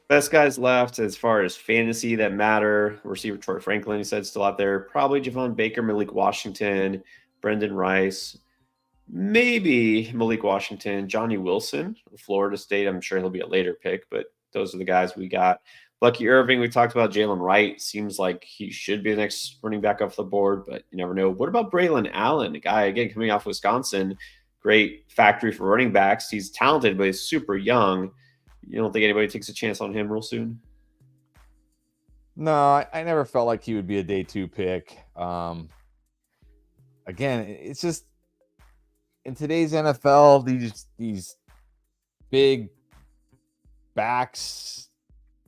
Speaker 1: best guys left as far as fantasy that matter. Receiver Troy Franklin, he said, still out there. Probably Javon Baker, Malik Washington, Brendan Rice, maybe Malik Washington, Johnny Wilson, Florida State. I'm sure he'll be a later pick, but those are the guys we got. Bucky Irving, we talked about. Jalen Wright seems like he should be the next running back off the board, but you never know. What about Braylon Allen, a guy, again, coming off Wisconsin? Great factory for running backs. He's talented, but he's super young. You don't think anybody takes a chance on him real soon?
Speaker 2: No, I never felt like he would be a day 2 pick. Again, it's just in today's NFL, these big backs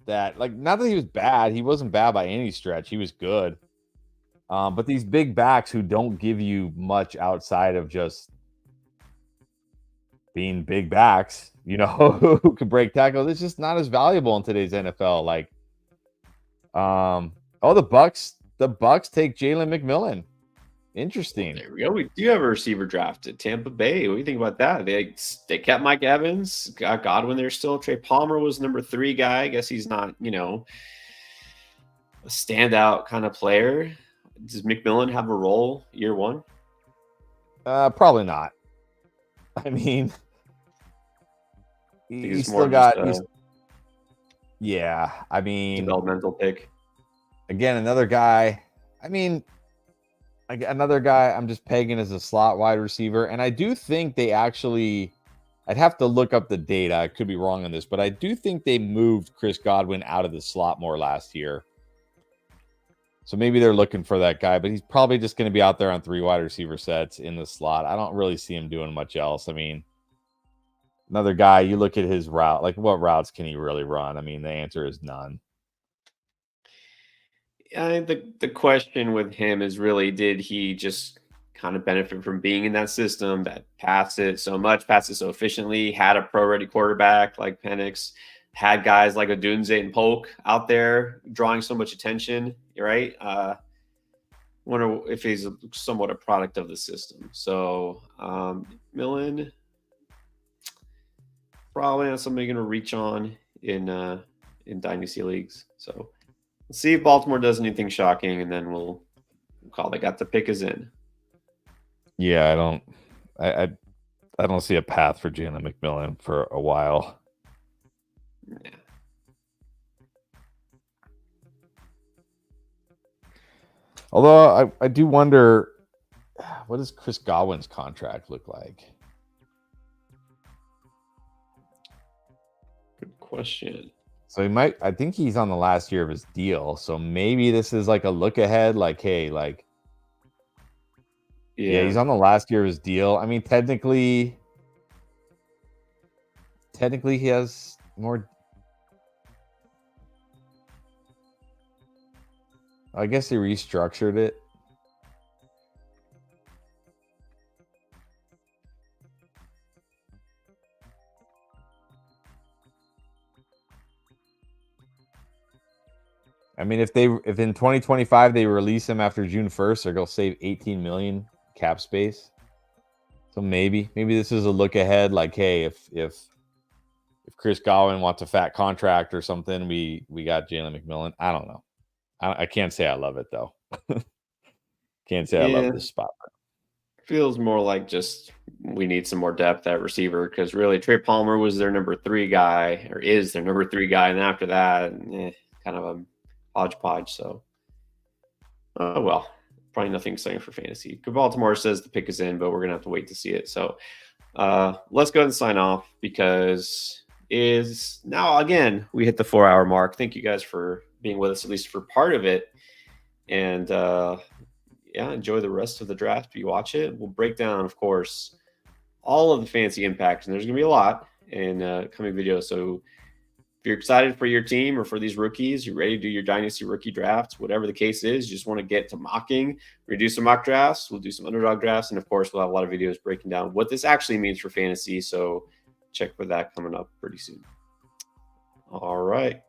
Speaker 2: that, like, not that he was bad. He wasn't bad by any stretch. He was good. But these big backs who don't give you much outside of just being big backs, you know, who can break tackles, it's just not as valuable in today's NFL. Like, the Bucks take Jalen McMillan. Interesting.
Speaker 1: There we go. We do have a receiver drafted. Tampa Bay. What do you think about that? They kept Mike Evans, got Godwin there still. Trey Palmer was number 3 guy. I guess he's not, a standout kind of player. Does McMillan have a role year 1?
Speaker 2: Probably not. I mean, he's still got. Yeah, I mean,
Speaker 1: developmental pick.
Speaker 2: Again, another guy. I mean, another guy I'm just pegging as a slot wide receiver, and I do think they actually. I'd have to look up the data. I could be wrong on this, but I do think they moved Chris Godwin out of the slot more last year. So maybe they're looking for that guy, but he's probably just going to be out there on 3 wide receiver sets in the slot. I don't really see him doing much else. I mean, another guy, you look at his route, like what routes can he really run? I mean, the answer is none.
Speaker 1: The question with him is really, did he just kind of benefit from being in that system that passed it so much, passed it so efficiently, had a pro-ready quarterback like Penix, had guys like Odunze and Polk out there drawing so much attention, right? Wonder if he's somewhat a product of the system. So Millen, probably not somebody going to reach on in Dynasty leagues. So let's see if Baltimore does anything shocking, and then we'll call they got the pick is in.
Speaker 2: Yeah, I don't see a path for Jalen McMillan for a while.
Speaker 1: Yeah.
Speaker 2: Although I do wonder, what does Chris Godwin's contract look like?
Speaker 1: Good question.
Speaker 2: So I think he's on the last year of his deal. So maybe this is like a look ahead, like, hey, like, yeah, he's on the last year of his deal. I mean, technically he has more. I guess he restructured it. I mean, if in 2025 they release him after June 1st, they're going to save $18 million cap space. So maybe this is a look ahead. Like, hey, if Chris Godwin wants a fat contract or something, we got Jalen McMillan. I don't know. I can't say I love it though. Can't say I love this spot.
Speaker 1: Feels more like just we need some more depth at receiver, because really Trey Palmer was their number 3 guy, or is their number 3 guy, and after that, kind of a hodgepodge. So, well, probably nothing exciting for fantasy. Baltimore says the pick is in, but we're gonna have to wait to see it. So, let's go ahead and sign off, because is now again we hit the 4-hour mark. Thank you guys for being with us, at least for part of it, and enjoy the rest of the draft if you watch it. We'll break down, of course, all of the fantasy impacts, and there's gonna be a lot in coming videos. So If you're excited for your team or for these rookies, you're ready to do your dynasty rookie drafts, whatever the case is, you just want to get to mocking, we do some mock drafts, we'll do some underdog drafts, and of course, we'll have a lot of videos breaking down what this actually means for fantasy. So check for that coming up pretty soon. All right.